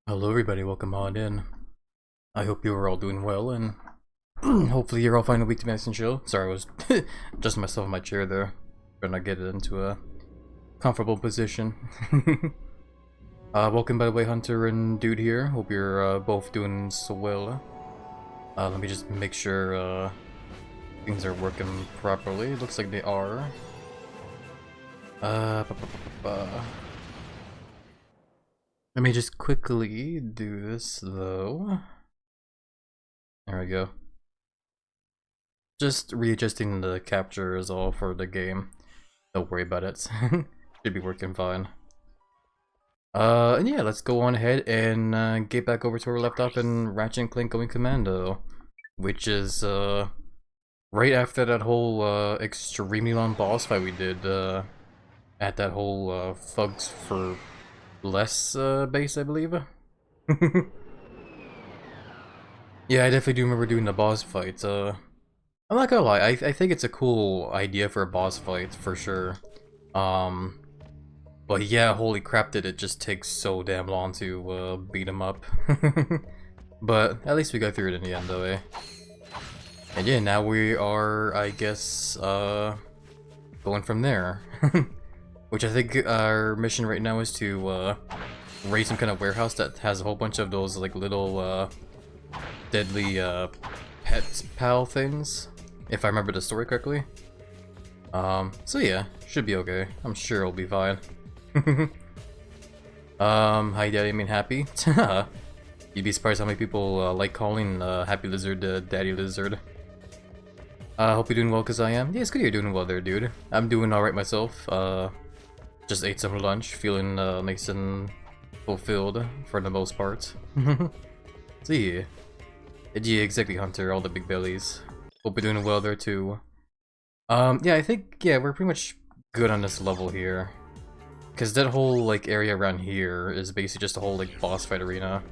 Hello everybody, welcome on in. I hope you are all doing well and hopefully you're all finding a week to be nice and chill. Sorry, I was adjusting myself in my chair there. Trying to get it into a comfortable position. Welcome by the way, Hunter and Dude here. Hope you're both doing so well. Let me just make sure things are working properly. Looks like they are. Let me just quickly do this though. There we go. Just readjusting the capture is all for the game. Don't worry about it. Should be working fine. And yeah, let's go on ahead and get back over to where we left off in Ratchet and Clank Going Commando, which is right after that whole extremely long boss fight we did at that whole Thugs for Less base, I believe. Yeah, I definitely do remember doing the boss fight. I'm not gonna lie, I think it's a cool idea for a boss fight, for sure. But yeah, holy crap, did it just take so damn long to beat him up. But at least we got through it in the end, though, eh? And yeah, now we are, I guess, going from there. Which I think our mission right now is to raid some kind of warehouse that has a whole bunch of those like little deadly pet pal things, if I remember the story correctly. So yeah, should be okay. I'm sure it'll be fine. Hi Daddy, I mean Happy. You'd be surprised how many people like calling HappyLizard Daddy Lizard. Hope you're doing well, cause I am. Yeah, it's good you're doing well there, dude. I'm doing alright myself. Just ate some lunch, feeling nice and fulfilled for the most part. So yeah. Yeah, exactly, Hunter, all the big bellies. Hope you're doing well there too. Yeah, I think, yeah, we're pretty much good on this level here. Cause that whole, like, area around here is basically just a whole, like, boss fight arena.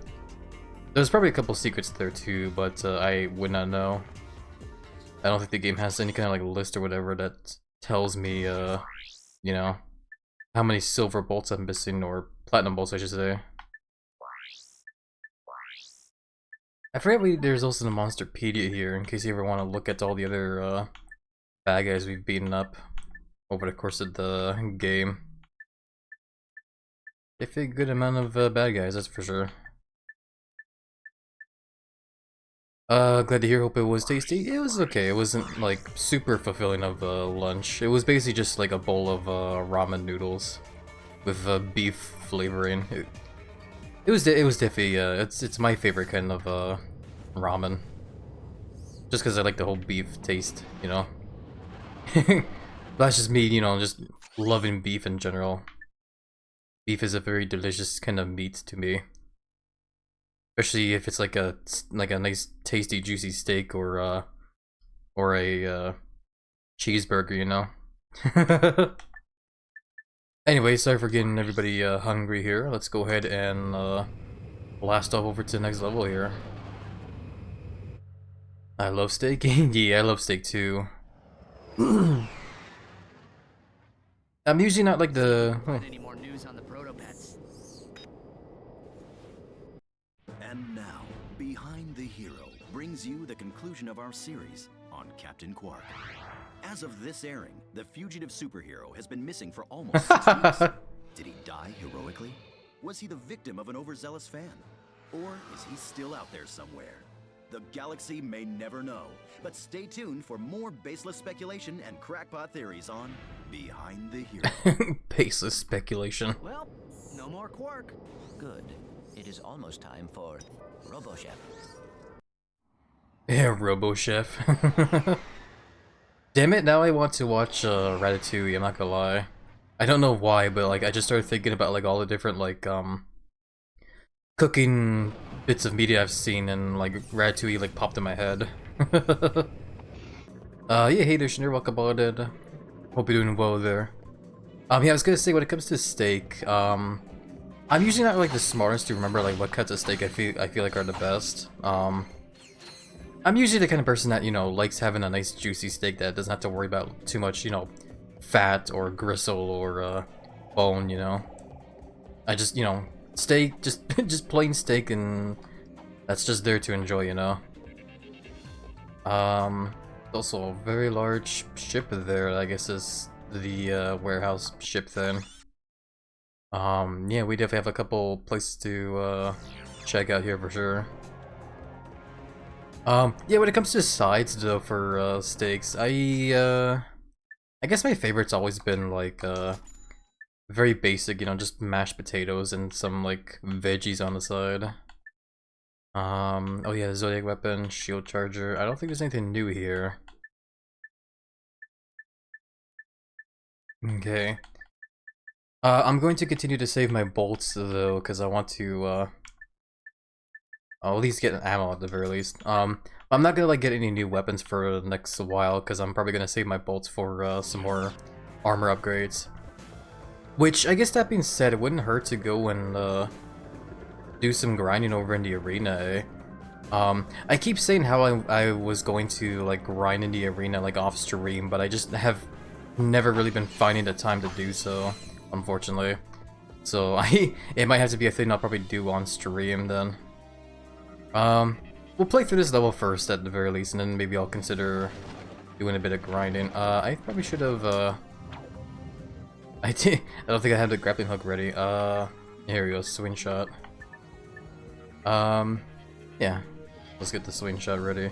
There's probably a couple secrets there too, but I would not know. I don't think the game has any kind of, like, list or whatever that tells me, you know, how many silver bolts I'm missing, or platinum bolts I should say. I forget there's also the Monsterpedia here, in case you ever want to look at all the other bad guys we've beaten up over the course of the game. Definitely a good amount of bad guys, that's for sure. Glad to hear, hope it was tasty. It was okay, it wasn't like super fulfilling of lunch. It was basically just like a bowl of ramen noodles with beef flavoring. It was definitely it's my favorite kind of ramen. Just because I like the whole beef taste, you know. That's just me, you know, just loving beef in general. Beef is a very delicious kind of meat to me. Especially if it's like a nice tasty juicy steak or a cheeseburger, you know. Anyway, sorry for getting everybody hungry here. Let's go ahead and blast off over to the next level here. I love steak. Yeah, I love steak too. I'm usually not like the. Any more news on the proto-pets? And now, Behind the Hero brings you the conclusion of our series on Captain Quark. As of this airing, the fugitive superhero has been missing for almost 6 weeks. Did he die heroically? Was he the victim of an overzealous fan? Or is he still out there somewhere? The galaxy may never know, but stay tuned for more baseless speculation and crackpot theories on Behind the Hero. Baseless speculation. Well, no more Quark. Good. It is almost time for RoboChef. Yeah, RoboChef. Damn it, now I want to watch Ratatouille, I'm not gonna lie. I don't know why, but like I just started thinking about like all the different like cooking bits of media I've seen, and like Ratatouille like popped in my head. Yeah, hey there Shinir, welcome on in. Hope you're doing well there. Yeah, I was gonna say, when it comes to steak, I'm usually not like the smartest to remember like what cuts of steak I feel like are the best. I'm usually the kind of person that, you know, likes having a nice juicy steak that doesn't have to worry about too much, you know, fat or gristle or bone, you know. I just, you know, steak, just just plain steak, and that's just there to enjoy, you know. Also a very large ship there. I guess is the warehouse ship thing. Yeah, we definitely have a couple places to check out here for sure. Yeah, when it comes to sides though for steaks, I guess my favorite's always been like very basic, you know, just mashed potatoes and some like veggies on the side. Oh yeah, Zodiac weapon, shield charger. I don't think there's anything new here. Okay. I'm going to continue to save my bolts though, because I want to I'll at least get an ammo at the very least. I'm not gonna like get any new weapons for the next while, because I'm probably gonna save my bolts for some more armor upgrades. Which, I guess that being said, it wouldn't hurt to go and do some grinding over in the arena, eh? I keep saying how I was going to like grind in the arena like off stream, but I just have never really been finding the time to do so, unfortunately. So it might have to be a thing I'll probably do on stream then. We'll play through this level first at the very least, and then maybe I'll consider doing a bit of grinding. I probably should have I don't think I had the grappling hook ready. Here we go, swing shot. Yeah, let's get the swing shot ready.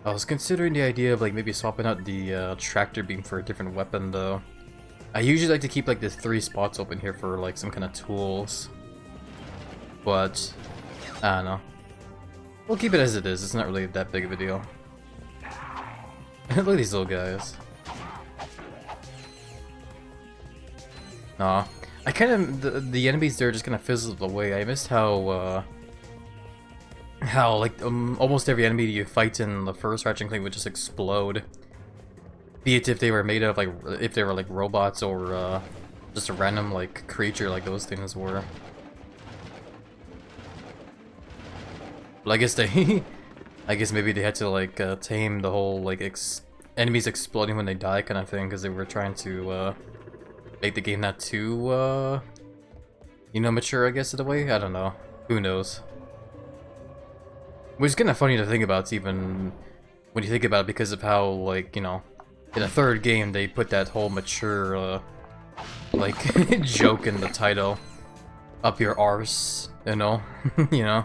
I was considering the idea of like maybe swapping out the tractor beam for a different weapon though. I usually like to keep like the 3 spots open here for like some kind of tools, but I don't know. We'll keep it as it is. It's not really that big of a deal. Look at these little guys. Aw. I kind of the enemies there just kind of fizzled away. I missed how like almost every enemy you fight in the first Ratchet & Clank would just explode. Be it if they were made of like if they were like robots or just a random like creature like those things were. Well, I guess they I guess maybe they had to like tame the whole like enemies exploding when they die kind of thing, because they were trying to make the game not too you know, mature, I guess, in a way. I don't know. Who knows? Which is kind of funny to think about, even when you think about it, because of how, like, you know, in the 3rd game they put that whole mature like joke in the title, up your arse, you know. You know.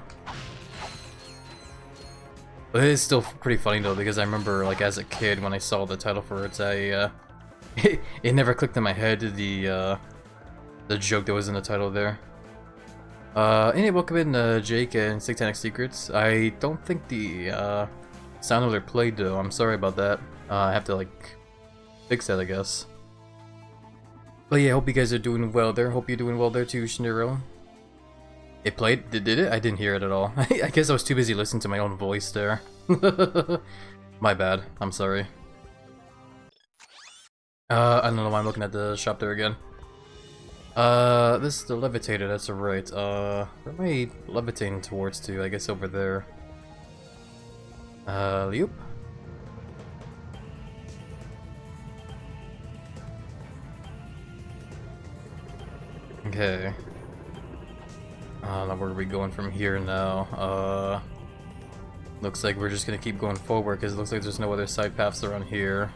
But it is still pretty funny though, because I remember like as a kid when I saw the title for it, it never clicked in my head the joke that was in the title there. Anyway, welcome in Jake and Satanic Secrets. I don't think the sound alert played though. I'm sorry about that. I have to like fix that, I guess. But yeah, I hope you guys are doing well there. Hope you're doing well there too, Shinero. It played? Did it? I didn't hear it at all. I guess I was too busy listening to my own voice there. My bad. I'm sorry. I don't know why I'm looking at the shop there again. This is the levitator, that's right. Where am I levitating towards to? I guess over there. Yep. Okay. I don't know where are we going from here now. Looks like we're just gonna keep going forward, because it looks like there's no other side paths around here.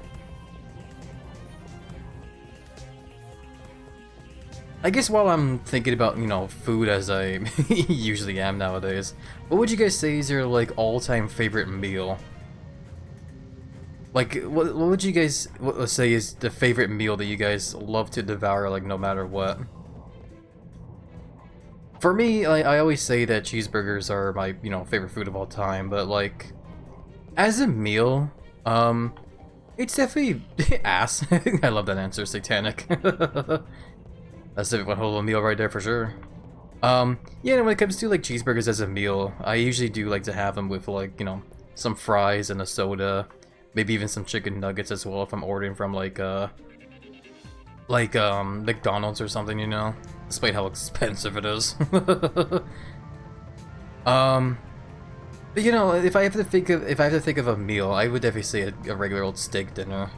I guess while I'm thinking about, you know, food as I usually am nowadays, what would you guys say is your, like, all-time favorite meal? Like, what would you guys, let's say, is the favorite meal that you guys love to devour, like, no matter what? For me, I always say that cheeseburgers are my, you know, favorite food of all time, but, like, as a meal, it's definitely ass. I love that answer, Satanic. That's a whole meal right there for sure. Yeah, when it comes to like cheeseburgers as a meal, I usually do like to have them with like, you know, some fries and a soda, maybe even some chicken nuggets as well if I'm ordering from like McDonald's or something, you know, despite how expensive it is. But you know, if I have to think of a meal, I would definitely say a regular old steak dinner.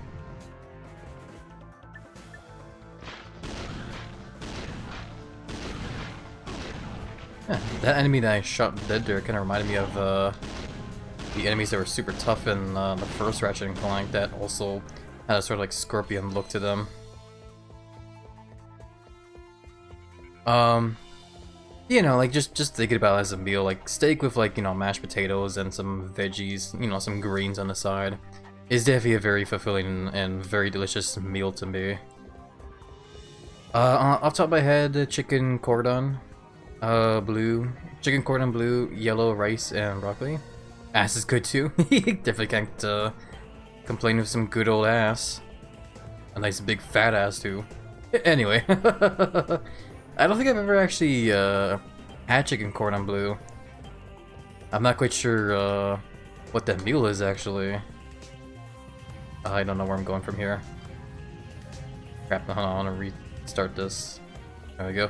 Yeah, that enemy that I shot dead there kind of reminded me of the enemies that were super tough in the first Ratchet and Clank that also had a sort of like scorpion look to them. You know, like just thinking about it as a meal, like steak with like, you know, mashed potatoes and some veggies, you know, some greens on the side, is definitely a very fulfilling and very delicious meal to me. Off top of my head, chicken cordon, blue, chicken cordon bleu, yellow rice and broccoli. Ass is good too. Definitely can't complain with some good old ass. A nice big fat ass too. Anyway. I don't think I've ever actually had chicken cordon bleu. I'm not quite sure what that meal is actually. I don't know where I'm going from here. Crap, hold on, I want to restart this. There we go.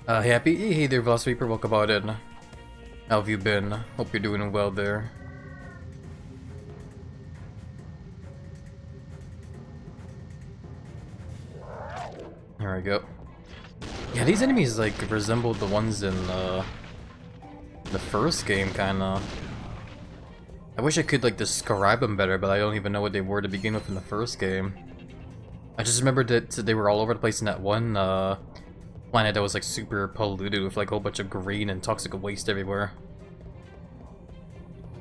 Hey Happy, hey there Velociraptor, welcome out in. How have you been? Hope you're doing well there. There we go. Yeah, these enemies like resembled the ones in the first game, kinda. I wish I could like describe them better, but I don't even know what they were to begin with in the first game. I just remembered that they were all over the place in that one planet that was like super polluted with like a whole bunch of green and toxic waste everywhere.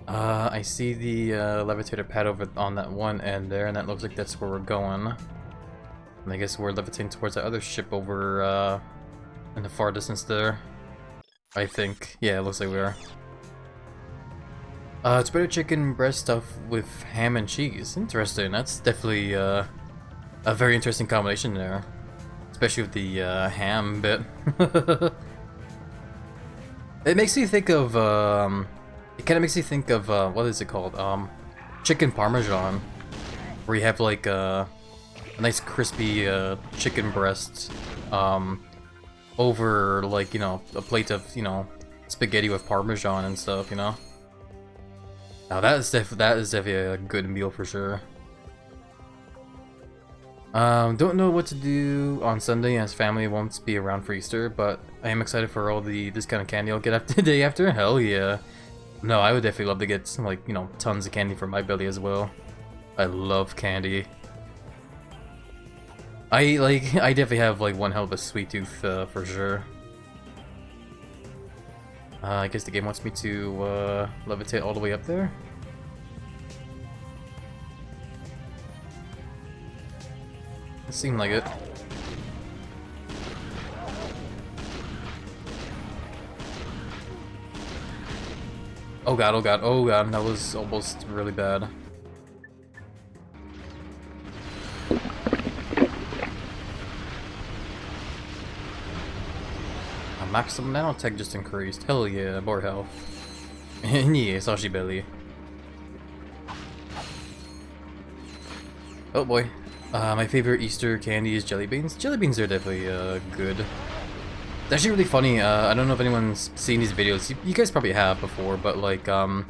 I see the levitator pad over on that one end there, and that looks like that's where we're going. And I guess we're levitating towards that other ship over in the far distance there. I think. Yeah, it looks like we are. It's better chicken breast stuffed with ham and cheese. Interesting. That's definitely a very interesting combination there. Especially with the ham bit. It makes you think of it kind of makes you think of what is it called? Chicken parmesan, where you have like a nice crispy chicken breast over like, you know, a plate of, you know, spaghetti with parmesan and stuff, you know. Now that is definitely a good meal for sure. Don't know what to do on Sunday as family won't be around for Easter, but I am excited for all this kind of candy I'll get after the day after. Hell yeah. No, I would definitely love to get some, like, you know, tons of candy for my belly as well. I love candy. I definitely have like one hell of a sweet tooth for sure. I guess the game wants me to levitate all the way up there. It seemed like it. Oh god, oh god, oh god, that was almost really bad. Maximum nanotech just increased. Hell yeah, more health. Yeah, Sashi belly. Oh boy. My favorite Easter candy is jelly beans. Jelly beans are definitely good. It's actually really funny. I don't know if anyone's seen these videos. You guys probably have before, but like on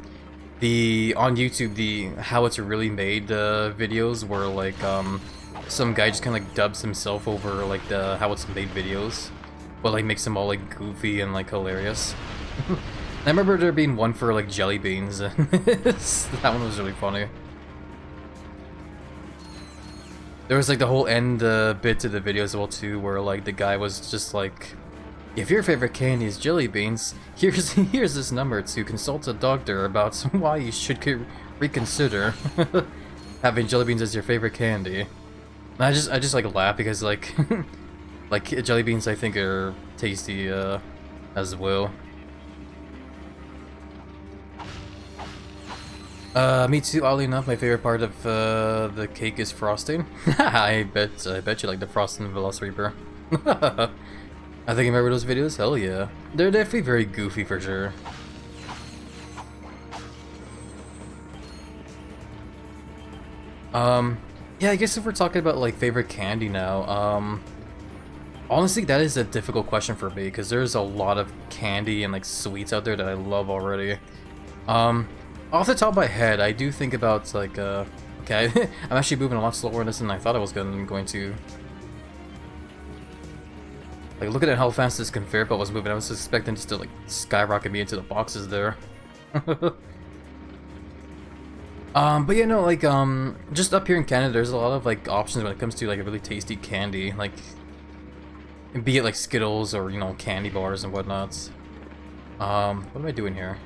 YouTube, the how it's really made videos where like some guy just kind of like dubs himself over like the how it's made videos. But like makes them all like goofy and like hilarious. I remember there being one for like jelly beans. That one was really funny. There was like the whole end bit to the video as well too, where like the guy was just like, if your favorite candy is jelly beans, here's this number to consult a doctor about why you should reconsider having jelly beans as your favorite candy. And I just like laugh because like. Like, jelly beans I think are tasty as well. Me too, oddly enough, my favorite part of the cake is frosting. I bet you like the frosting Velociraptor. I think I remember those videos, hell yeah. They're definitely very goofy for sure. Yeah, I guess if we're talking about like favorite candy now, honestly, that is a difficult question for me because there's a lot of candy and like sweets out there that I love already. Off the top of my head, I do think about like okay, I'm actually moving a lot slower in this than I thought I was going to. Like, looking at how fast this conveyor belt was moving, I was expecting just to, like, skyrocket me into the boxes there. But yeah, no, like, just up here in Canada, there's a lot of, like, options when it comes to, like, a really tasty candy, like, be it, like, Skittles or, you know, candy bars and whatnot. What am I doing here?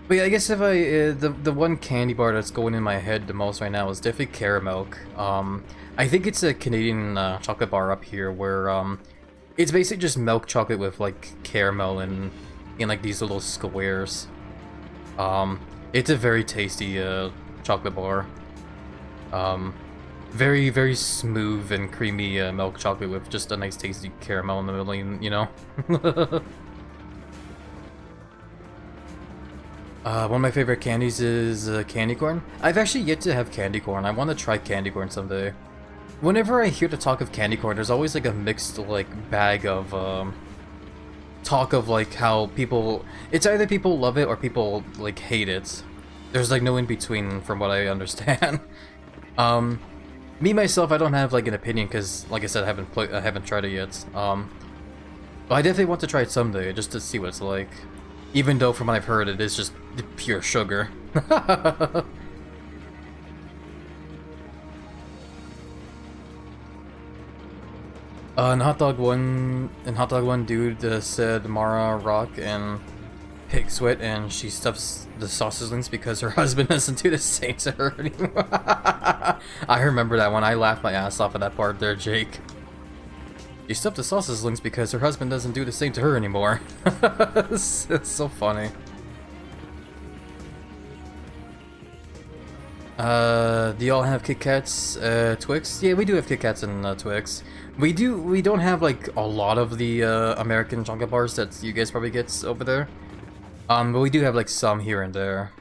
But yeah, I guess if I, the one candy bar that's going in my head the most right now is definitely Caramel. I think it's a Canadian chocolate bar up here where, it's basically just milk chocolate with, like, caramel and in like, these little squares. It's a very tasty, chocolate bar. Very, very smooth and creamy, milk chocolate with just a nice tasty caramel in the middle, you know? One of my favorite candies is candy corn. I've actually yet to have candy corn. I want to try candy corn someday. Whenever I hear the talk of candy corn, there's always like a mixed like bag of talk of like how people. It's either people love it or people like hate it. There's like no in between, from what I understand. Me myself, I don't have like an opinion because, like I said, I haven't tried it yet. But I definitely want to try it someday just to see what it's like. Even though, from what I've heard, it is just pure sugar. In Hot Dog 1 dude said Mara Rock and Pig Sweat, and she stuffs the sausage links because her husband doesn't do the same to her anymore. I remember that one. I laughed my ass off at that part there, Jake. She stuffed the sausage links because her husband doesn't do the same to her anymore. It's so funny. Do y'all have Kit Kats, Twix? Yeah, we do have Kit Kats and Twix. We don't have like a lot of the American chocolate bars that you guys probably get over there. But we do have like some here and there.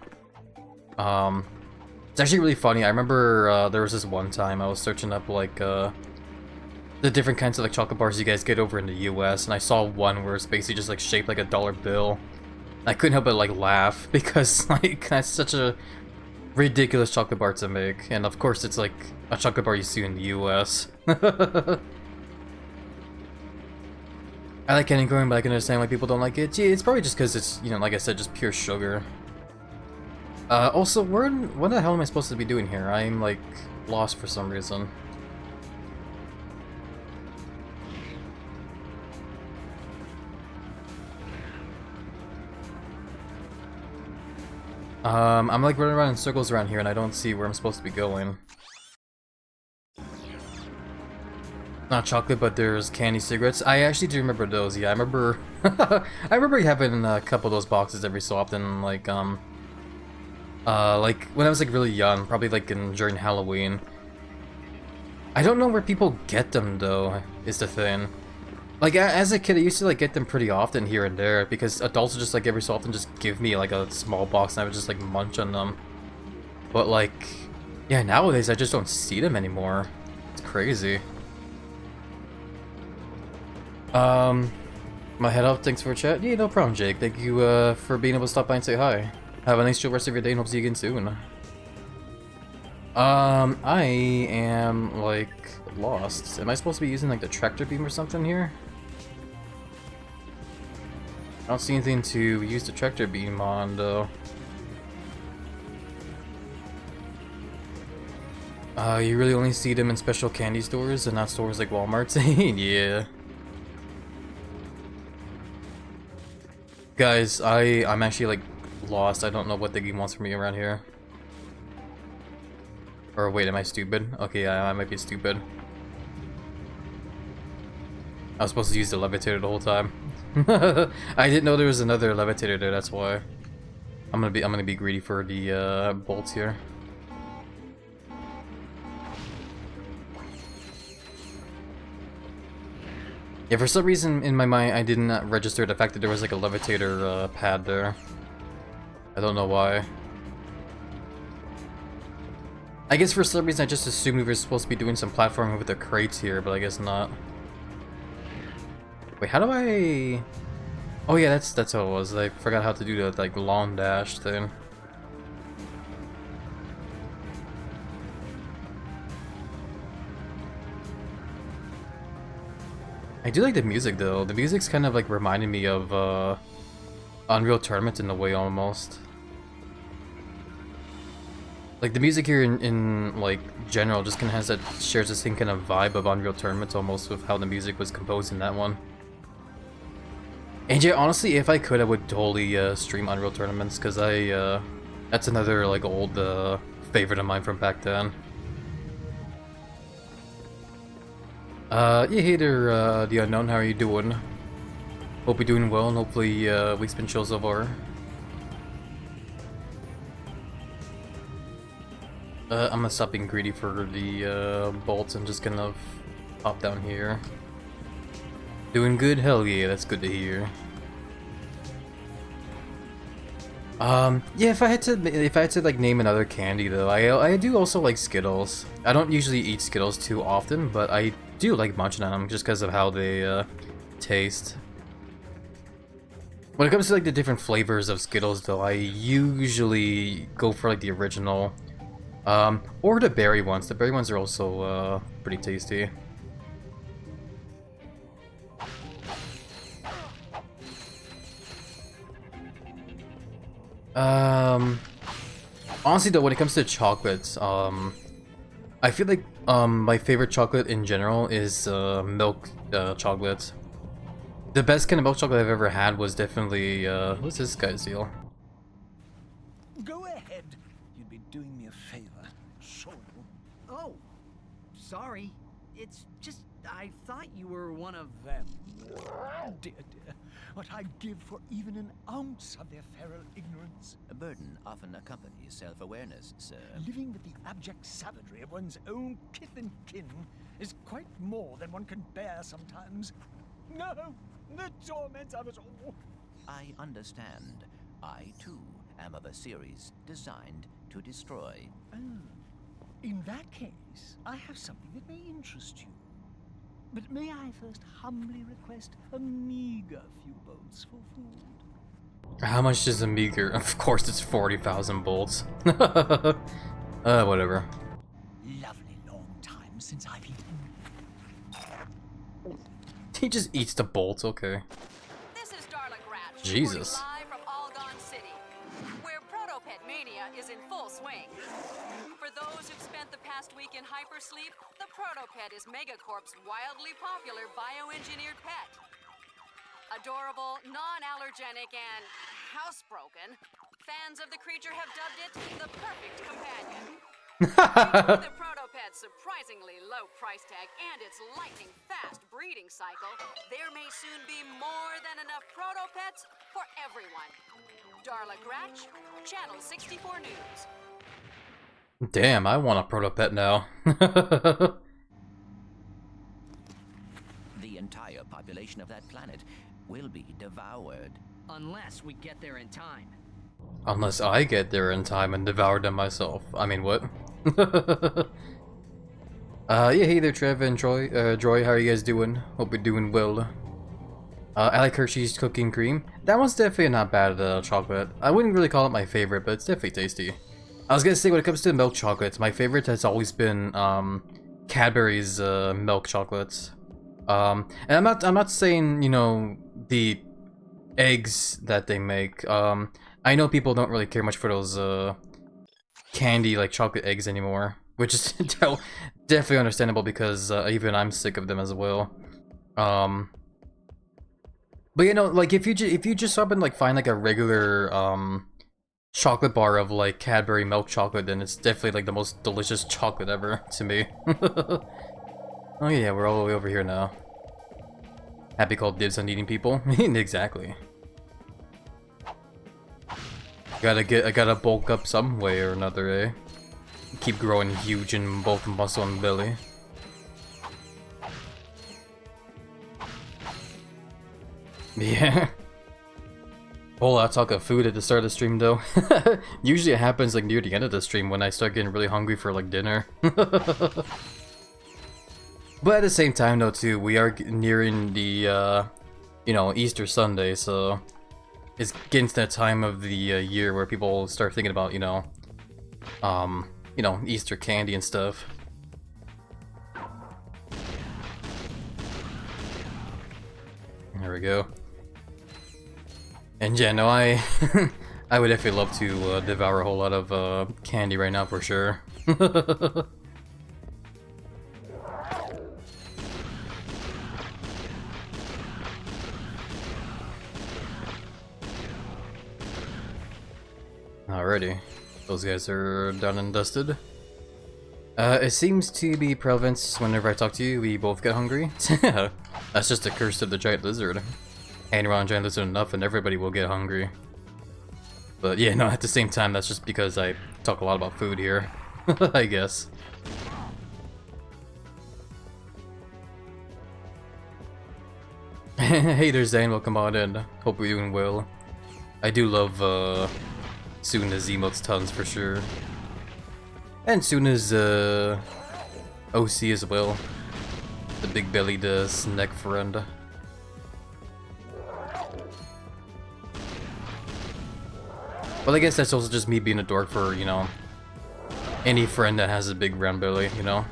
It's actually really funny. I remember there was this one time I was searching up like the different kinds of like chocolate bars you guys get over in the US, and I saw one where it's basically just like shaped like a dollar bill. I couldn't help but like laugh because like that's such a ridiculous chocolate bar to make, and of course it's like a chocolate bar you see in the US. I like candy corn, but I can understand why people don't like it. Yeah, it's probably just because it's, you know, like I said, just pure sugar. Also, what the hell am I supposed to be doing here? I'm like lost for some reason. I'm like running around in circles around here and I don't see where I'm supposed to be going. Not chocolate, but there's candy cigarettes. I actually do remember those, yeah, I remember I remember having a couple of those boxes every so often, like when I was like really young, probably like during Halloween. I don't know where people get them though, is the thing. Like, as a kid, I used to, like, get them pretty often here and there, because adults would just, like, every so often just give me, like, a small box, and I would just, like, munch on them. But, like, yeah, nowadays, I just don't see them anymore. It's crazy. My head off, thanks for a chat. Yeah, no problem, Jake. Thank you, for being able to stop by and say hi. Have a nice chill rest of your day, and hope to see you again soon. I am, like, lost. Am I supposed to be using, like, the tractor beam or something here? I don't see anything to use the tractor beam on, though. You really only see them in special candy stores and not stores like Walmart? Yeah. Guys, I'm actually, like, lost. I don't know what the game wants from me around here. Or wait, am I stupid? Okay, I might be stupid. I was supposed to use the levitator the whole time. I didn't know there was another levitator there, that's why. I'm gonna be greedy for the bolts here. Yeah, for some reason in my mind I did not register the fact that there was like a levitator pad there. I don't know why. I guess for some reason I just assumed we were supposed to be doing some platforming with the crates here, but I guess not. Wait, how do I... Oh yeah, that's how it was. I forgot how to do the like long dash thing. I do like the music though. The music's kind of like reminding me of Unreal Tournament in a way almost. Like the music here in like general just kind of has that shares the same kind of vibe of Unreal Tournament almost with how the music was composed in that one. And yeah, honestly, if I could, I would totally stream Unreal Tournaments because that's another like old favorite of mine from back then. Yeah, hey there, The Unknown, how are you doing? Hope you're doing well, and hopefully week's been chill so far. I'm gonna stop being greedy for the bolts and just kind of pop down here. Doing good? Hell yeah, that's good to hear. Yeah, if I had to like name another candy though, I do also like Skittles. I don't usually eat Skittles too often, but I do like munching on them just because of how they taste. When it comes to like the different flavors of Skittles though, I usually go for like the original. Or the berry ones. The berry ones are also pretty tasty. Honestly though, when it comes to chocolates, I feel like my favorite chocolate in general is milk chocolate. The best kind of milk chocolate I've ever had was definitely what's this guy's deal? Go ahead. You'd be doing me a favor. Sure. Oh, sorry. It's just I thought you were one of them. Dear, dear, what I'd give for even an ounce of their feral ignorance. A burden often accompanies self-awareness, sir. Living with the abject savagery of one's own kith and kin is quite more than one can bear sometimes. No, the torment of it all. I understand. I, too, am of a series designed to destroy. Oh, in that case, I have something that may interest you. But may I first humbly request a meager few bolts for food? How much is a meager? Of course it's 40,000 bolts. Whatever. Lovely long time since I've eaten. He just eats the bolts, okay. This is Darla Gratch, Jesus. reporting live from Algon City, where Protopet Mania is in full swing. For those who've spent the past week in hypersleep, the Protopet is Megacorp's wildly popular bioengineered pet. Adorable, non-allergenic, and housebroken, fans of the creature have dubbed it the perfect companion. Due to the Protopet's surprisingly low price tag and its lightning-fast breeding cycle, there may soon be more than enough Protopets for everyone. Darla Gratch, Channel 64 News. Damn, I want a Protopet now. The entire population of that planet will be devoured. Unless we get there in time. Unless I get there in time and devour them myself. I mean, what? Yeah, hey there, Trev and Troy. Joy, how are you guys doing? Hope you're doing well. I like Hershey's cooking cream. That one's definitely not bad chocolate. I wouldn't really call it my favorite, but it's definitely tasty. I was gonna say, when it comes to milk chocolates, my favorite has always been Cadbury's milk chocolates. And I'm not saying, you know, the eggs that they make. I know people don't really care much for those candy like chocolate eggs anymore, which is definitely understandable because even I'm sick of them as well. But you know, like if you just stop and like find like a regular chocolate bar of like Cadbury milk chocolate, then it's definitely like the most delicious chocolate ever to me. Oh yeah, we're all the way over here now. Happy called dibs on eating people. Exactly. I gotta bulk up some way or another, eh? Keep growing huge in both muscle and belly. Yeah. Whole lot of talk of food at the start of the stream though. Usually it happens like near the end of the stream when I start getting really hungry for like dinner. But at the same time though too, we are nearing the you know, Easter Sunday, so it's getting to that time of the year where people start thinking about, you know, Easter candy and stuff. we go. And yeah, no, I I would definitely love to devour a whole lot of candy right now for sure. Alrighty, those guys are done and dusted. It seems to be prevalent whenever I talk to you, we both get hungry. That's just a curse of the giant lizard. Hang around giant lizard enough and everybody will get hungry. But yeah, no, at the same time, that's just because I talk a lot about food here, I guess. Hey there, Zane, welcome on in. Hope you're doing well. I do love, Suna's emotes tons for sure. And Suna's, OC as well. The big-bellied, snack friend. Well, I guess that's also just me being a dork for, you know, any friend that has a big round belly, you know?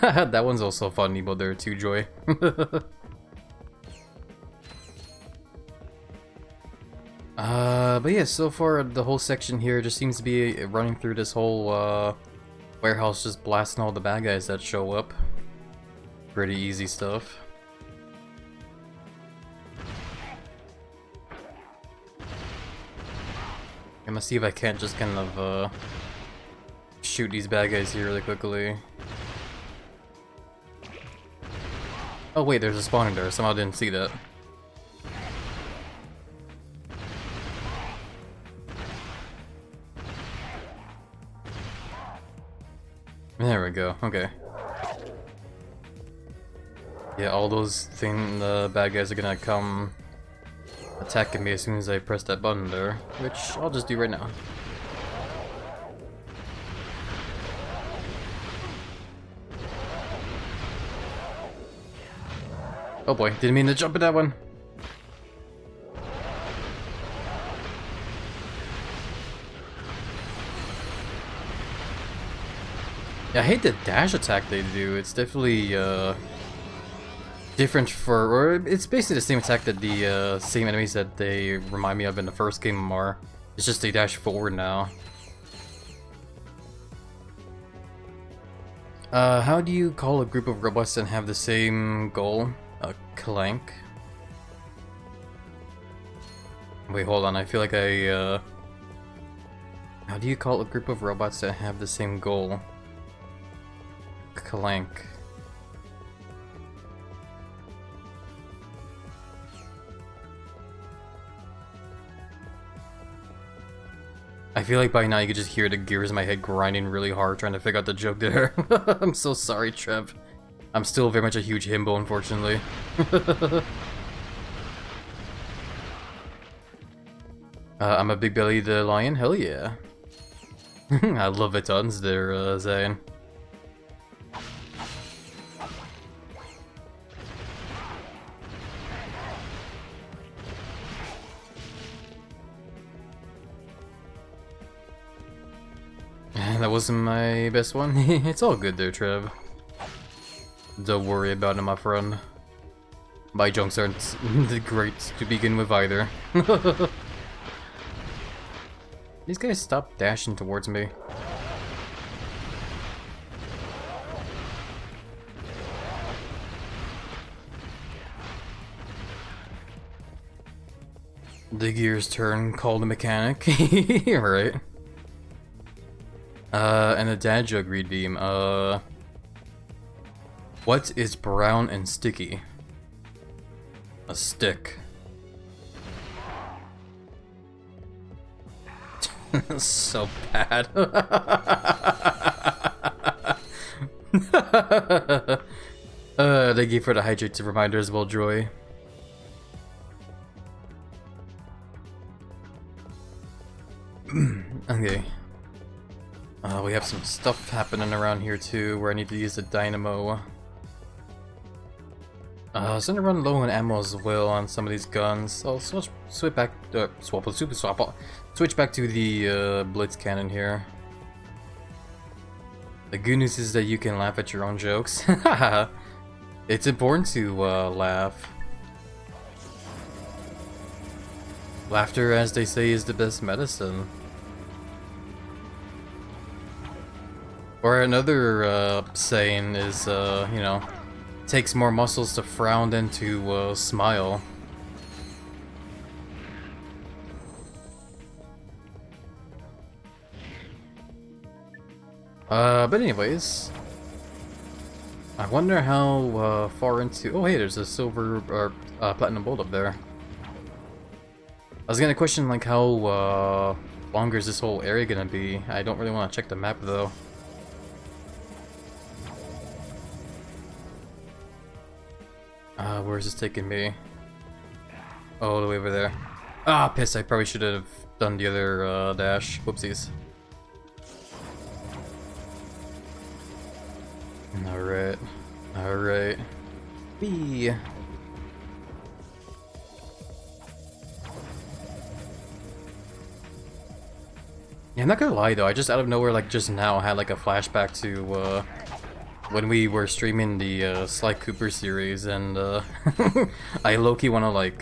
That one's also a fun emote there too, Joy. But yeah, so far the whole section here just seems to be running through this whole warehouse, just blasting all the bad guys that show up. Pretty easy stuff. I'm gonna see if I can't just kind of shoot these bad guys here really quickly. Oh wait, there's a spawner there. Somehow didn't see that. There we go. Okay. Yeah, all those bad guys are gonna come attacking me as soon as I press that button there, which I'll just do right now. Oh boy, didn't mean to jump at that one. Yeah, I hate the dash attack they do. It's definitely different or it's basically the same attack that the same enemies that they remind me of in the first game are. It's just they dash forward now. How do you call a group of robots and have the same goal? A clank? Wait, hold on, I feel like how do you call a group of robots that have the same goal? Clank. I feel like by now you could just hear the gears in my head grinding really hard trying to figure out the joke there. I'm so sorry, Trev. I'm still very much a huge himbo, unfortunately. I'm a big-bellied lion? Hell yeah. I love it tons there, Zane. That wasn't my best one. It's all good there, Trev. Don't worry about it, my friend. My junks aren't great to begin with either. These guys stop dashing towards me. The gears turn, call the mechanic. Right. And a dad joke read beam. What is brown and sticky? A stick. So bad. Thank you for the hydrated reminder as well, Joy. Okay. We have some stuff happening around here too, where I need to use the dynamo. Starting to run low on ammo as well on some of these guns. I'll switch back, switch back to the Blitz cannon here. The good news is that you can laugh at your own jokes. It's important to laugh. Laughter, as they say, is the best medicine. Or another saying is, you know, takes more muscles to frown than to smile. But anyways, I wonder how far into. Oh, hey, there's a silver or platinum bolt up there. I was gonna question like how longer is this whole area gonna be. I don't really want to check the map though. Where's this taking me? Oh, the way over there. Ah, piss! I probably should have done the other dash. Whoopsies. Alright. Alright. B. Yeah, I'm not gonna lie though, I just out of nowhere, like just now, had like a flashback to when we were streaming the Sly Cooper series, and I low-key wanna like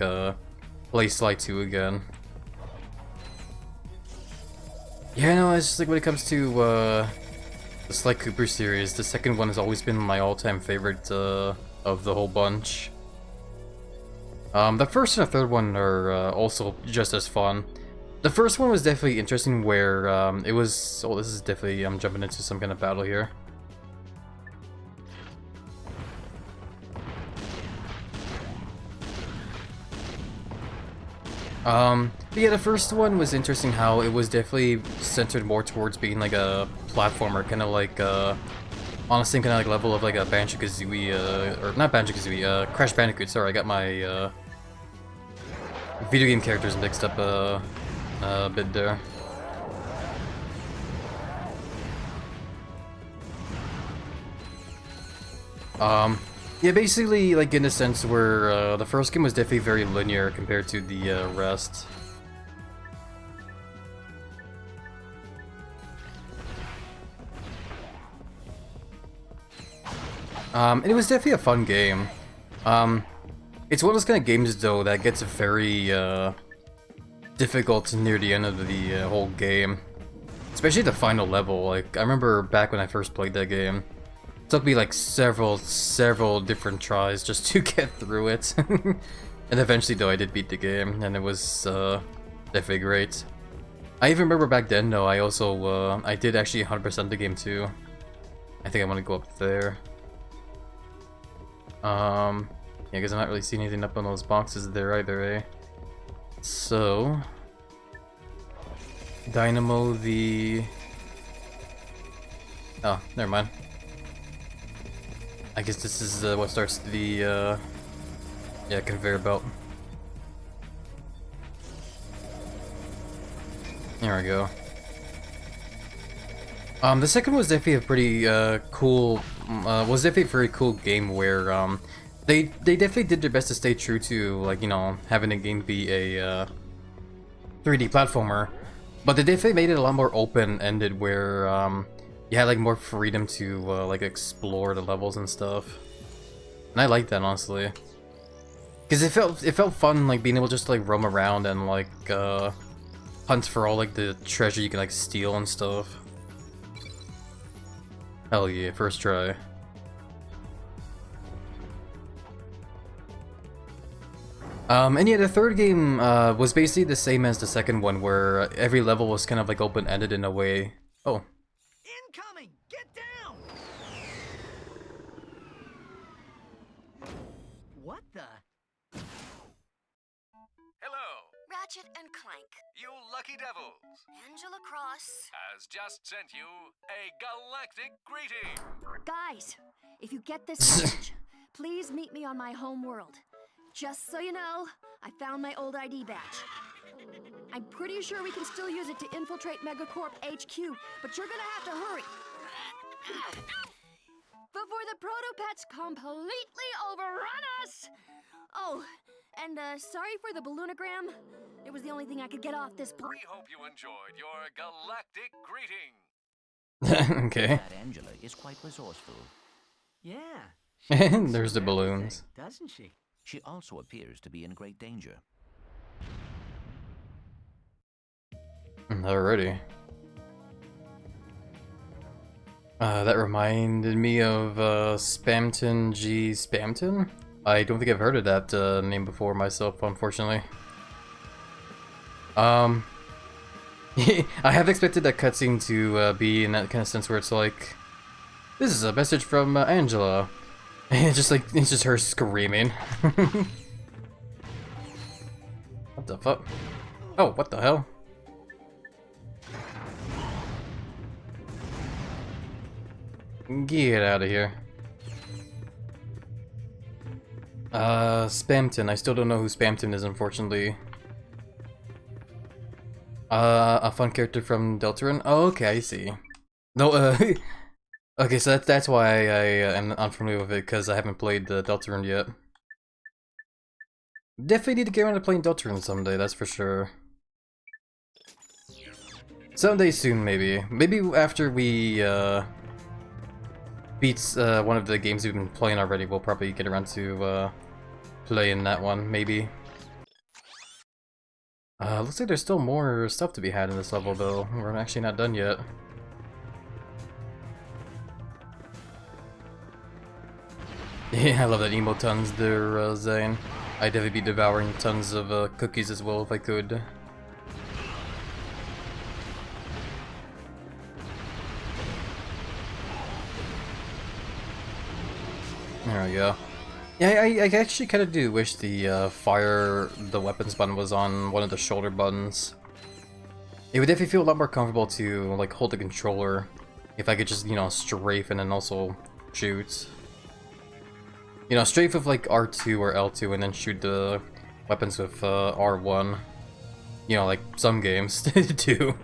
play Sly 2 again. Yeah, no, it's just like when it comes to the Sly Cooper series, the second one has always been my all-time favorite of the whole bunch. The first and the third one are also just as fun. The first one was definitely interesting where it was... Oh, this is definitely... I'm jumping into some kind of battle here. But yeah, the first one was interesting how it was definitely centered more towards being like a platformer, kind of like on the same kind of like level of like a Banjo-Kazooie, or not Banjo-Kazooie, Crash Bandicoot. Sorry, I got my video game characters mixed up a bit there. Yeah, basically, like in a sense where the first game was definitely very linear compared to the rest. And it was definitely a fun game. It's one of those kind of games though that gets very difficult near the end of the whole game, especially the final level. Like I remember back when I first played that game. It took me like several different tries just to get through it. And eventually though I did beat the game, and it was definitely great. I even remember back then though, I also I did actually 100% the game too. I think I want to go up there. Yeah, because I'm not really seeing anything up on those boxes there either, eh? So... Dynamo the... Oh, never mind. I guess this is what starts the yeah, conveyor belt. There we go. The second was definitely a pretty cool, was definitely a very cool game where they definitely did their best to stay true to, like, you know, having the game be a 3D platformer, but they definitely made it a lot more open-ended where you had like more freedom to like explore the levels and stuff, and I like that honestly, because it felt fun, like being able just to like roam around and like hunt for all like the treasure you can like steal and stuff. Hell yeah, first try. And yeah, the third game was basically the same as the second one, where every level was kind of like open-ended in a way. Oh. Incoming! Get down! What the? Hello, Ratchet and Clank. you lucky devils! Angela Cross. Has just sent you a galactic greeting! Guys, if you get this message, please meet me on my home world. Just so you know, I found my old ID badge. I'm pretty sure we can still use it to infiltrate Megacorp HQ, but you're gonna have to hurry. before the proto-pets completely overrun us! Oh, and sorry for the balloonogram. It was the only thing I could get off this We hope you enjoyed your galactic greeting. Okay. That Angela is quite resourceful. Yeah. And there's She the knows balloons. everything, doesn't she? She also appears to be in great danger. Alrighty. That reminded me of Spamton G. Spamton? I don't think I've heard of that name before myself, unfortunately. I have expected that cutscene to be in that kind of sense where it's like, this is a message from Angela. And it's just like, it's just her screaming. What the fuck? Oh, what the hell? Get out of here. Spamton. I still don't know who Spamton is, unfortunately. A fun character from Deltarune? Oh, okay, I see. No, okay, so that's why I am unfamiliar with it, because I haven't played Deltarune yet. Definitely need to get around to playing Deltarune someday, that's for sure. Someday soon, maybe. Maybe after we, beats one of the games we've been playing already, we'll probably get around to playing that one, maybe. Looks like there's still more stuff to be had in this level, though. We're actually not done yet. Yeah, I love that emo tons there, Zane. I'd definitely be devouring tons of cookies as well if I could. There we go. Yeah, I actually kind of do wish the the weapons button was on one of the shoulder buttons. It would definitely feel a lot more comfortable to like hold the controller if I could just, you know, strafe and then also shoot. You know, strafe with like R2 or L2 and then shoot the weapons with R1. You know, like some games do.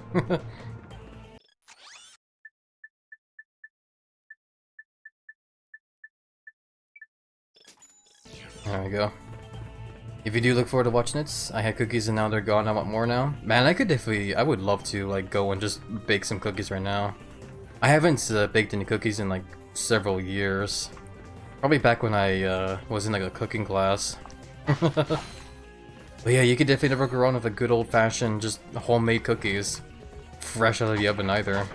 There we go. If you do look forward to watching it, I had cookies and now they're gone. I want more now. Man, I would love to like go and just bake some cookies right now. I haven't baked any cookies in like several years. Probably back when I was in like a cooking class. But yeah, you could definitely never go wrong with a good old-fashioned just homemade cookies. Fresh out of the oven either.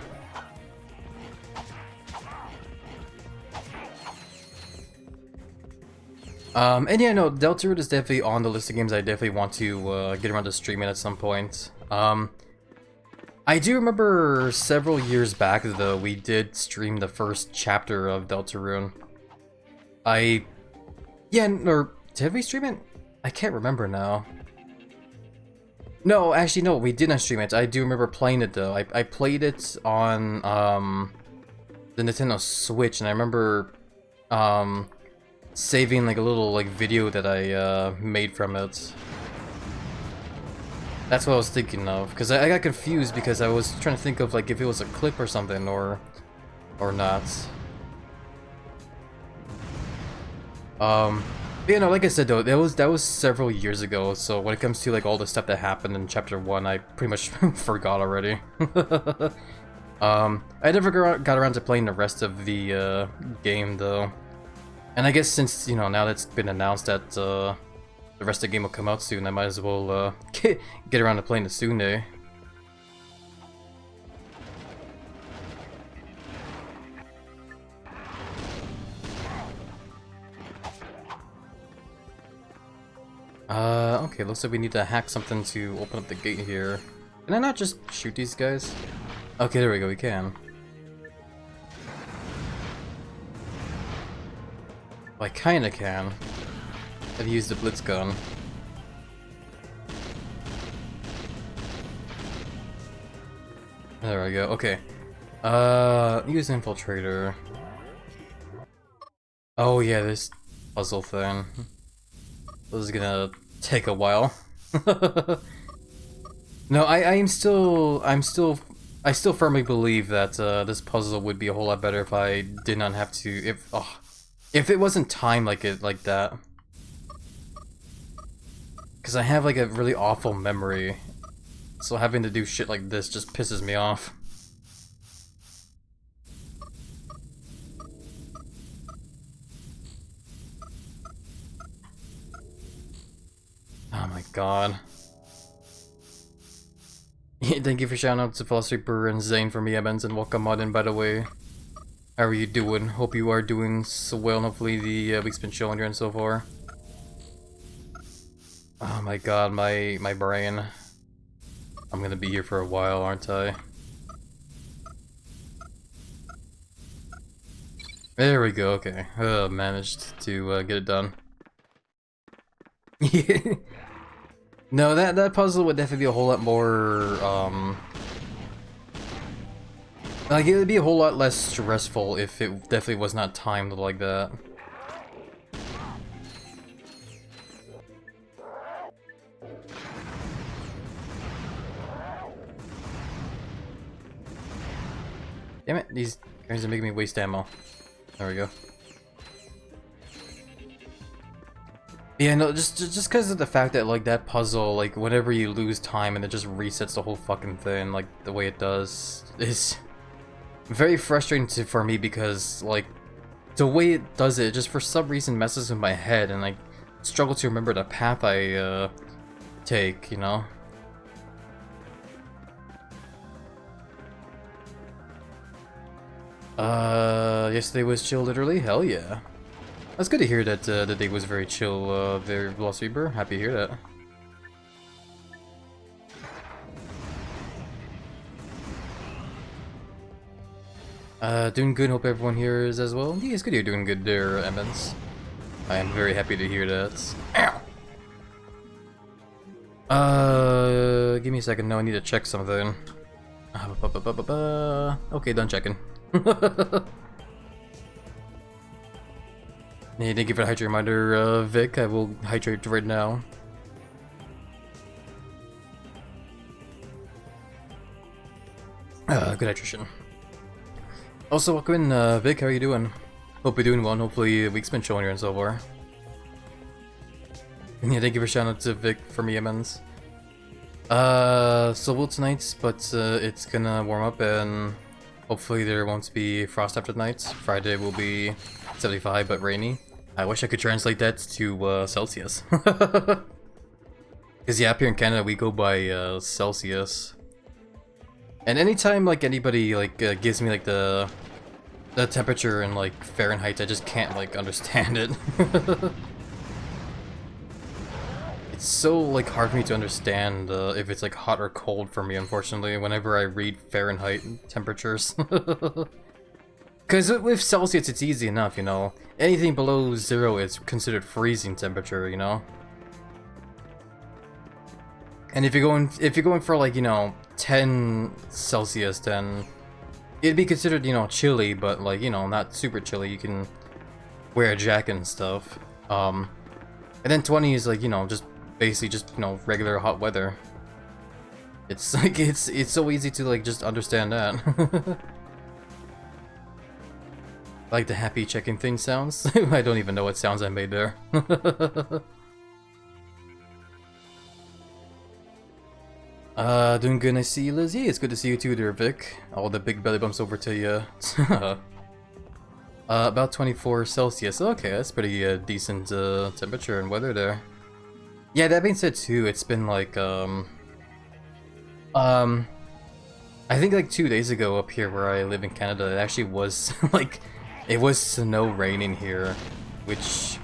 And yeah, no, Deltarune is definitely on the list of games I definitely want to get around to streaming at some point. I do remember several years back, though, we did stream the first chapter of Deltarune. Yeah, or did we stream it? I can't remember now. No, actually, no, we did not stream it. I do remember playing it, though. I played it on, the Nintendo Switch, and I remember, saving like a little like video that I made from it. That's what I was thinking of, because I got confused because I was trying to think of like if it was a clip or something or not. But, you know, like I said though, that was several years ago. So when it comes to like all the stuff that happened in Chapter 1, I pretty much forgot already. I never got around to playing the rest of the game though. And I guess since, you know, now that's been announced that the rest of the game will come out soon, I might as well get around to playing it soon, eh? Okay, looks like we need to hack something to open up the gate here. Can I not just shoot these guys? Okay, there we go, we can. Well, I kinda can. I've used the blitz gun. There we go, okay. Use infiltrator. Oh yeah, this puzzle thing. This is gonna take a while. No, I'm still I still firmly believe that this puzzle would be a whole lot better if I did not have to, if it wasn't timed like that. Because I have like a really awful memory, so having to do shit like this just pisses me off. Oh my god. Thank you for shouting out to Philosopher and Zane from Evans, and welcome on in, by the way. How are you doing? Hope you are doing so well, and hopefully the week's been chilling here and so far. Oh my god, my brain. I'm gonna be here for a while, aren't I? There we go, okay. Managed to get it done. No, that puzzle would definitely be a whole lot more, like, it would be a whole lot less stressful if it definitely was not timed like that. Damn it, these guys are making me waste ammo. There we go. Yeah, no, just because of the fact that, like, that puzzle, like, whenever you lose time and it just resets the whole fucking thing, like, the way it does, is very frustrating for me because, like, the way it does it just for some reason messes with my head and I struggle to remember the path I, take, you know? Yesterday was chill, literally? Hell yeah. That's good to hear that the day was very chill, very Velocity Burr. Happy to hear that. Doing good, hope everyone here is as well. Yeah, it's good you're doing good there, Emmons. I am very happy to hear that. Ow! Give me a second, no, I need to check something. Okay, done checking. Hey, thank you for the hydrate reminder, Vic. I will hydrate right now. Good hydration. Also, welcome in, Vic. How are you doing? Hope you're doing well, and hopefully the week's been chilling here and so far. And yeah, thank you for shouting out to Vic from EMNs. So we'll tonight, but it's gonna warm up and hopefully there won't be frost after tonight. Friday will be 75 but rainy. I wish I could translate that to Celsius. Because yeah, up here in Canada we go by Celsius. And anytime like anybody like gives me like the temperature in like Fahrenheit, I just can't like understand it. It's so like hard for me to understand if it's like hot or cold for me, unfortunately, whenever I read Fahrenheit temperatures. Because with Celsius it's easy enough, you know. Anything below 0 is considered freezing temperature, you know. And if you're going for like, you know, 10 Celsius, then it'd be considered, you know, chilly, but like, you know, not super chilly. You can wear a jacket and stuff. And then 20 is like, you know, just basically just, you know, regular hot weather. It's like it's so easy to like just understand that. Like the happy checking thing sounds. I don't even know what sounds I made there. Doing good, nice to see you, Liz. Yeah, it's good to see you too there, Vic. All the big belly bumps over to you. About 24 Celsius. Okay, that's pretty decent temperature and weather there. Yeah, that being said too, it's been like I think like 2 days ago up here where I live in Canada, it actually was like it was snow raining here, which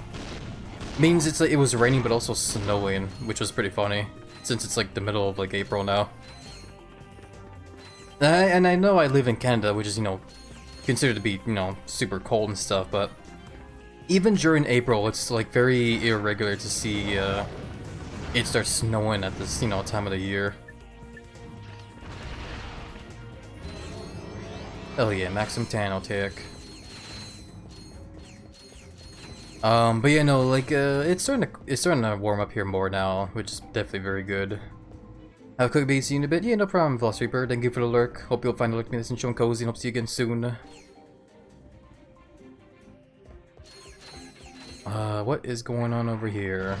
means it's like it was raining but also snowing, which was pretty funny since it's like the middle of like April now. And I know I live in Canada, which is, you know, considered to be, you know, super cold and stuff, but even during April, it's like very irregular to see it start snowing at this, you know, time of the year. Oh yeah, maximum tan I'll take. But yeah, no, like it's starting to warm up here more now, which is definitely very good. Have a quick base in a bit. Yeah, no problem, Velociraptor. Thank you for the lurk. Hope you'll find the lurk nice and chill and cozy, and hope to see you again soon. What is going on over here?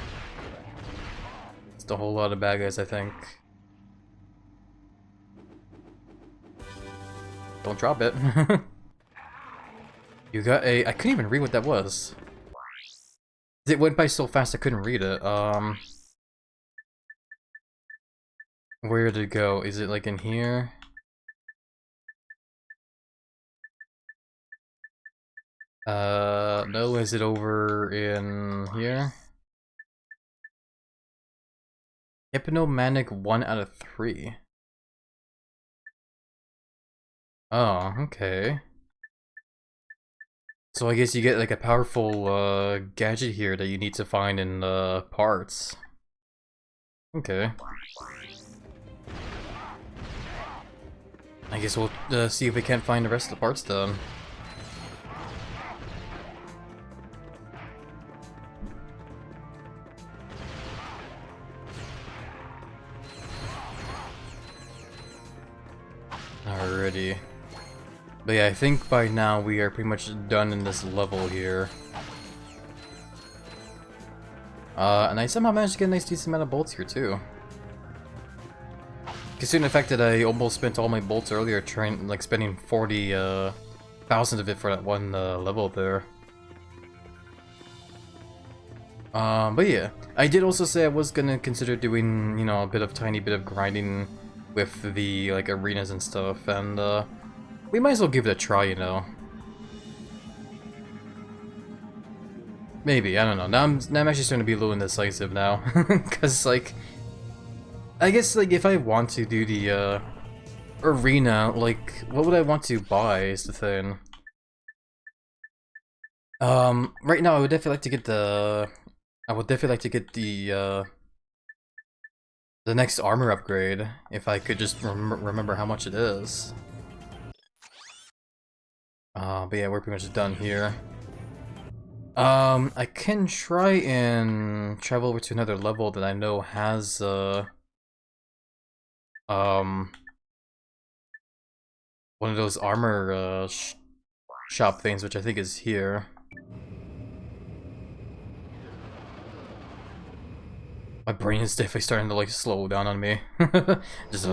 It's a whole lot of bad guys, I think. Don't drop it. You got a... I couldn't even read what that was. It went by so fast I couldn't read it. Where did it go? Is it like in here? No, is it over in here? Hypnomanic 1 out of 3. Oh, okay. So I guess you get like a powerful gadget here that you need to find in parts. Okay. I guess we'll see if we can't find the rest of the parts then. Alrighty. But yeah, I think by now we are pretty much done in this level here. And I somehow managed to get a nice decent amount of bolts here too. Considering the fact that I almost spent all my bolts earlier trying, like spending 40,000 of it for that one level there. But yeah, I did also say I was gonna consider doing, you know, a tiny bit of grinding with the like arenas and stuff, and we might as well give it a try, you know. Maybe, I don't know. Now I'm actually starting to be a little indecisive now, because like, I guess like if I want to do the arena, like what would I want to buy is the thing. Right now I would definitely like to get the, the next armor upgrade, if I could just remember how much it is. But yeah, we're pretty much done here. I can try and travel over to another level that I know has, one of those armor, shop things, which I think is here. My brain is definitely starting to, like, slow down on me. Just,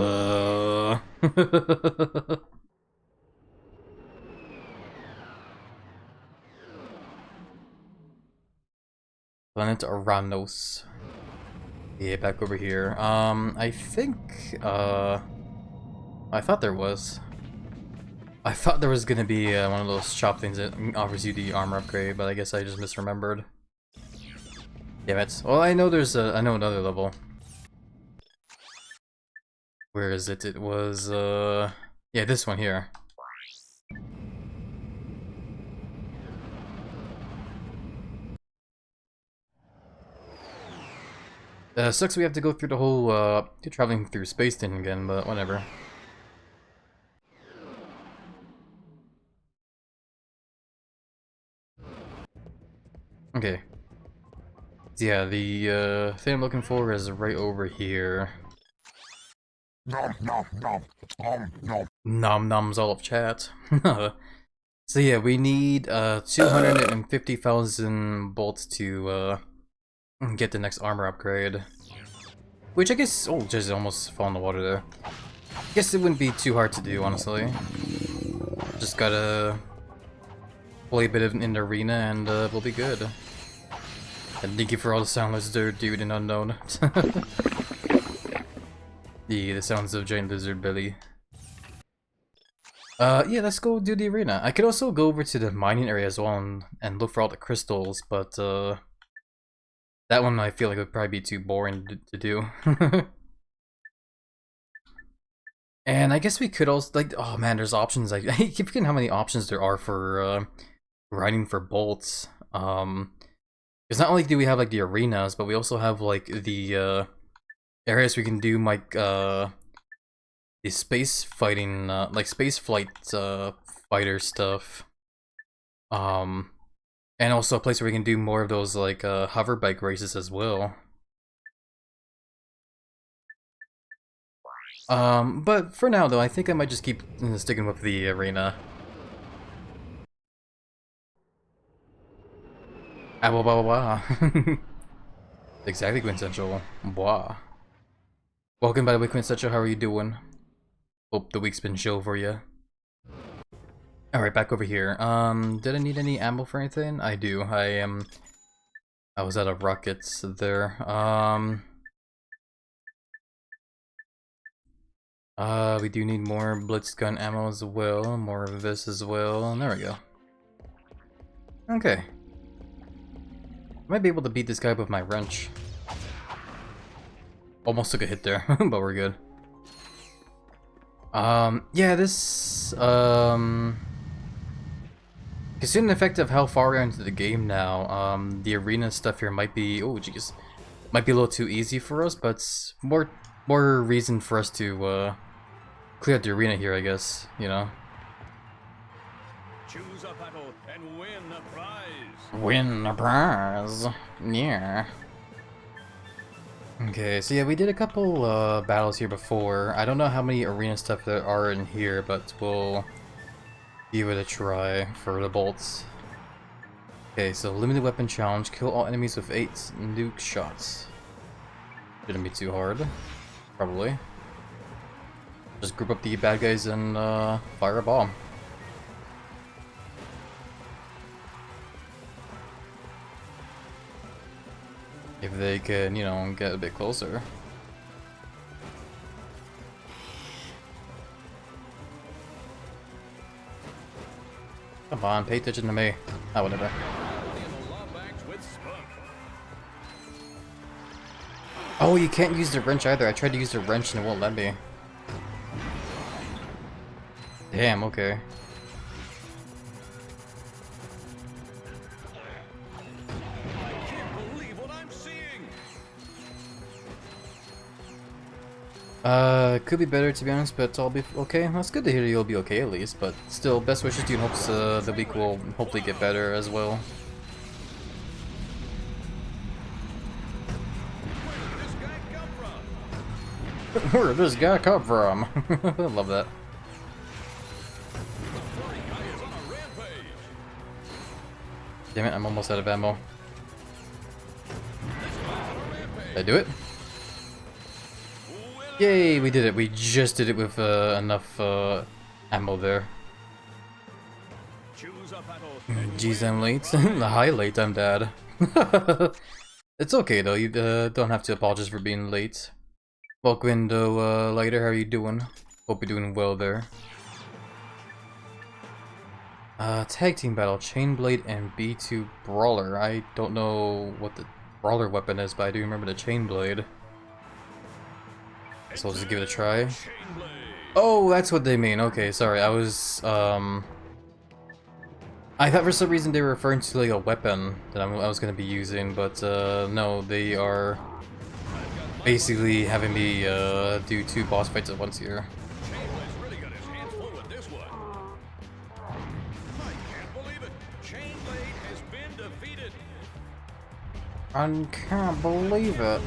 Planet Aranos. Yeah, back over here. I think, I thought there was. I thought there was gonna be one of those shop things that offers you the armor upgrade, but I guess I just misremembered. Damn it. Well, I know there's I know another level. Where is it? It was, yeah, this one here. Sucks we have to go through the whole, traveling through space thing again, but whatever. Okay. Yeah, the, thing I'm looking for is right over here. Nom noms all of chat. So yeah, we need, 250,000 bolts to, get the next armor upgrade. Which I guess, oh, just almost fell in the water there. I guess it wouldn't be too hard to do, honestly. Just gotta play a bit in the arena and we'll be good. And thank you for all the soundless dude and unknown. The sounds of giant lizard belly. Yeah, let's go do the arena. I could also go over to the mining area as well and look for all the crystals, but that one I feel like would probably be too boring to do. And I guess we could also, like, oh man, there's options. I keep forgetting how many options there are for grinding for bolts. Because not only do we have like the arenas, but we also have like the areas we can do like the space fighting, like space flight fighter stuff. And also a place where we can do more of those like hover bike races as well. But for now though, I think I might just keep sticking with the arena. Ah, blah, blah, blah, blah. Exactly, Quintessential. Blah. Welcome, by the way, Quintessential. How are you doing? Hope the week's been chill for you. Alright, back over here. Did I need any ammo for anything? I do. I was out of rockets there. We do need more blitz gun ammo as well. More of this as well. There we go. Okay. I might be able to beat this guy with my wrench. Almost took a hit there, but we're good. Yeah, this, considering the effect of how far we're into the game now, the arena stuff here might be, oh jeez, might be a little too easy for us, but more reason for us to, clear out the arena here, I guess, you know. Choose a battle and win the prize. Win the prize, yeah. Okay, so yeah, we did a couple battles here before. I don't know how many arena stuff there are in here, but we'll give it a try for the bolts. Okay, so limited weapon challenge. Kill all enemies with 8 nuke shots. Shouldn't be too hard, probably. Just group up the bad guys and fire a bomb. If they can, you know, get a bit closer. Come on, pay attention to me. Ah, whatever. Oh, you can't use the wrench either. I tried to use the wrench and it won't let me. Damn, okay. Could be better to be honest, but I'll be okay. That's good to hear you'll be okay at least, but still, best wishes to you and hopes the week will hopefully get better as well. Where did this guy come from? I love that. Damn it, I'm almost out of ammo. Did I do it? Yay, we did it. We just did it with enough ammo there. Jeez, I'm late. Hi, late, I'm dead. It's okay though, you don't have to apologize for being late. Welcome, Lighter, how are you doing? Hope you're doing well there. Tag team battle, Chainblade and B2 Brawler. I don't know what the Brawler weapon is, but I do remember the Chainblade. So I'll just give it a try. Oh, that's what they mean. Okay, sorry. I was, I thought for some reason they were referring to like a weapon that I was going to be using, but no, they are basically having me do 2 boss fights at once here. I can't believe it.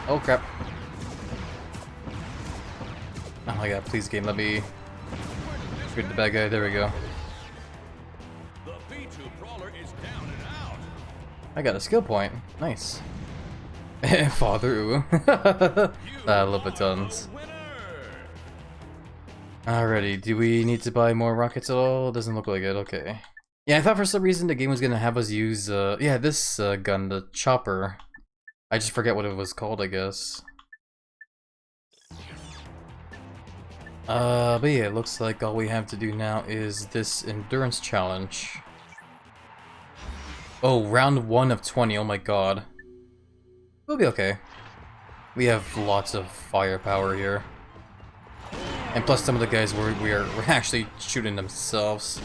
Oh crap. Oh my god, please game, let me shoot the bad guy, there we go. I got a skill point, nice. Fall through. I love it tons. Alrighty, do we need to buy more rockets at all? Doesn't look like it, okay. Yeah, I thought for some reason the game was gonna have us use, yeah, this gun, the chopper. I just forget what it was called, I guess. But yeah, it looks like all we have to do now is this endurance challenge. Oh, round 1 of 20, oh my god. We'll be okay. We have lots of firepower here. And plus some of the guys we're actually shooting themselves.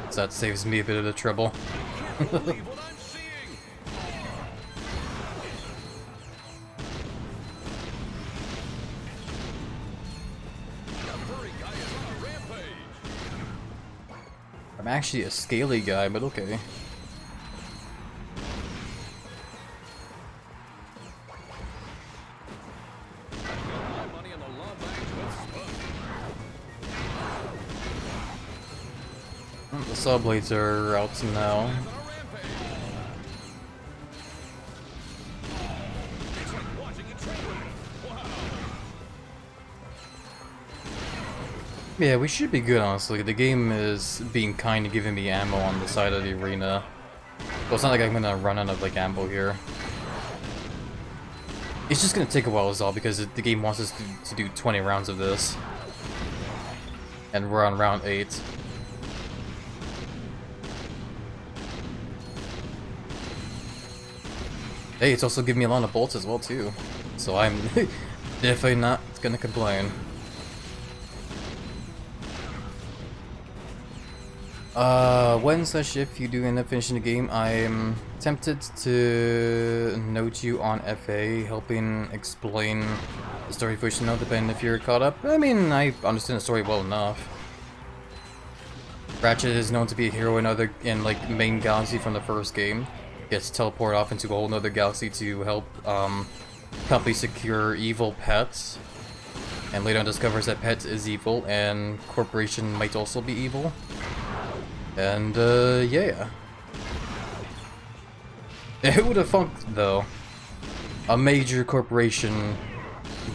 So that saves me a bit of the trouble. I'm actually a scaly guy, but okay. The saw blades are out now. Yeah, we should be good, honestly. The game is being kind of giving me ammo on the side of the arena. Well, it's not like I'm gonna run out of like ammo here. It's just gonna take a while as well because the game wants us to do 20 rounds of this. And we're on round 8. Hey, it's also giving me a lot of bolts as well too. So I'm definitely not gonna complain. When/if you do end up finishing the game, I'm tempted to note you on FA, helping explain the story for you to know, depending if you're caught up. I mean, I understand the story well enough. Ratchet is known to be a hero in like main galaxy from the first game. Gets teleported off into a whole nother galaxy to help company secure evil pets. And later on discovers that pet is evil and corporation might also be evil. And, yeah. Who would have thunk, though? A major corporation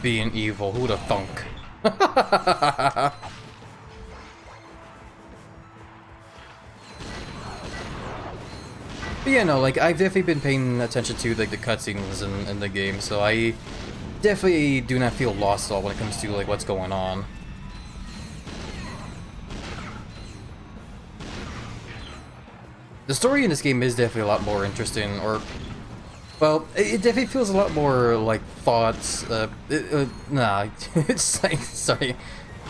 being evil. Who would have thunk? But yeah, no, like, I've definitely been paying attention to, like, the cutscenes in the game, so I definitely do not feel lost at all when it comes to, like, what's going on. The story in this game is definitely a lot more interesting, or... Well, it definitely feels a lot more like thoughts, nah, it's like, sorry,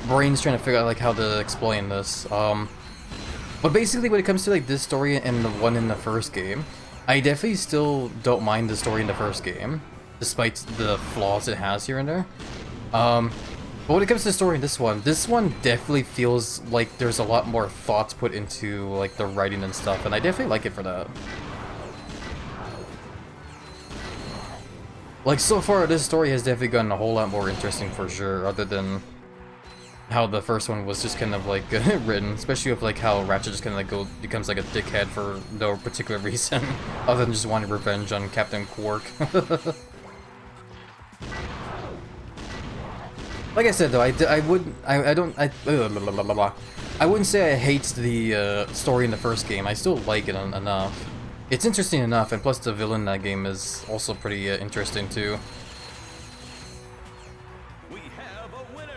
brain's trying to figure out like how to explain this, but basically when it comes to like this story and the one in the first game, I definitely still don't mind the story in the first game, despite the flaws it has here and there, but when it comes to the story in this one definitely feels like there's a lot more thoughts put into like the writing and stuff, and I definitely like it for that. Like, so far, this story has definitely gotten a whole lot more interesting for sure, other than how the first one was just kind of like written, especially with like how Ratchet just kind of like becomes like a dickhead for no particular reason, other than just wanting revenge on Captain Quark. Like I said though, I wouldn't say I hate the story in the first game. I still like it enough. It's interesting enough, and plus the villain in that game is also pretty interesting too.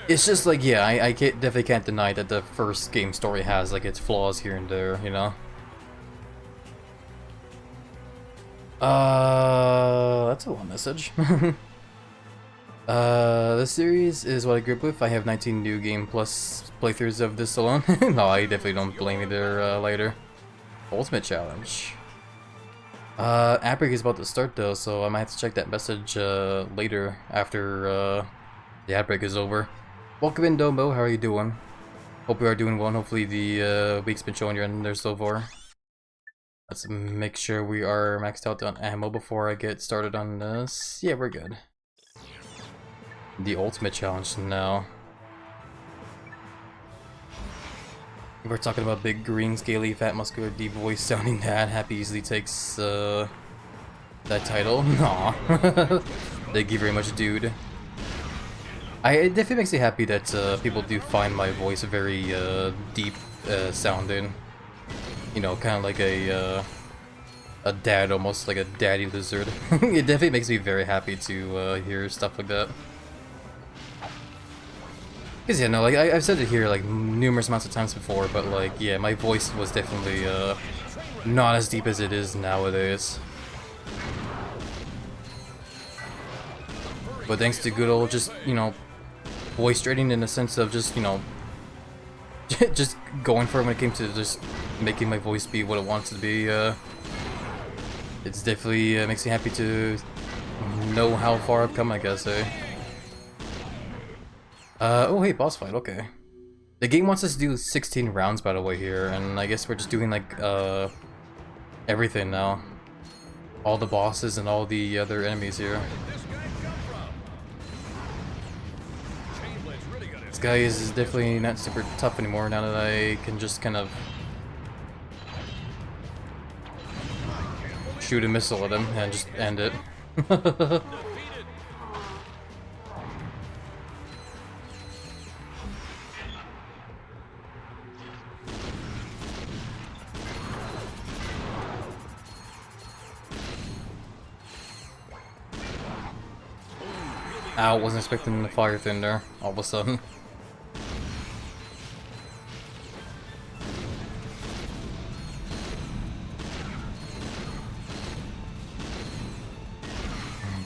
It's just like, yeah, I definitely can't deny that the first game story has like its flaws here and there, you know? That's a long message. The series is what I grew up with. I have 19 new game plus playthroughs of this alone. No, I definitely don't blame you there later. Ultimate challenge. Outbreak is about to start though, so I might have to check that message later after the outbreak is over. Welcome in, Domo. How are you doing? Hope you are doing well, and hopefully the week's been showing you in there so far. Let's make sure we are maxed out on ammo before I get started on this. Yeah, we're good. The ultimate challenge now. We're talking about big, green, scaly, fat, muscular, deep voice sounding dad. Happy easily takes that title. Nah. Thank you very much, dude. It definitely makes me happy that people do find my voice very deep sounding. You know, kind of like a dad, almost like a daddy lizard. It definitely makes me very happy to hear stuff like that. Because, yeah, no, like, I've said it here, like, numerous amounts of times before, but, like, yeah, my voice was definitely, not as deep as it is nowadays. But thanks to good old, just, you know, voice training in the sense of just, you know, just going for it when it came to just making my voice be what it wants to be, it's definitely, makes me happy to know how far I've come, I guess, eh? Oh hey, boss fight, okay. The game wants us to do 16 rounds, by the way, here, and I guess we're just doing, like, everything now. All the bosses and all the other enemies here. This guy is definitely not super tough anymore now that I can just kind of shoot a missile at him and just end it. Ow, wasn't expecting the fire thunder all of a sudden.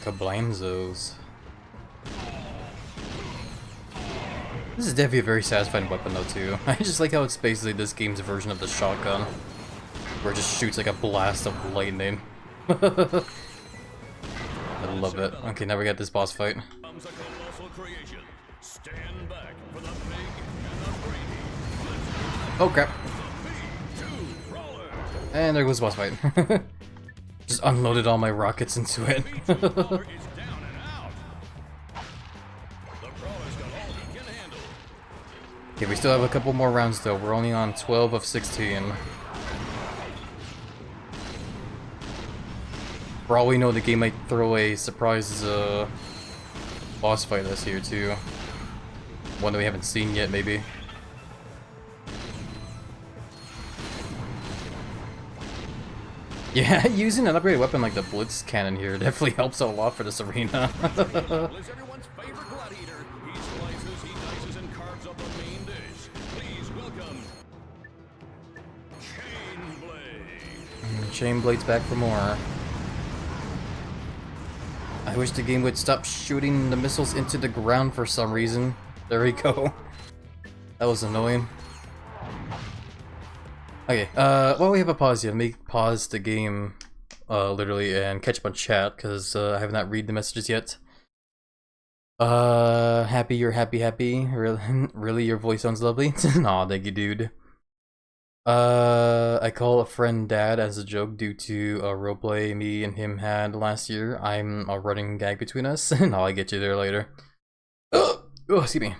Kablamzos. This is definitely a very satisfying weapon though too. I just like how it's basically this game's version of the shotgun, where it just shoots like a blast of lightning. I love it. Okay, now we got this boss fight. Oh crap. And there goes the boss fight. Just unloaded all my rockets into it. Okay, we still have a couple more rounds though. We're only on 12 of 16. For all we know, the game might throw a surprise boss fight us here too. One that we haven't seen yet, maybe. Yeah, using an upgraded weapon like the Blitz Cannon here definitely helps out a lot for this arena. Chain Blade's back for more. I wish the game would stop shooting the missiles into the ground for some reason. There we go. That was annoying. Okay, while we have a pause here, let me pause the game, literally, and catch up on chat, because I have not read the messages yet. Happy you're happy. Really, your voice sounds lovely. Aw, thank you, dude. I call a friend dad as a joke due to a roleplay me and him had last year. I'm a running gag between us. No, I'll get you there later. Oh, excuse me.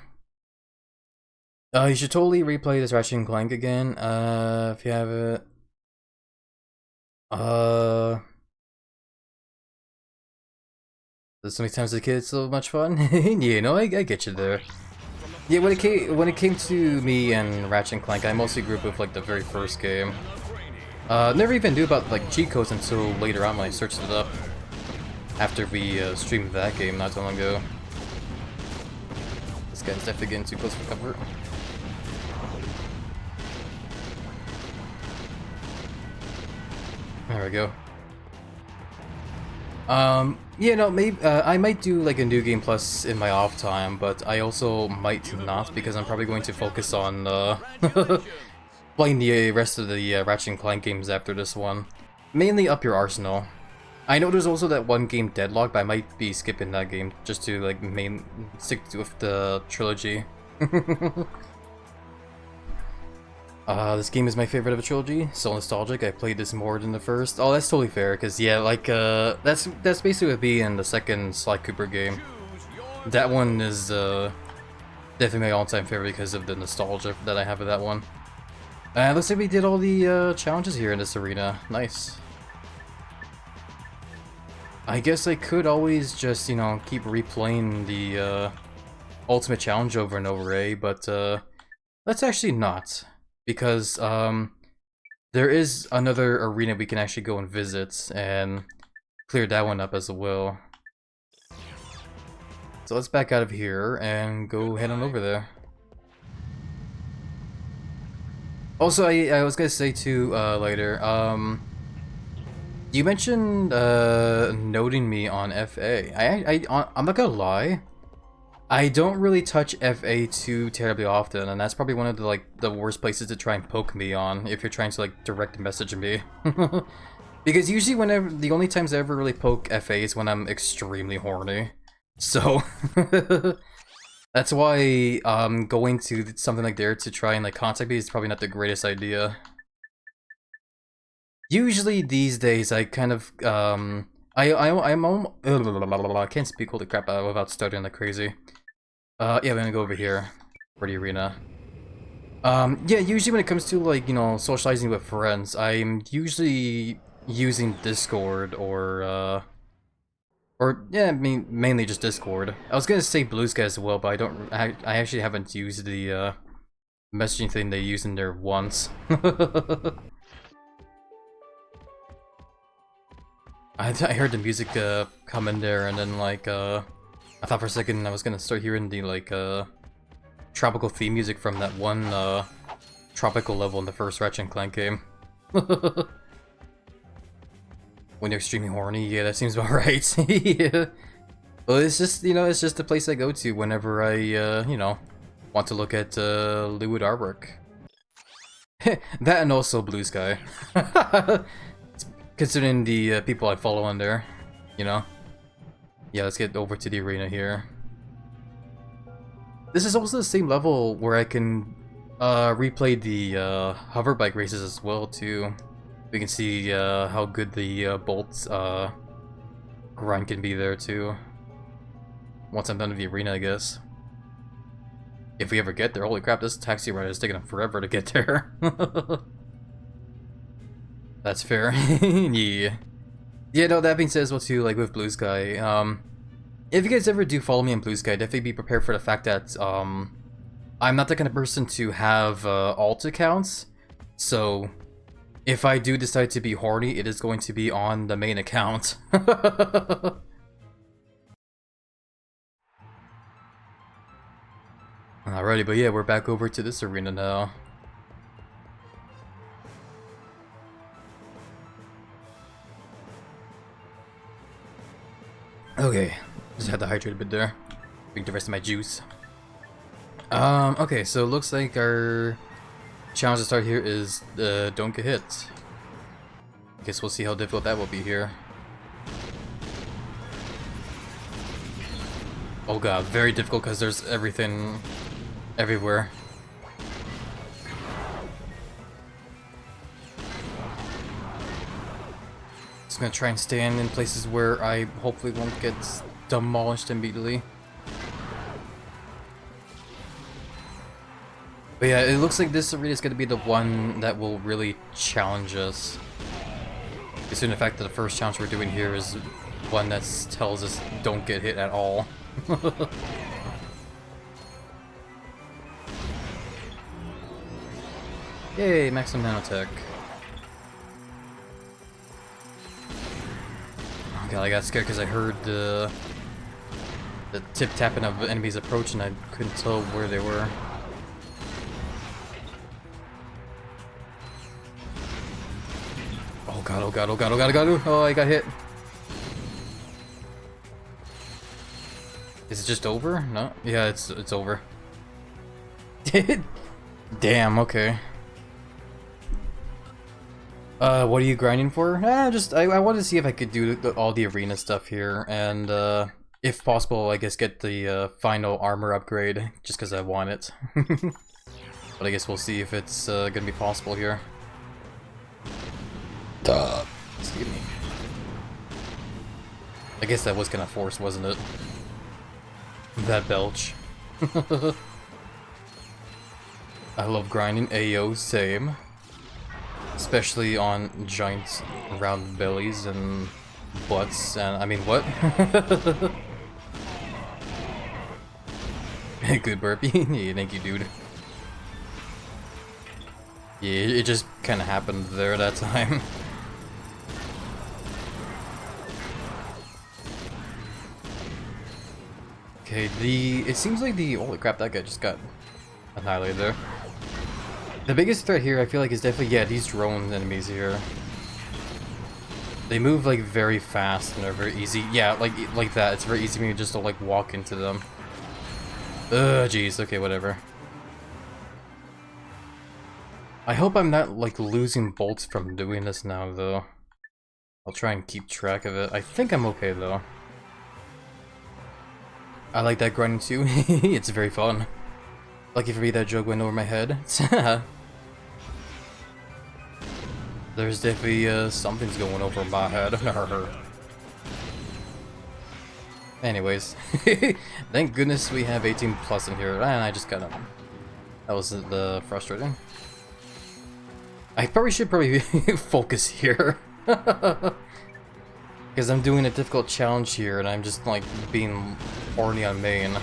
You should totally replay this Ratchet and Clank again, if you have it. There's so many times as a kid, it's so much fun. Yeah, no, I get you there. Yeah, when it came to me and Ratchet and Clank, I mostly grew up with like the very first game. Never even knew about like cheat codes until later on when I searched it up. After we streamed that game not too long ago. This guy's definitely getting too close for comfort. There we go. Yeah, no, maybe I might do like a New Game Plus in my off time, but I also might not because I'm probably going to focus on playing the rest of the Ratchet and Clank games after this one. Mainly up your arsenal. I know there's also that one game Deadlock, but I might be skipping that game just to like stick with the trilogy. This game is my favorite of a trilogy. So nostalgic. I played this more than the first. Oh, that's totally fair. Cause yeah, like that's basically what be in the second Sly Cooper game. That one is definitely my all-time favorite because of the nostalgia that I have of that one. Looks like we did all the challenges here in this arena. Nice. I guess I could always just, you know, keep replaying the ultimate challenge over and over, eh? But let's actually not. Because there is another arena we can actually go and visit and clear that one up as well. So let's back out of here and go head on over there. Also, I was gonna say too later, you mentioned noting me on FA. I'm not gonna lie. I don't really touch FA too terribly often, and that's probably one of the worst places to try and poke me on if you're trying to like direct message me. Because usually the only times I ever really poke FA is when I'm extremely horny. So that's why going to something like there to try and like contact me is probably not the greatest idea. Usually these days I kind of I can't speak holy crap without stuttering like crazy. Yeah, we're gonna go over here for the arena. Yeah, usually when it comes to like, you know, socializing with friends, I'm usually using Discord or yeah, I mean mainly just Discord. I was gonna say Blue Sky as well, but I actually haven't used the messaging thing they use in there once. I heard the music come in there, and then like I thought for a second I was gonna start hearing the like tropical theme music from that one tropical level in the first Ratchet and Clank game. When you're extremely horny, yeah, that seems about right. Yeah. Well, it's just, you know, it's just the place I go to whenever I, you know, want to look at lewd artwork. That and also Blue Sky. Considering the people I follow on there, you know. Yeah, let's get over to the arena here. This is also the same level where I can replay the hover bike races as well too. We can see how good the bolts grind can be there too. Once I'm done with the arena, I guess. If we ever get there, holy crap! This taxi ride is taking forever to get there. That's fair. Yeah. Yeah. No. That being said, as well too, like with Blue Sky, if you guys ever do follow me on Blue Sky, definitely be prepared for the fact that I'm not the kind of person to have alt accounts, so if I do decide to be horny, it is going to be on the main account. Alrighty, but yeah, we're back over to this arena now. Okay, just had to hydrate a bit there. Drink the rest of my juice. Okay, so it looks like our challenge to start here is don't get hit. I guess we'll see how difficult that will be here. Oh god, very difficult because there's everything everywhere. Just gonna try and stand in places where I hopefully won't get demolished immediately. But yeah, it looks like this arena is gonna be the one that will really challenge us. Considering the fact that the first challenge we're doing here is one that tells us don't get hit at all. Yay, maximum nanotech. Oh god, I got scared because I heard the tip-tapping of enemies approach and I couldn't tell where they were. Oh god, oh god, oh god, oh god, oh god, oh, I got hit. Is it just over? No? Yeah, it's over. Damn, okay. What are you grinding for? I wanted to see if I could do all the arena stuff here, and if possible, I guess get the final armor upgrade, just because I want it. But I guess we'll see if it's gonna be possible here. Excuse me. I guess that was kind of forced, wasn't it? That belch. I love grinding. Ayo, same. Especially on giant round bellies and butts and I mean what? Good burpee. Yeah, thank you, dude. Yeah, it just kind of happened there that time. Okay, it seems like holy crap, that guy just got annihilated there. The biggest threat here, I feel like, is definitely, yeah, these drone enemies here. They move, like, very fast and they're very easy. Yeah, like that. It's very easy for me just to, like, walk into them. Ugh, jeez. Okay, whatever. I hope I'm not, like, losing bolts from doing this now, though. I'll try and keep track of it. I think I'm okay, though. I like that grinding, too. It's very fun. Lucky for me that joke went over my head. There's definitely something's going over my head. Anyways, thank goodness we have 18 plus in here, and I just got that was frustrating. I should focus here. Because I'm doing a difficult challenge here, and I'm just, like, being horny on main.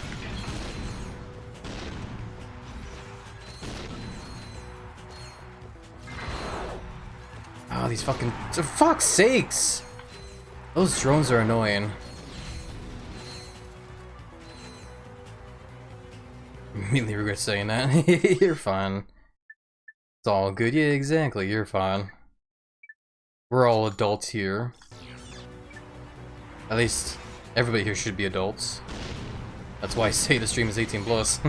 Oh, these fucking... For fuck's sakes! Those drones are annoying. Immediately regret saying that. You're fine. It's all good. Yeah, exactly. You're fine. We're all adults here. At least, everybody here should be adults. That's why I say the stream is 18 plus.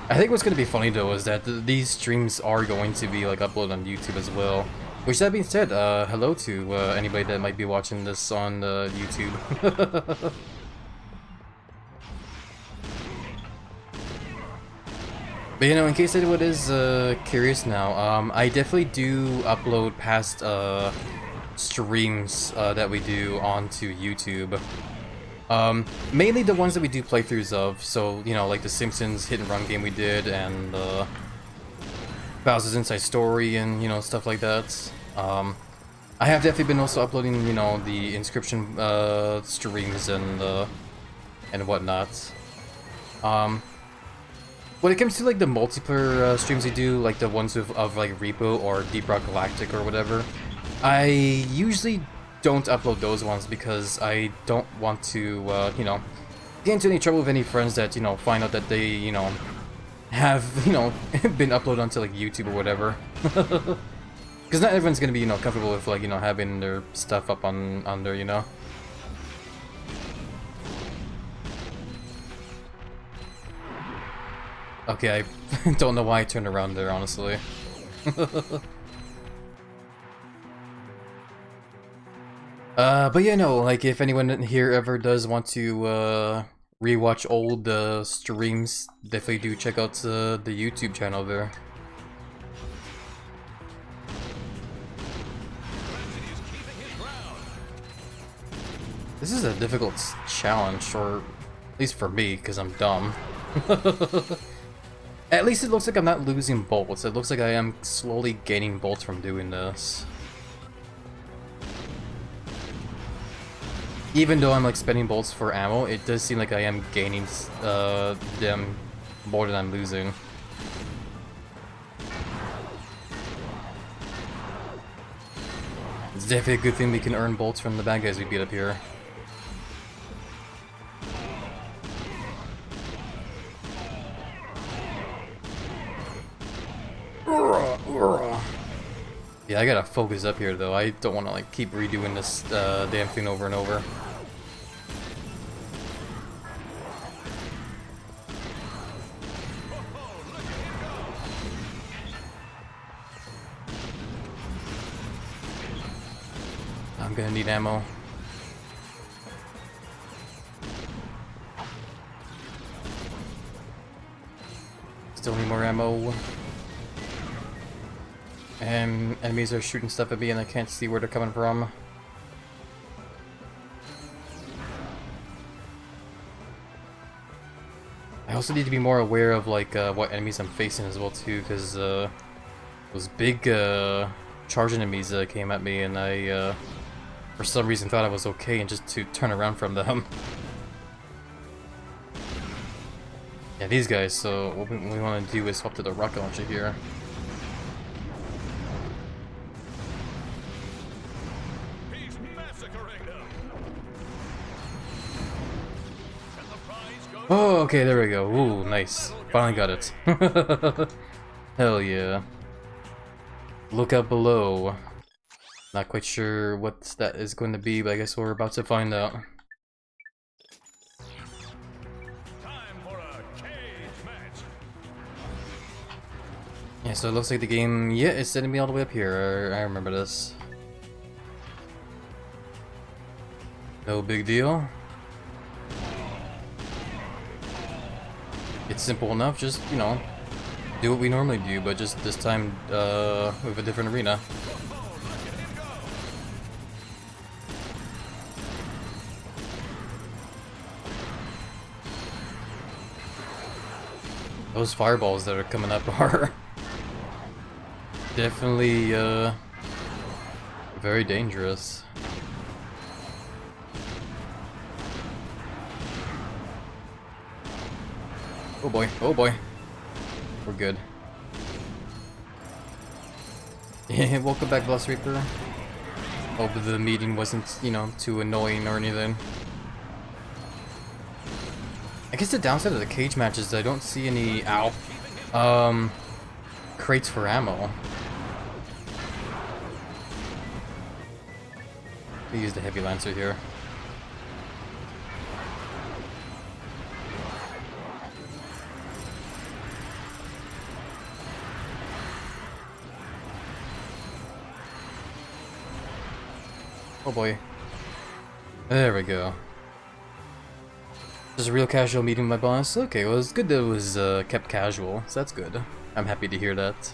I think what's going to be funny though is that these streams are going to be like uploaded on YouTube as well. Which, that being said, hello to anybody that might be watching this on YouTube. But you know, in case anyone is curious now, I definitely do upload past streams that we do onto YouTube. Mainly the ones that we do playthroughs of, so, you know, like the Simpsons hit and run game we did, and Bowser's Inside Story, and, you know, stuff like that. I have definitely been also uploading, you know, the Inscription streams and whatnot. When it comes to like the multiplayer streams we do, like the ones of like Repo or Deep Rock Galactic or whatever, I usually don't upload those ones because I don't want to, you know, get into any trouble with any friends that, you know, find out that they, you know, have, you know, been uploaded onto like YouTube or whatever. Because not everyone's gonna be, you know, comfortable with like, you know, having their stuff up on there, you know. Okay, I don't know why I turned around there, honestly. But yeah, no, like, if anyone here ever does want to, rewatch old, streams, definitely do check out, the YouTube channel there. This is a difficult challenge, or at least for me, because I'm dumb. At least it looks like I'm not losing bolts. It looks like I am slowly gaining bolts from doing this. Even though I'm like spending bolts for ammo, it does seem like I am gaining them more than I'm losing. It's definitely a good thing we can earn bolts from the bad guys we beat up here. Yeah, I gotta focus up here though. I don't want to like keep redoing this damn thing over and over. I'm gonna need ammo. Still need more ammo. And enemies are shooting stuff at me and I can't see where they're coming from. I also need to be more aware of like what enemies I'm facing as well too, because those big charge enemies came at me and I for some reason thought I was okay and just to turn around from them. Yeah, these guys, so what we want to do is swap to the rocket launcher here. Oh, okay, there we go. Ooh, nice. Finally got it. Hell yeah. Look out below. Not quite sure what that is going to be, but I guess we're about to find out. Time for a cage match. Yeah, so it looks like the game, yeah, it's sending me all the way up here. I remember this. No big deal. It's simple enough, just, you know, do what we normally do, but just this time with a different arena. Those fireballs that are coming up are definitely very dangerous. Oh boy, oh boy. We're good. Yeah, welcome back, Blast Reaper. Hope the meeting wasn't, you know, too annoying or anything. I guess the downside of the cage match is I don't see any crates for ammo. We use the heavy lancer here. Oh boy. There we go. Just a real casual meeting with my boss? Okay, well it's good that it was kept casual, so that's good. I'm happy to hear that.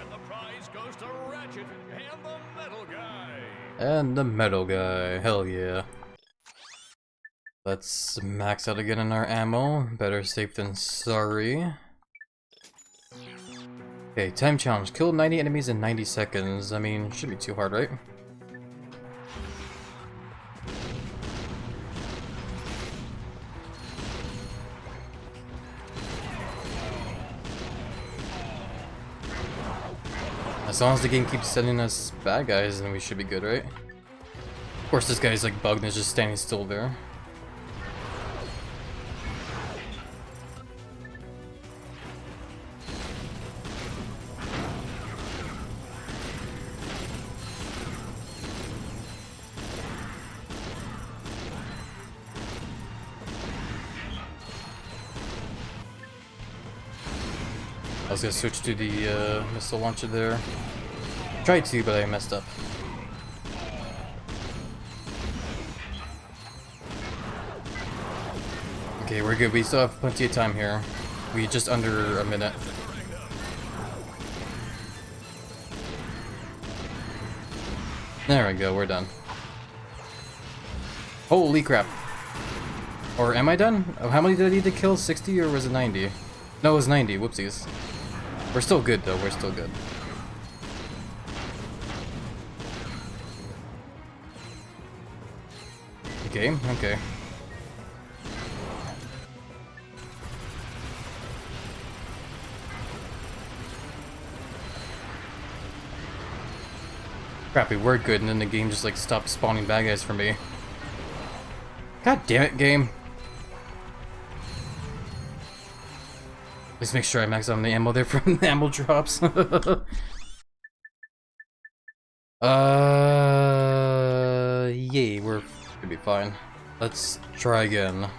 And the prize goes to Ratchet and the metal guy. And the metal guy, hell yeah. Let's max out again on our ammo. Better safe than sorry. Okay, time challenge. Kill 90 enemies in 90 seconds. I mean, shouldn't be too hard, right? As long as the game keeps sending us bad guys, then we should be good, right? Of course, this guy's like bugged and is just standing still there. I was gonna switch to the missile launcher there. Tried to, but I messed up. Okay, we're good. We still have plenty of time here. We just under a minute. There we go, we're done. Holy crap. Or am I done? Oh, how many did I need to kill? 60 or was it 90? No, it was 90. Whoopsies. We're still good though, we're still good. Okay, okay. Crappy, we're good, and then the game just like stopped spawning bad guys for me. God damn it, game. Let's make sure I max out on the ammo there from the ammo drops. Yeah, we're gonna be fine. Let's try again.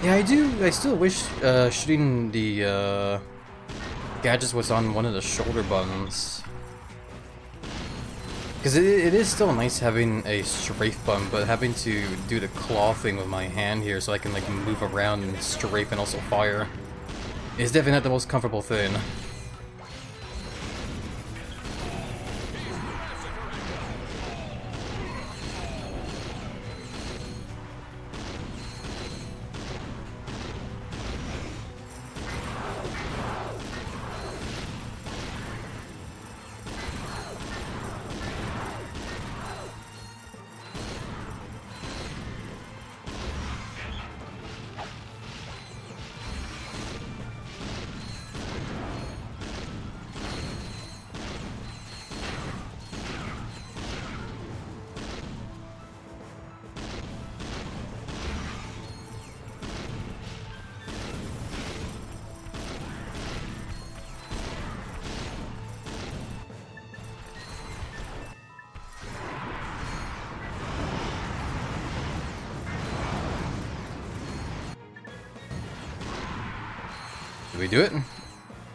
Yeah, I still wish shooting the gadgets was on one of the shoulder buttons. Because it is still nice having a strafe button, but having to do the claw thing with my hand here so I can like move around and strafe and also fire is definitely not the most comfortable thing. Did we do it?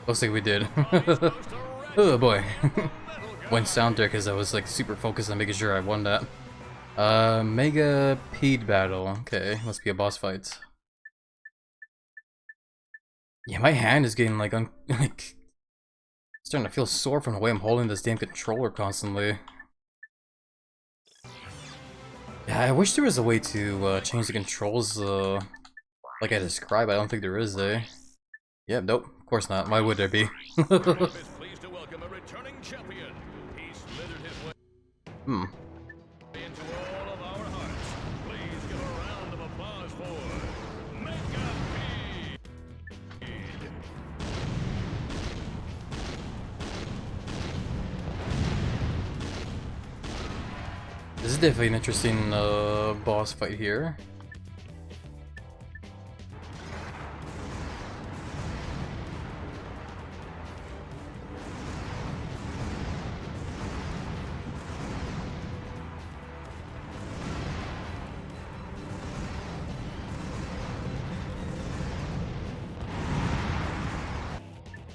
Looks like we did. Oh boy. Went down there because I was like super focused on making sure I won that. Mega Pede battle. Okay, must be a boss fight. Yeah, my hand is getting like Starting to feel sore from the way I'm holding this damn controller constantly. Yeah, I wish there was a way to change the controls like I described. I don't think there is, eh? Yeah, nope, of course not. Why would there be? Pleased to welcome a returning champion. He slithered his way Hmm. into all of our hearts. Please give a round of applause for Mega P. This is definitely an interesting boss fight here.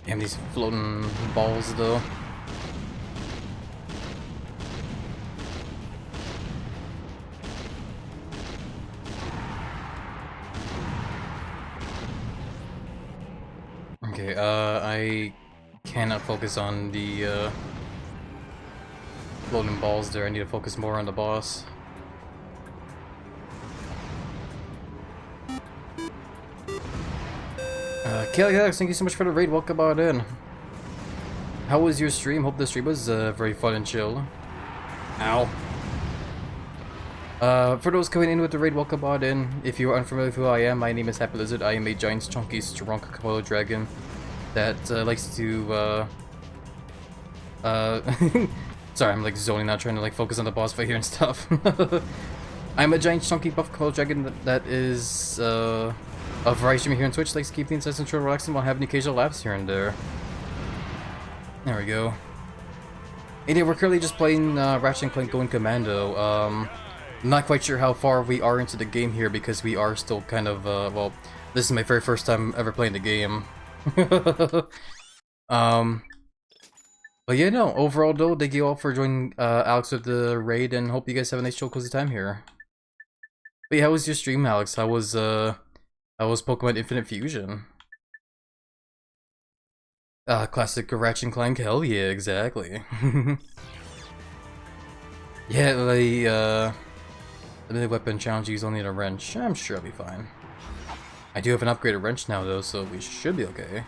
Damn, these floating balls though. Okay, I cannot focus on the floating balls there. I need to focus more on the boss. Kelly Alex, thank you so much for the raid. Welcome on in. How was your stream? Hope the stream was very fun and chill. Ow. For those coming in with the raid, welcome on in. If you are unfamiliar with who I am, my name is HappyLizard. I am a giant, chunky, strong Komodo dragon that likes to, sorry, I'm like zoning out, trying to like focus on the boss fight here and stuff. I'm a giant, chunky, buff Komodo dragon that is, a variety streamer here on Twitch, likes to keep things nice and chill, relaxing while having occasional laughs here and there. There we go. And yeah, we're currently just playing Ratchet & Clank Going Commando. I'm not quite sure how far we are into the game here because we are still kind of, well, this is my very first time ever playing the game. But yeah, no, overall though, thank you all for joining Alex with the raid and hope you guys have a nice chill cozy time here. But yeah, how was your stream, Alex? How was Pokemon Infinite Fusion? Classic Ratchet and Clank, hell yeah, exactly. Yeah, the melee weapon challenge use only in a wrench. I'm sure I'll be fine. I do have an upgraded wrench now though, so we should be okay.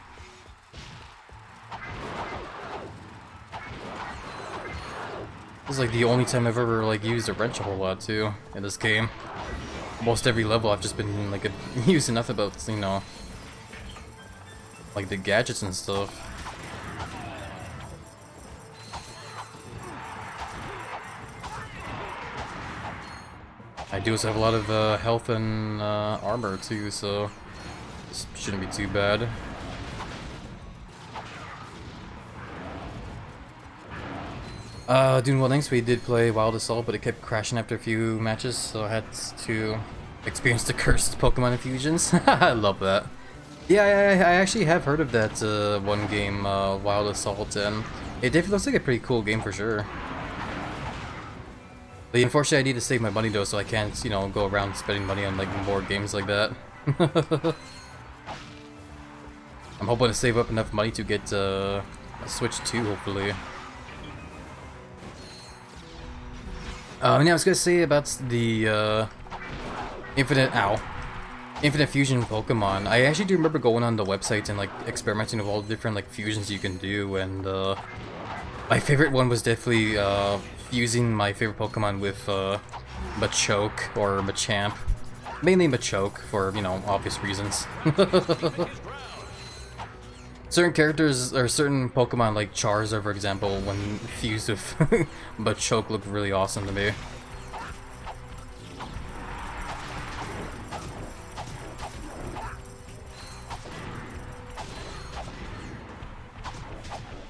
This is like the only time I've ever like used a wrench a whole lot too in this game. Most every level I've just been like using nothing but, you know, like the gadgets and stuff. I do also have a lot of health and armor too, so this shouldn't be too bad. Doing well, thanks. We did play Wild Assault, but it kept crashing after a few matches, so I had to experience the cursed Pokemon infusions. I love that. Yeah, I actually have heard of that one game, Wild Assault, and it definitely looks like a pretty cool game for sure. But unfortunately, I need to save my money though, so I can't, you know, go around spending money on like more games like that. I'm hoping to save up enough money to get a Switch 2, hopefully. And I was gonna say about the Infinite Fusion Pokemon. I actually do remember going on the website and like experimenting with all the different like fusions you can do, and my favorite one was definitely fusing my favorite Pokemon with Machoke or Machamp. Mainly Machoke for, you know, obvious reasons. Certain characters, or certain Pokemon like Charizard, for example, when fused with Machoke look really awesome to me.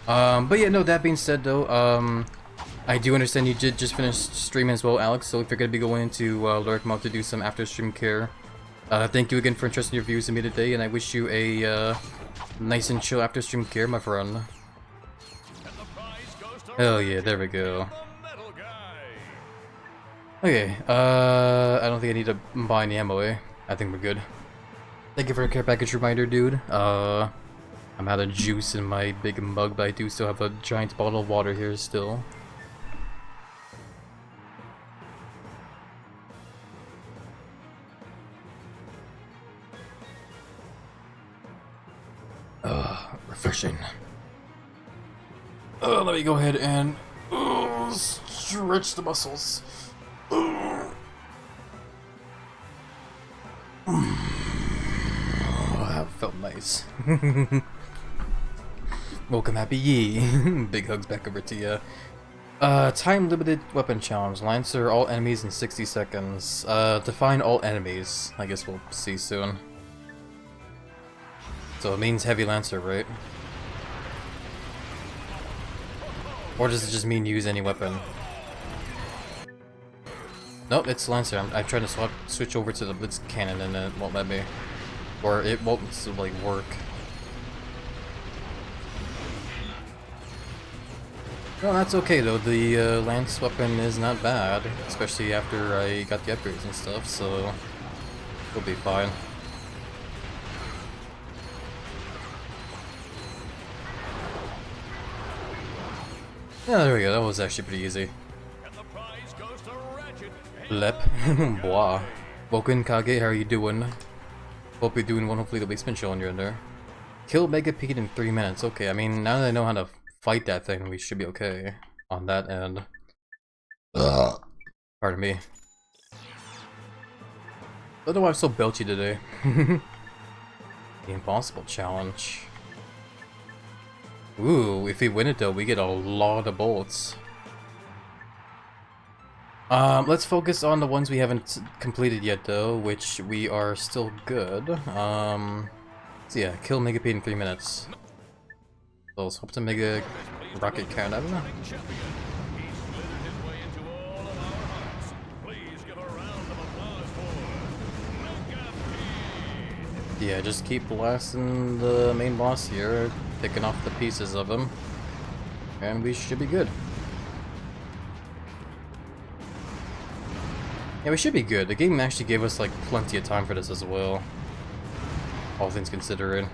But yeah, no, that being said though, I do understand you did just finish streaming as well, Alex, so if you're going to be going into Lurk Mode to do some after stream care, thank you again for entrusting your views in me today, and I wish you a nice and chill after stream care, my friend. Hell yeah, there we go. Okay, I don't think I need to buy any ammo, eh? I think we're good. Thank you for the care package reminder, dude. I'm out of juice in my big mug, but I do still have a giant bottle of water here still. Refreshing. Let me go ahead and stretch the muscles. That felt nice. Welcome, Happy Yee. Big hugs back over to you. Time limited weapon challenge. Lancer all enemies in 60 seconds. Define all enemies. I guess we'll see soon. So it means heavy lancer, right? Or does it just mean use any weapon? Nope, it's lancer. I'm trying to switch over to the blitz cannon and it won't let me. Or it won't like work. Well, that's okay though. The lance weapon is not bad, especially after I got the upgrades and stuff, so it'll be fine. Yeah, there we go. That was actually pretty easy. Lep. Boah. Welcome, Kage. How are you doing? Hope you're doing well. Hopefully the basement showing you're in there. Kill Megapede in 3 minutes. Okay, I mean, now that I know how to fight that thing, we should be okay on that end. Pardon me. I don't know why I'm so belchy today. The impossible challenge. Ooh, if we win it though, we get a lot of bullets. Let's focus on the ones we haven't completed yet though, which we are still good. So yeah, kill Megapede in 3 minutes. So let's hope to Mega Rocket Cannon. Yeah, just keep blasting the main boss here, picking off the pieces of him, and we should be good. Yeah, we should be good. The game actually gave us like plenty of time for this as well, all things considering.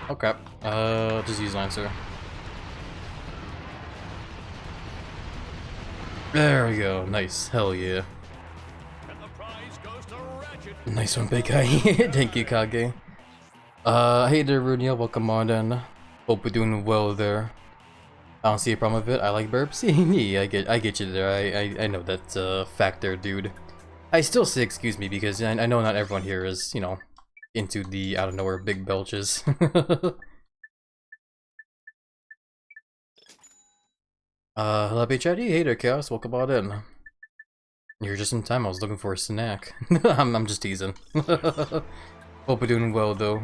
Oh crap. Just use Lancer. There we go. Nice. Hell yeah. Nice one, big guy. Thank you, Kage. Hey there, Runia. Welcome on in. Hope we're doing well there. I don't see a problem with it. I like burps. Yeah, I get you there. I know that factor, dude. I still say excuse me because I know not everyone here is, you know, into the out of nowhere big belches. Hello, BHID. Hey there, Chaos. Welcome on in. You're just in time. I was looking for a snack. I'm just teasing. Hope we're doing well though.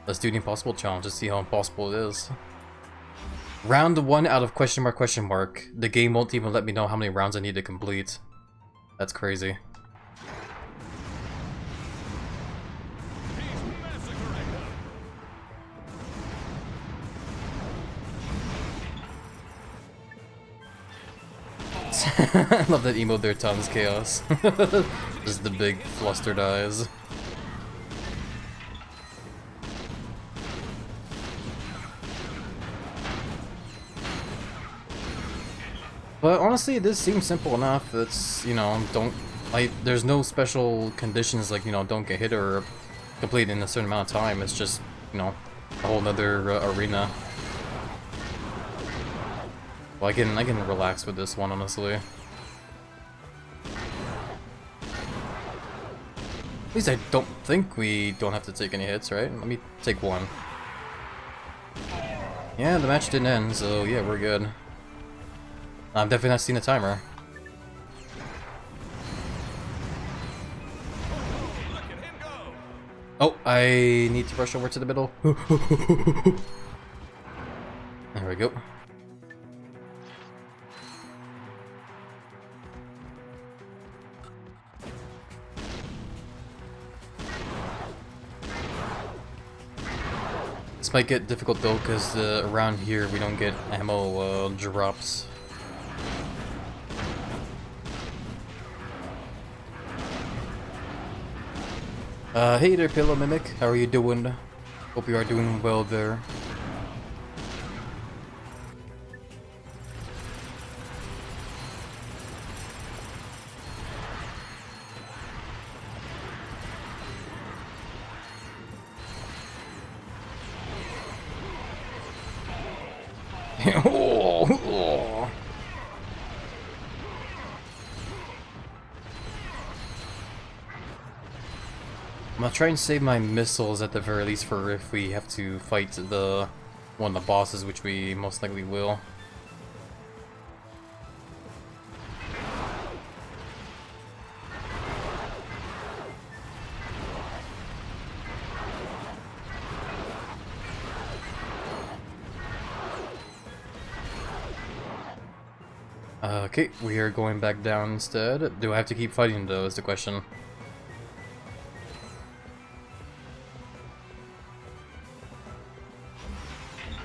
Let's do the impossible challenge. Let's see how impossible it is. Round 1 out of question mark question mark. The game won't even let me know how many rounds I need to complete. That's crazy. I love that emote there, Tom's Chaos. Just the big flustered eyes. But honestly, this seems simple enough. It's, you know, there's no special conditions like, you know, don't get hit or complete in a certain amount of time. It's just, you know, a whole nother arena. Well, I can relax with this one, honestly. At least I don't think we don't have to take any hits, right? Let me take one. Yeah, the match didn't end, so yeah, we're good. I've definitely not seen a timer. Oh, I need to rush over to the middle. There we go. might get difficult though, because around here we don't get ammo drops. Hey there, Pillow Mimic. How are you doing? Hope you are doing well there. I'm gonna try and save my missiles at the very least for if we have to fight the one of the bosses, which we most likely will. Okay, we are going back down instead. Do I have to keep fighting though, is the question.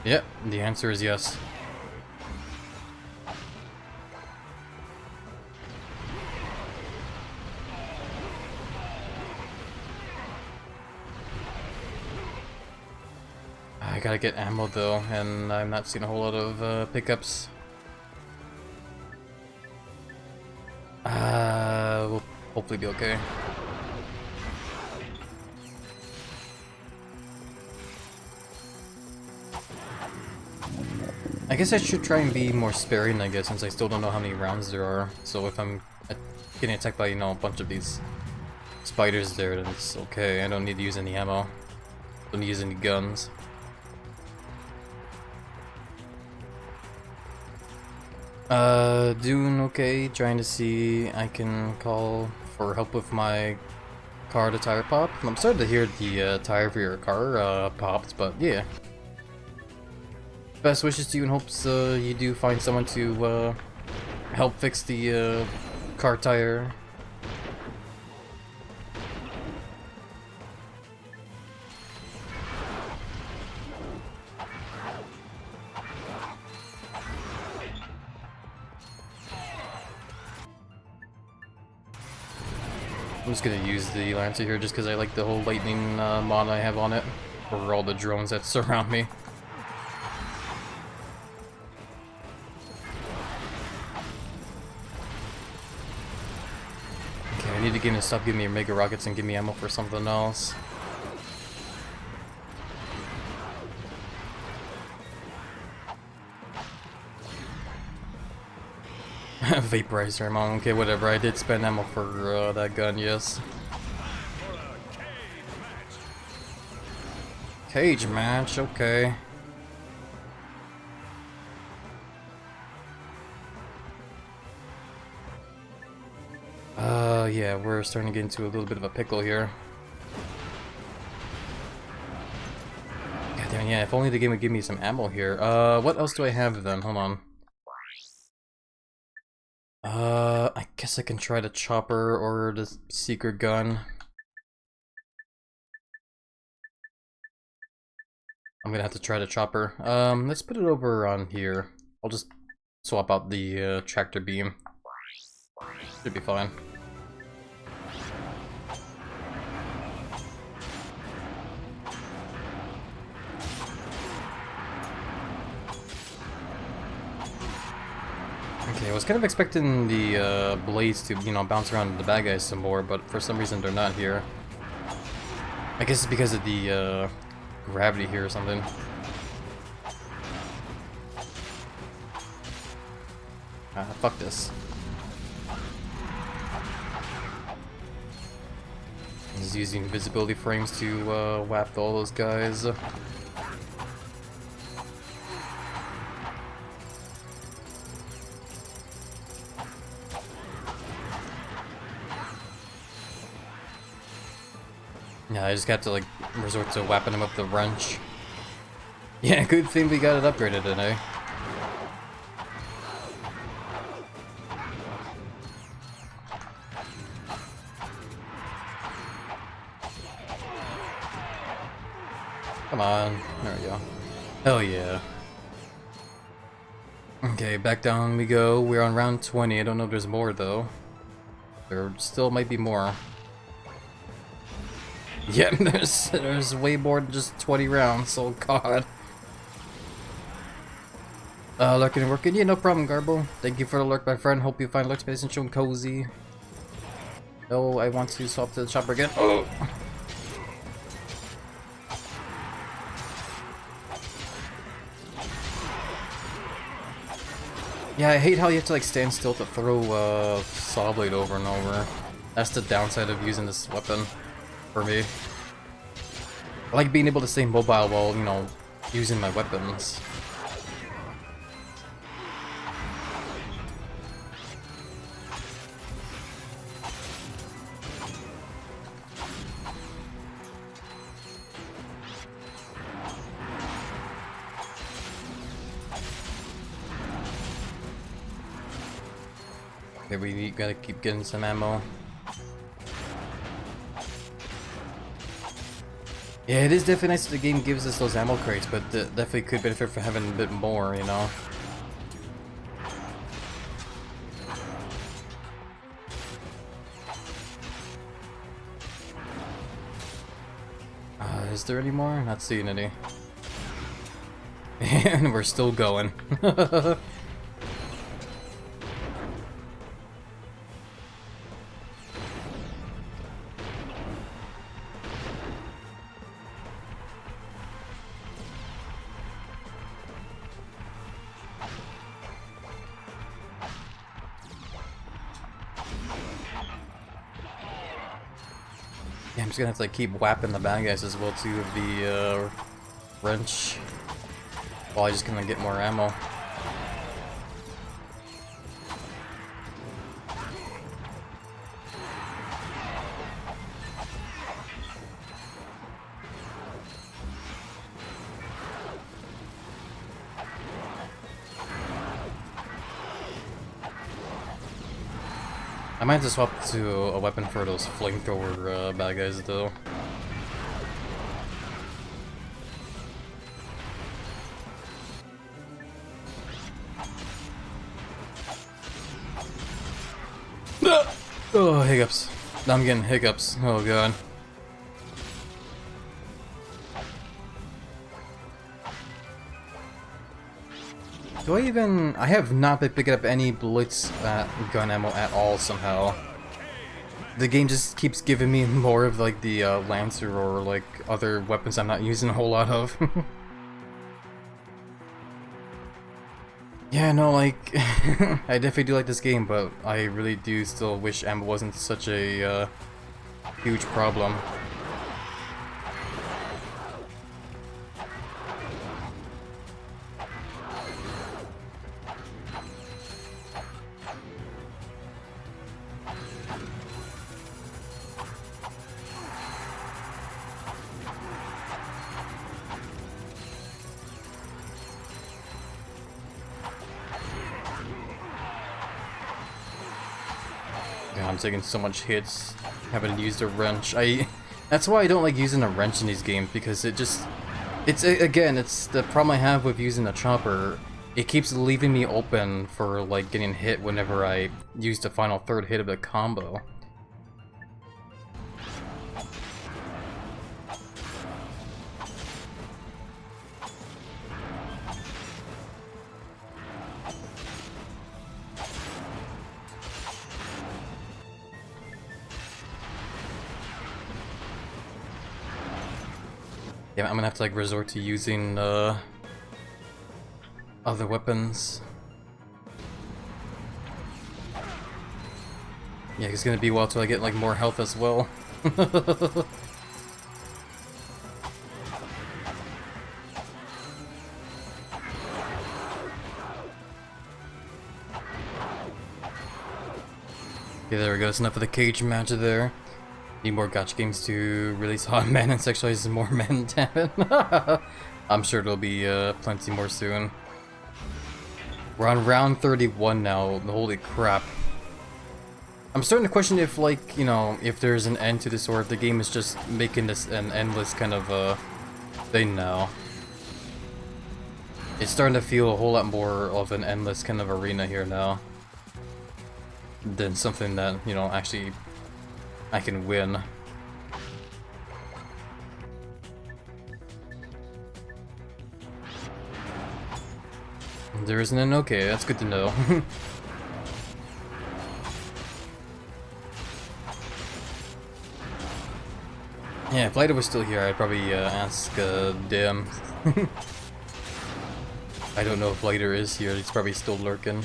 Yep, the answer is yes. I gotta get ammo though, and I'm not seeing a whole lot of pickups. We'll hopefully be okay. I guess I should try and be more sparing, I guess, since I still don't know how many rounds there are. So if I'm getting attacked by, you know, a bunch of these spiders there, then it's okay. I don't need to use any ammo. Don't need to use any guns. Doing okay, trying to see I can call for help with my car to tire pop. I'm starting to hear the tire for your car popped, but yeah. Best wishes to you and hopes you do find someone to help fix the car tire. I'm just gonna use the Lancer here just because I like the whole lightning mod I have on it for all the drones that surround me. Okay, I need to get him to stop giving me mega rockets and give me ammo for something else. Vaporizer ammo, okay, whatever. I did spend ammo for that gun, yes. Cage match, okay. Yeah, we're starting to get into a little bit of a pickle here. God damn, yeah, if only the game would give me some ammo here. What else do I have then? Hold on. I guess I can try the chopper or the secret gun. I'm gonna have to try the chopper. Let's put it over on here. I'll just swap out the tractor beam. Should be fine. Okay, I was kind of expecting the blades to, you know, bounce around the bad guys some more, but for some reason they're not here. I guess it's because of the gravity here or something. Fuck this. He's using invisibility frames to whap all those guys. Yeah, I just got to like resort to whapping him up the wrench. Yeah, good thing we got it upgraded today. Come on. There we go. Hell yeah. Okay, back down we go. We're on round 20. I don't know if there's more though. There still might be more. Yeah, there's way more than just 20 rounds. Oh god. Lurking and working. Yeah, no problem, Garbo. Thank you for the lurk, my friend. Hope you find lurk space and show cozy. Oh, I want to swap to the chopper again. Oh! Yeah, I hate how you have to like stand still to throw saw blade over and over. That's the downside of using this weapon for me. I like being able to stay mobile while, you know, using my weapons. Okay, we gotta keep getting some ammo. Yeah, it is definitely nice that the game gives us those ammo crates, but definitely could benefit from having a bit more, you know? Is there any more? Not seeing any. And we're still going. Yeah, I'm just gonna have to like keep whapping the bad guys as well too with the wrench. While I just gonna get more ammo. I might have to swap to a weapon for those flamethrower bad guys though. Oh, hiccups. Now I'm getting hiccups. Oh god. Do I even... I have not been picking up any blitz gun ammo at all somehow. The game just keeps giving me more of like the Lancer or like other weapons I'm not using a whole lot of. Yeah, no, like, I definitely do like this game, but I really do still wish ammo wasn't such a huge problem. God, I'm taking so much hits, haven't used a wrench. That's why I don't like using a wrench in these games, because again, it's the problem I have with using a chopper. It keeps leaving me open for like getting hit whenever I use the final third hit of the combo. Yeah, I'm gonna have to like resort to using other weapons. Yeah, it's gonna be a while till I get like more health as well. Okay, there we go. It's enough of the cage match there. Need more gacha games to release hot men and sexualize more men, damn it. I'm sure there'll be plenty more soon. We're on round 31 now, holy crap. I'm starting to question if, like, you know, if there's an end to this or if the game is just making this an endless kind of They know. It's starting to feel a whole lot more of an endless kind of arena here now than something that, you know, actually I can win. There isn't an okay, that's good to know. Yeah, if Lyda was still here, I'd probably ask Dim. I don't know if Lyda is here, he's probably still lurking.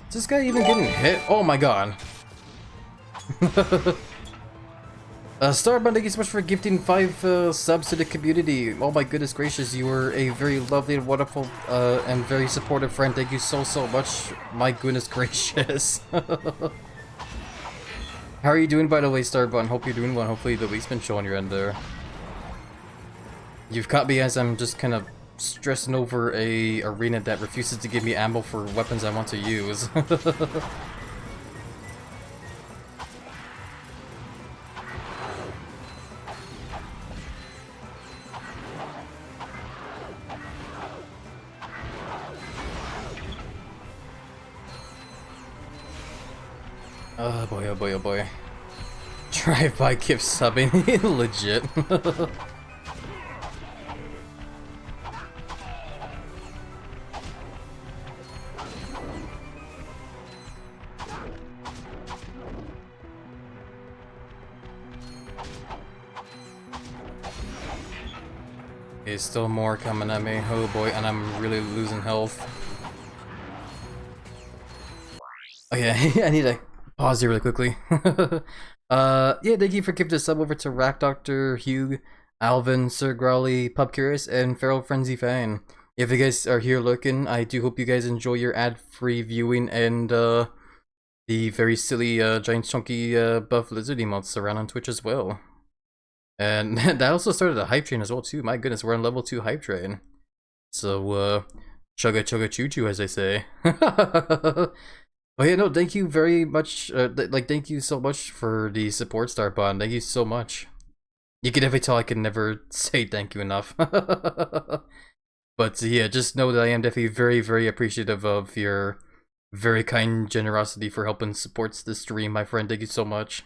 Is this guy even getting hit? Oh my god. Starbun, thank you so much for gifting 5 subs to the community. Oh my goodness gracious, you were a very lovely and wonderful and very supportive friend. Thank you so much. My goodness gracious. How are you doing, by the way, Starbun? Hope you're doing well. Hopefully the week's been showing your end there. You've caught me as I'm just kind of stressing over a arena that refuses to give me ammo for weapons I want to use. Oh boy, oh boy, oh boy. Drive-by gift subbing, legit. Okay, still more coming at me. Oh boy, and I'm really losing health. Oh yeah, I need to pause here really quickly. Yeah, thank you for giving the sub over to Rack Doctor, Hugh, Alvin, Sir Growly, Pub Curious, and Feral Frenzy Fan. If you guys are here looking, I do hope you guys enjoy your ad-free viewing and the very silly giant chunky buff lizard emotes around on Twitch as well. And that also started a hype train as well too. My goodness, we're on level 2 hype train. So chugga chugga choo choo, as they say. Oh yeah, no, thank you very much. Thank you so much for the support, Starbun. Thank you so much. You can definitely tell I can never say thank you enough. But yeah, just know that I am definitely very appreciative of your very kind generosity for helping support the stream, my friend. Thank you so much.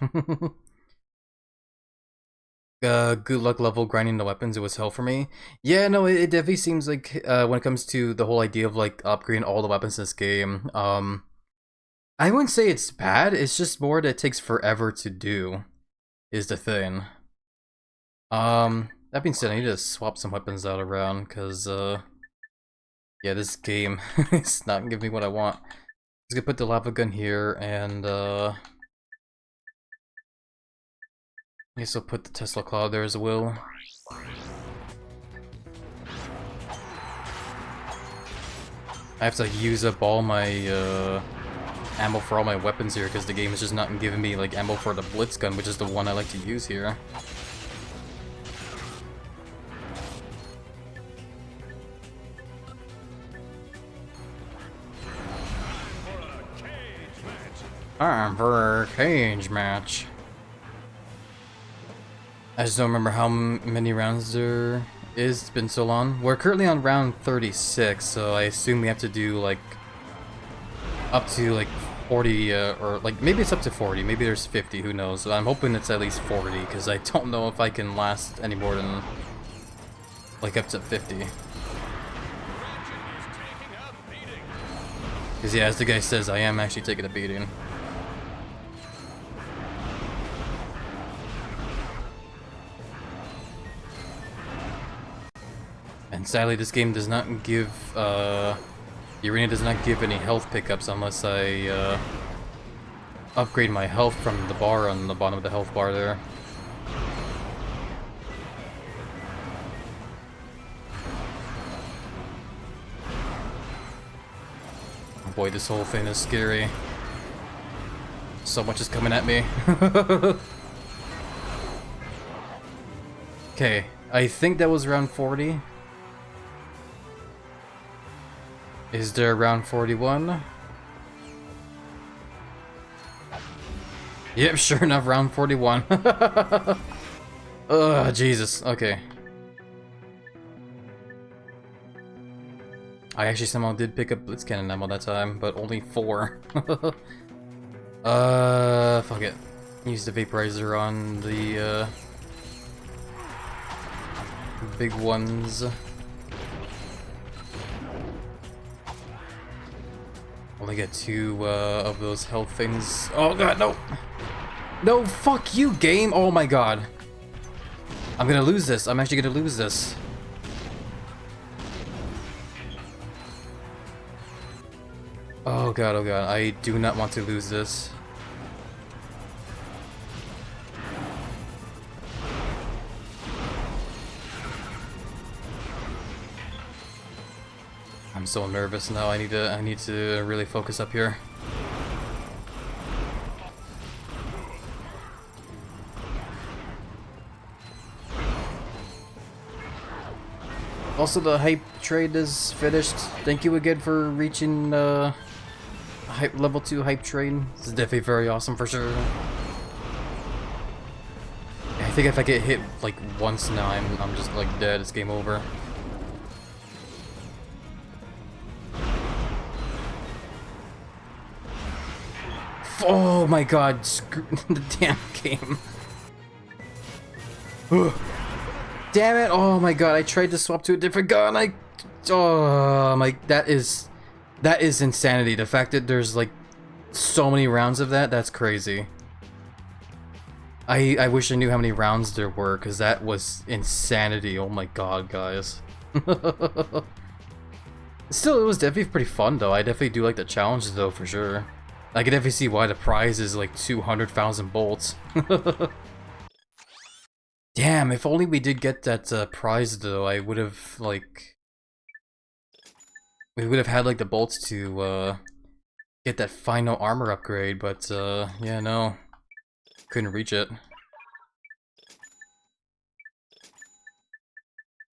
Good luck level grinding the weapons. It was hell for me. Yeah, no, it definitely seems like when it comes to the whole idea of like upgrading all the weapons in this game, I wouldn't say it's bad. It's just more that it takes forever to do, is the thing. That being said, I need to swap some weapons out around because yeah, this game is not giving me what I want. I'm just gonna put the lava gun here and I guess I'll put the Tesla Claw there as well. I have to use up all my ammo for all my weapons here because the game is just not giving me like ammo for the Blitz gun, which is the one I like to use here. Time for a cage match. I just don't remember how many rounds there is. It's been so long. We're currently on round 36, so I assume we have to do like up to like 40, or like maybe it's up to 40. Maybe there's 50. Who knows? I'm hoping it's at least 40 because I don't know if I can last any more than like up to 50. Because yeah, as the guy says, I am actually taking a beating. And sadly, this game does not give, the arena does not give any health pickups unless I, upgrade my health from the bar on the bottom of the health bar there. Oh boy, this whole thing is scary. So much is coming at me. Okay. I think that was round 40. Is there round 41? Yep, sure enough, round 41. Ugh, Jesus. Okay. I actually somehow did pick up Blitz Cannon ammo that time, but only 4. Fuck it. Use the vaporizer on the, big ones. Only get 2, of those health things. Oh god, no! No, fuck you, game! Oh my god. I'm gonna lose this. I'm actually gonna lose this. Oh god, I do not want to lose this. I'm so nervous now. I need to really focus up here. Also, the hype trade is finished. Thank you again for reaching hype level 2 hype trade. This is definitely very awesome for sure. I think if I get hit like once now, I'm just like dead. It's game over. Oh my god, screw the damn game. Damn it, oh my god, I tried to swap to a different gun, oh my, that is insanity. The fact that there's like so many rounds of that, that's crazy. I wish I knew how many rounds there were, because that was insanity. Oh my god, guys. Still, it was definitely pretty fun though. I definitely do like the challenges though, for sure. I can definitely see why the prize is like 200,000 bolts. Damn, if only we did get that prize though, I would have like... We would have had like the bolts to get that final armor upgrade, but yeah, no. Couldn't reach it.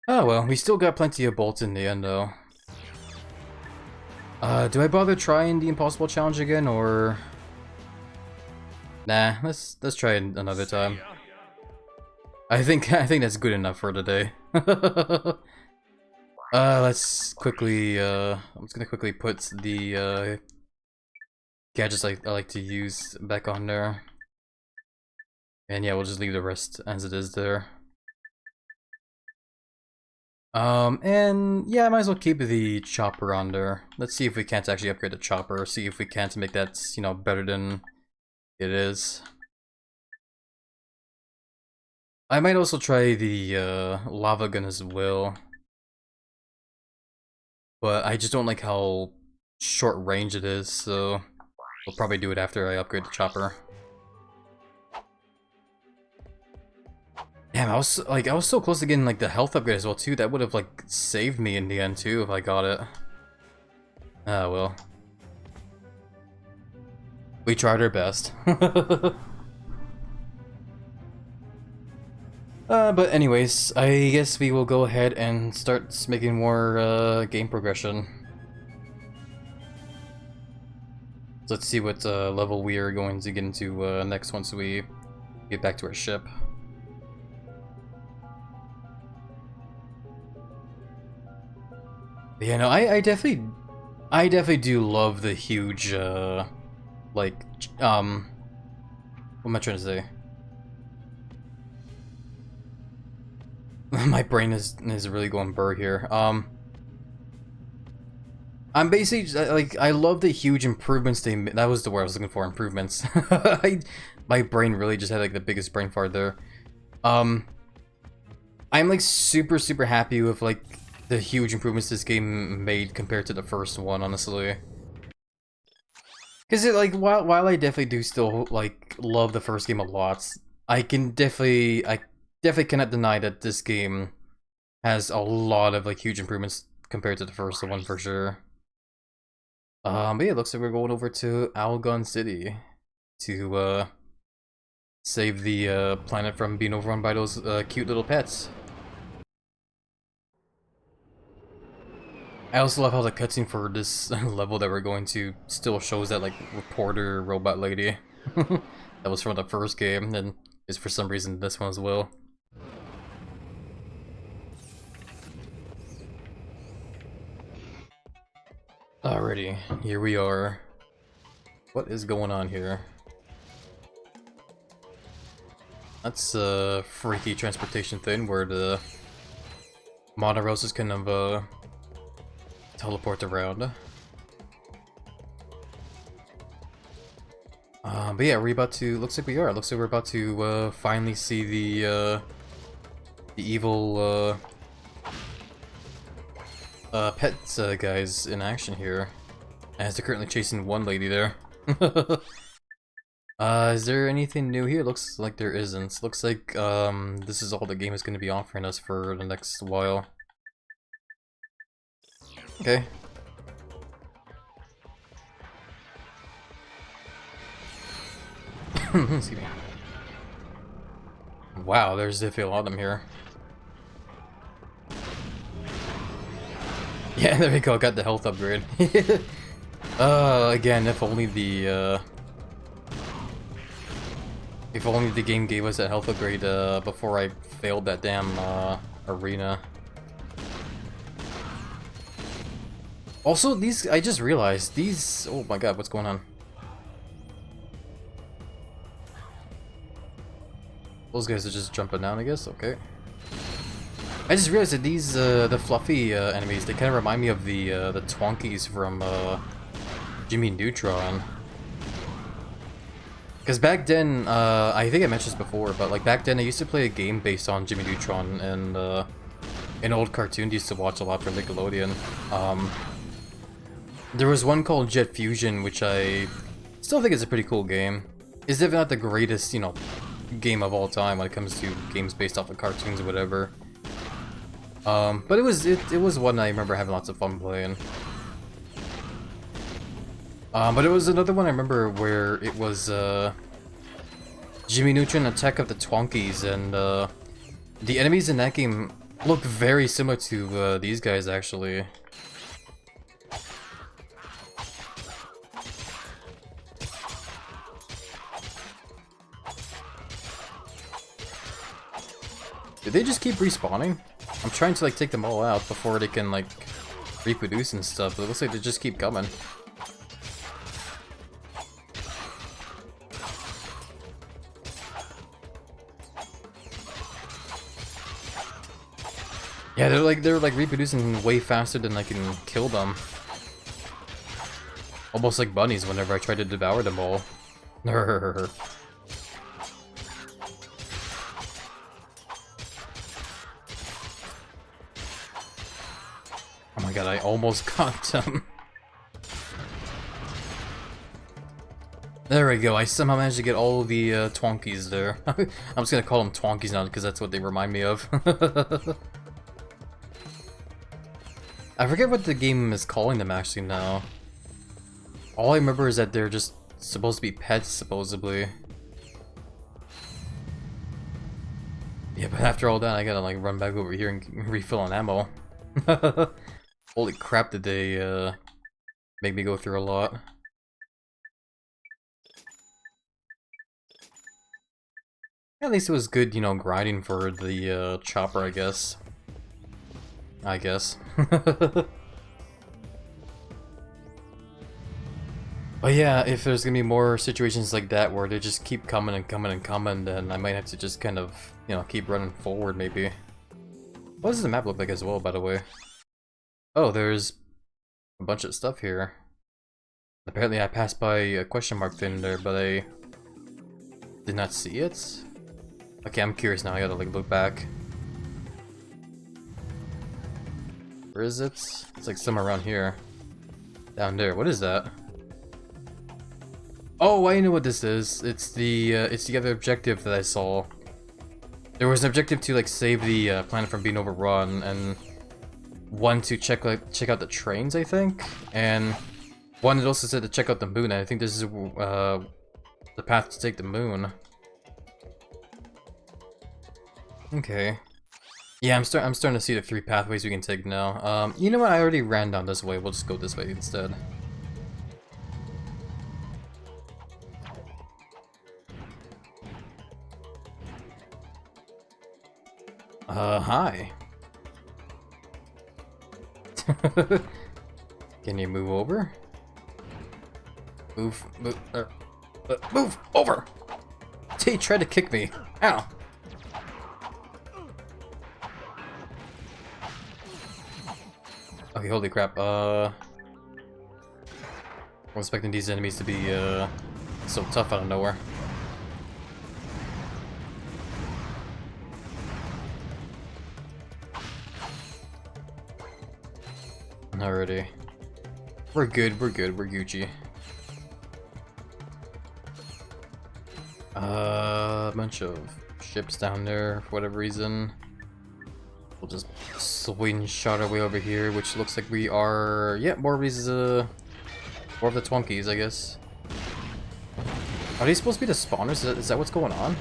Oh well, we still got plenty of bolts in the end though. Do I bother trying the impossible challenge again, or... Nah, let's try it another time. I think that's good enough for today. Let's quickly, I'm just gonna quickly put the, gadgets I like to use back on there. And yeah, we'll just leave the rest as it is there. And yeah, I might as well keep the chopper on there. Let's see if we can't actually upgrade the chopper, see if we can't make that, you know, better than it is. I might also try the lava gun as well. But I just don't like how short range it is, so we'll probably do it after I upgrade the chopper. Damn, I was so close to getting like the health upgrade as well too. That would have like saved me in the end too if I got it. Ah well. We tried our best. But anyways, I guess we will go ahead and start making more game progression. Let's see what level we are going to get into next once we get back to our ship. Yeah, no, I definitely do love the huge, like, what am I trying to say? My brain is really going burr here. I'm basically, like, I love the huge improvements they made. That was the word I was looking for, improvements. My brain really just had, like, the biggest brain fart there. I'm, like, super happy with, like, the huge improvements this game made compared to the first one, honestly. Because, like, while I definitely do still, like, love the first game a lot, I definitely cannot deny that this game has a lot of, like, huge improvements compared to the first one, for sure. But yeah, it looks like we're going over to Algon City to, save the, planet from being overrun by those, cute little pets. I also love how the cutscene for this level that we're going to still shows that like reporter robot lady that was from the first game and is for some reason this one as well. Alrighty, here we are. What is going on here? That's a freaky transportation thing where the monorails just kind of teleport around. But yeah, we're about to. Looks like we are. Looks like we're about to finally see the evil pet guys in action here, as they're currently chasing one lady there. Is there anything new here? Looks like there isn't. Looks like this is all the game is going to be offering us for the next while. Okay. Excuse me. Wow, there's definitely a lot of them here. Yeah, there we go, got the health upgrade. Again, if only the game gave us that health upgrade before I failed that damn arena. Also, these, I just realized, these, oh my god, what's going on? Those guys are just jumping down, I guess, okay. I just realized that these, the fluffy enemies, they kind of remind me of the Twonkies from Jimmy Neutron. Because back then, I think I mentioned this before, but like back then I used to play a game based on Jimmy Neutron and an old cartoon I used to watch a lot for Nickelodeon. There was one called Jet Fusion, which I still think is a pretty cool game. It's definitely not the greatest, you know, game of all time when it comes to games based off of cartoons or whatever. But it was one I remember having lots of fun playing. But it was another one I remember where it was Jimmy Neutron Attack of the Twonkies, and the enemies in that game look very similar to these guys actually. Did they just keep respawning? I'm trying to like take them all out before they can like reproduce and stuff, but it looks like they just keep coming. Yeah, they're like reproducing way faster than I can kill them. Almost like bunnies whenever I try to devour them all. Oh my god, I almost got them. There we go, I somehow managed to get all the Twonkies there. I'm just gonna call them Twonkies now because that's what they remind me of. I forget what the game is calling them actually now. All I remember is that they're just supposed to be pets, supposedly. Yeah, but after all that, I gotta like run back over here and refill on ammo. Holy crap, did they make me go through a lot. At least it was good, you know, grinding for the chopper, I guess. But yeah, if there's gonna be more situations like that where they just keep coming and coming and coming, then I might have to just kind of, you know, keep running forward maybe. What does the map look like as well, by the way? Oh, there's a bunch of stuff here. Apparently I passed by a question mark thing there, but I did not see it. Okay, I'm curious now, I gotta like look back. Where is it? It's like somewhere around here. Down there. What is that? Oh, I know what this is. It's the other objective that I saw. There was an objective to like save the planet from being overrun, and one to check out the trains, I think, and one that also said to check out the moon. And I think this is the path to take the moon. Okay. Yeah, I'm starting to see the 3 pathways we can take now. You know what? I already ran down this way. We'll just go this way instead. Hi. Can you move over? Move over! He tried to kick me. Ow. Okay, holy crap. I'm expecting these enemies to be, so tough out of nowhere. Alrighty. We're good, we're Gucci. A bunch of ships down there for whatever reason. We'll just swing shot our way over here, which looks like we are, yeah, more of these, more of the Twonkies, I guess. Are they supposed to be the spawners? Is that what's going on?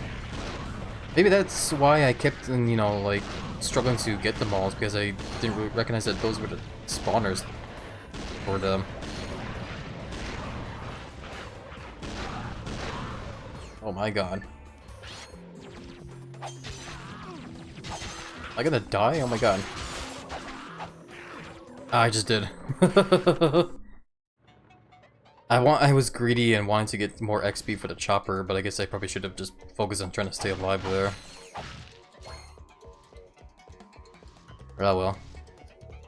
Maybe that's why I kept, you know, like, struggling to get them all, is because I didn't really recognize that those were the spawners for them. Oh my god. Am I gonna die? Oh my god. Ah, I just did. I was greedy and wanted to get more XP for the chopper, but I guess I probably should have just focused on trying to stay alive there. Oh well.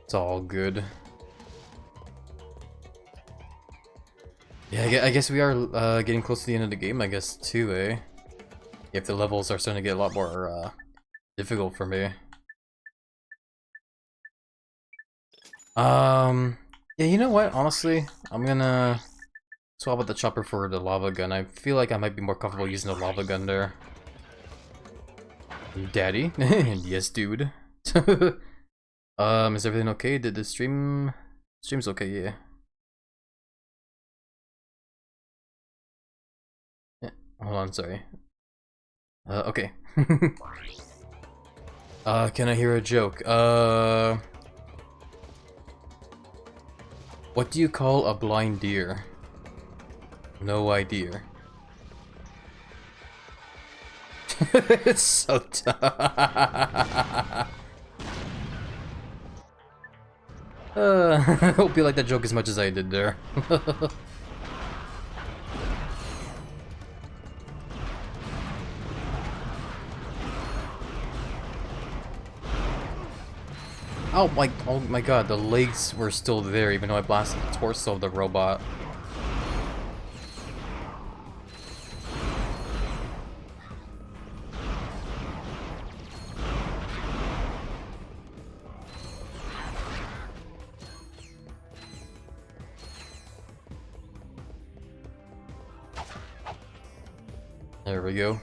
It's all good. Yeah, I guess we are getting close to the end of the game, I guess, too, eh? If the levels are starting to get a lot more difficult for me. Yeah, you know what? Honestly, I'm gonna swap out the chopper for the lava gun. I feel like I might be more comfortable using the lava gun there. Daddy? Yes, dude. Is everything okay? Did the stream's okay? Yeah. Hold on, sorry. Okay. Can I hear a joke? What do you call a blind deer? No idea. It's so tough. I hope you like that joke as much as I did there. Oh my god, the legs were still there even though I blasted the torso of the robot. There we go.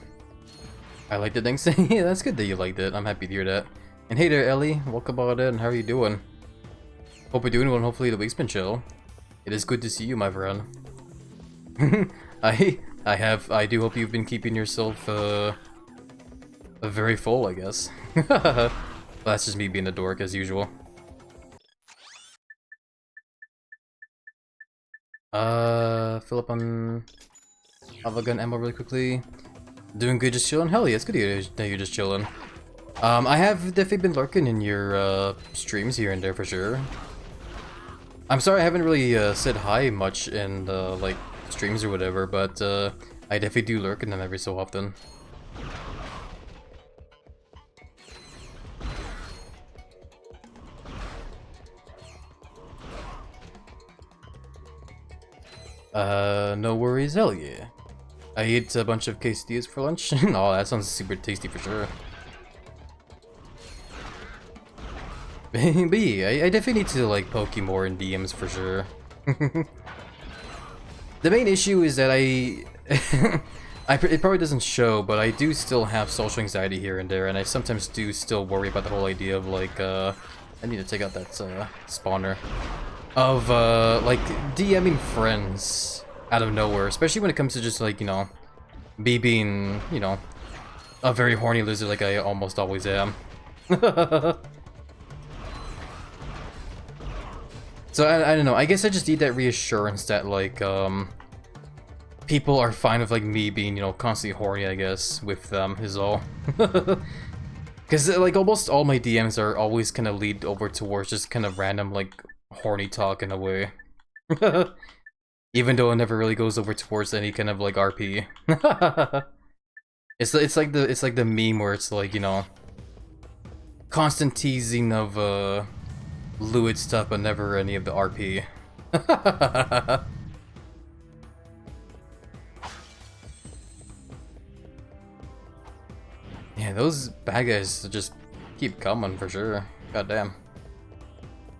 I liked it, thanks. Yeah, that's good that you liked it. I'm happy to hear that. And hey there, Ellie. Welcome on in. How are you doing? Hope you're doing well and hopefully the week's been chill. It is good to see you, my friend. I do hope you've been keeping yourself, very full, I guess. Well, that's just me being a dork as usual. Fill up on lava gun ammo really quickly. Doing good, just chilling? Hell yeah, it's good that you're just chilling. I have definitely been lurking in your streams here and there for sure. I'm sorry I haven't really said hi much in like streams or whatever, but I definitely do lurk in them every so often. No worries, hell yeah. I ate a bunch of quesadillas for lunch. Oh, that sounds super tasty for sure. But yeah, I definitely need to like poke you more in DMs for sure. The main issue is that it probably doesn't show, but I do still have social anxiety here and there, and I sometimes do still worry about the whole idea of like, I need to take out that spawner. Of like DMing friends out of nowhere, especially when it comes to just like, you know, me being, you know, a very horny lizard like I almost always am. So I don't know, I guess I just need that reassurance that like people are fine with like me being, you know, constantly horny, I guess, with them is all. Because like almost all my DMs are always kind of lead over towards just kind of random like horny talk in a way. Even though it never really goes over towards any kind of like RP. It's like the meme where it's like, you know, constant teasing of Lewid stuff but never any of the RP. Yeah, those bad guys just keep coming for sure. God damn.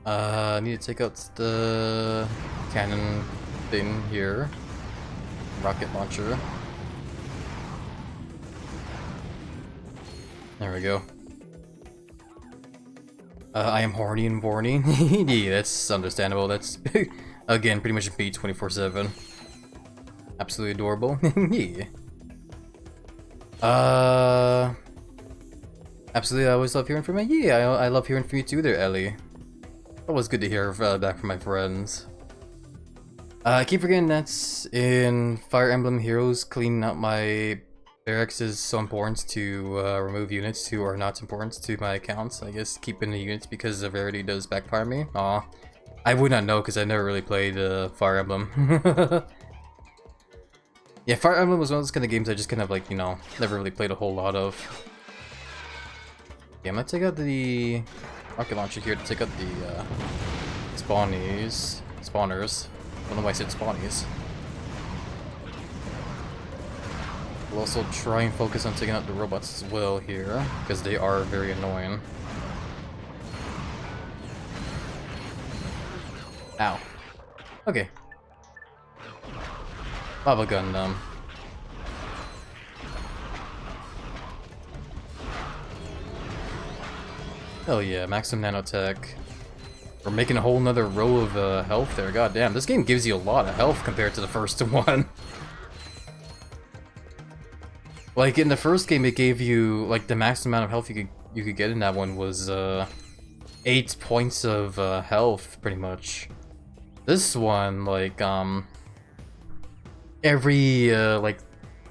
I need to take out the cannon thing here. Rocket launcher. There we go. I am horny and borny. Yeah, that's understandable. That's, again, pretty much me 24/7. Absolutely adorable. Yeah. Absolutely, I always love hearing from you. Yeah, I love hearing from you too there, Ellie. Always good to hear back from my friends. I keep forgetting that's in Fire Emblem Heroes, cleaning out my barracks is so important to remove units who are not important to my accounts. I guess keeping the units because the rarity does backfire me. Aw. I would not know because I never really played Fire Emblem. Yeah, Fire Emblem was one of those kind of games I just kind of like, you know, never really played a whole lot of. Yeah, I'm gonna take out the rocket launcher here to take out the spawners. I don't know why I said spawnies. We'll also try and focus on taking out the robots as well here, because they are very annoying. Ow. Okay. Lava gun them. Hell yeah, maximum nanotech. We're making a whole nother row of health there. God damn, this game gives you a lot of health compared to the first one. Like in the first game, it gave you like the maximum amount of health you could get in that one was 8 points of health, pretty much. This one, like every like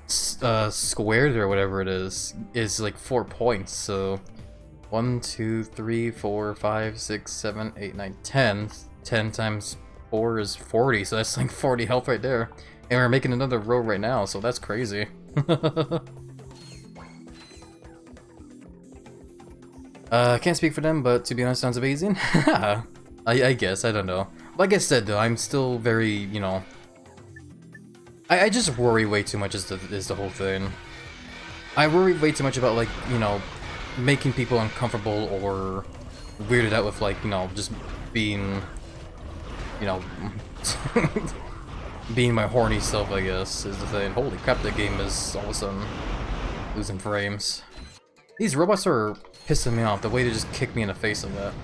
squared or whatever it is like 4 points. So 1, 2, 3, 4, 5, 6, 7, 8, 9, 10. 10 times 4 is 40, so that's like 40 health right there. And we're making another row right now, so that's crazy. Can't speak for them, but to be honest, sounds amazing. I guess, I don't know. Like I said though, I'm still very, you know... I just worry way too much is the whole thing. I worry way too much about, like, you know, making people uncomfortable or weirded out with, like, you know, just being, you know, being my horny self, I guess, is the thing. Holy crap, that game is all of a sudden losing frames. These robots are pissing me off, the way they just kick me in the face of that.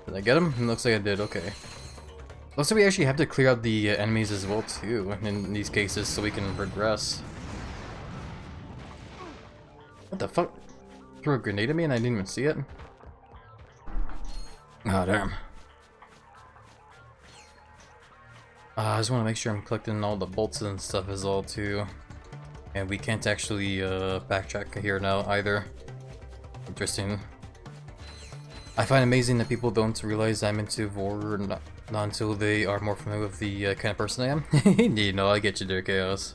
Did I get him? It looks like I did, okay. Looks like we actually have to clear out the enemies as well too, in these cases, so we can progress. What the fuck? Threw a grenade at me and I didn't even see it? Oh damn. I just want to make sure I'm collecting all the bolts and stuff as well too. And we can't actually backtrack here now either. Interesting. I find it amazing that people don't realize I'm into horror not until they are more familiar with the kind of person I am. Indeed, no, I get you there, Chaos.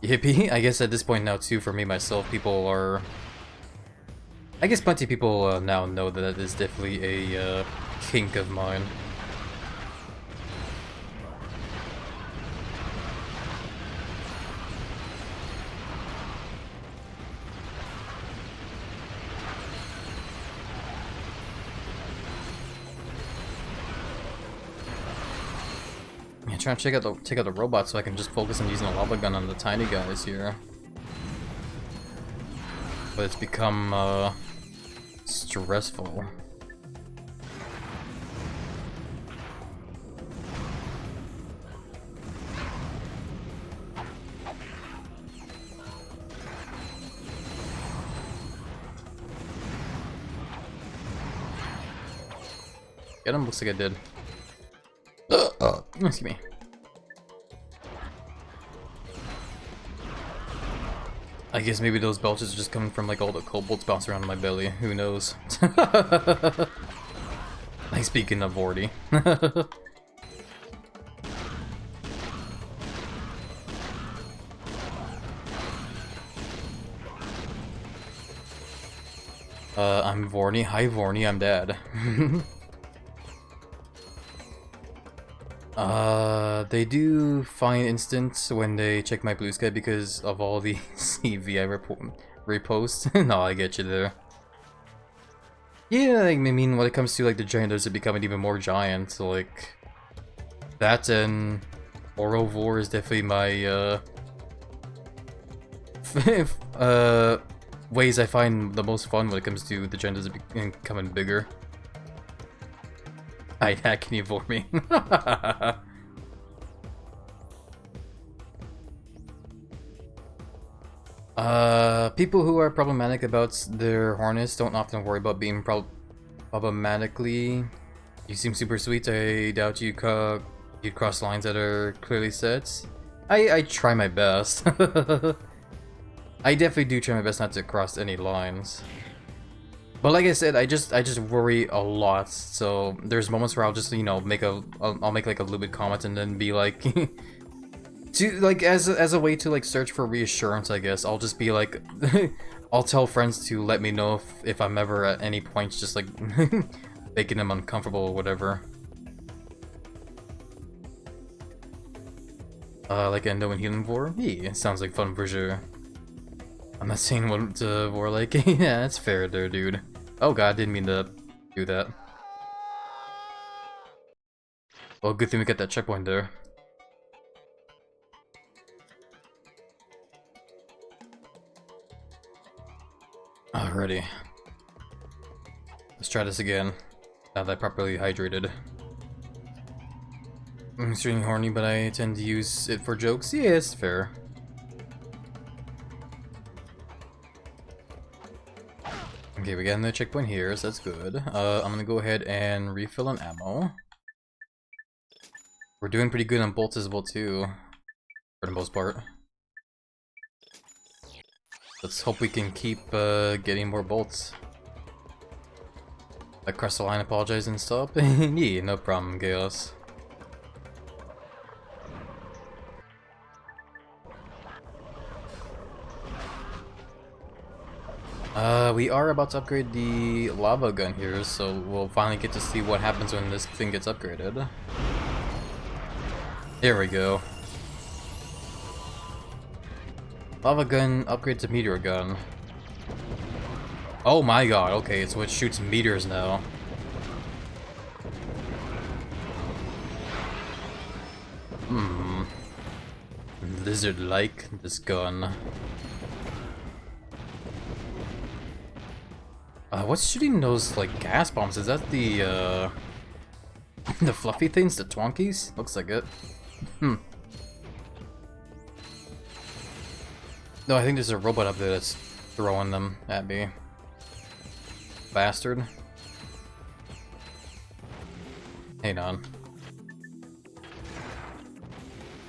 Yippee! I guess at this point now too, for me myself, people are... I guess plenty of people now know that that is definitely a kink of mine. trying to check out the robot so I can just focus on using a lava gun on the tiny guys here. But it's become stressful. Get him, looks like I did. Excuse me. I guess maybe those belches are just coming from like all the cobalts bouncing around in my belly. Who knows? Like speaking of Vorty. I'm Vorny. Hi Vorny, I'm Dad. They do find instance when they check my blue sky because of all the CV I repost. No, I get you there. Yeah, I mean, when it comes to like the giant lizard becoming even more giant, so, like that and Orovore is definitely my ways I find the most fun when it comes to the giant lizard becoming bigger. Hi, can you for me? People who are problematic about their harness don't often worry about being problematically. You seem super sweet. I doubt you'd cross lines that are clearly set. I try my best. I definitely do try my best not to cross any lines. But like I said, I just worry a lot. So there's moments where I'll just, you know, I'll make like a little bit comment and then be like to like as a way to like search for reassurance, I guess. I'll just be like I'll tell friends to let me know if I'm ever at any points just like making them uncomfortable or whatever. Like Endo and Healing Vor? Yeah, sounds like fun for sure. I'm not saying what Vor like. Yeah, that's fair there, dude. Oh god, didn't mean to do that. Well, good thing we got that checkpoint there. Alrighty. Let's try this again. Now that I'm properly hydrated. I'm extremely horny, but I tend to use it for jokes. Yeah, it's fair. Okay, we got another checkpoint here, so that's good. I'm gonna go ahead and refill on ammo. We're doing pretty good on bolts as well too, for the most part. Let's hope we can keep getting more bolts. Like cross the line, apologize and stop. Yeah, no problem, Chaos. We are about to upgrade the lava gun here, so we'll finally get to see what happens when this thing gets upgraded. Here we go. Lava gun upgrade to meteor gun. Oh my god, okay, so it shoots meteors now. Lizard-like, this gun. What's shooting those, like, gas bombs? Is that the, the fluffy things? The Twonkies? Looks like it. No, I think there's a robot up there that's throwing them at me. Bastard. Hang on.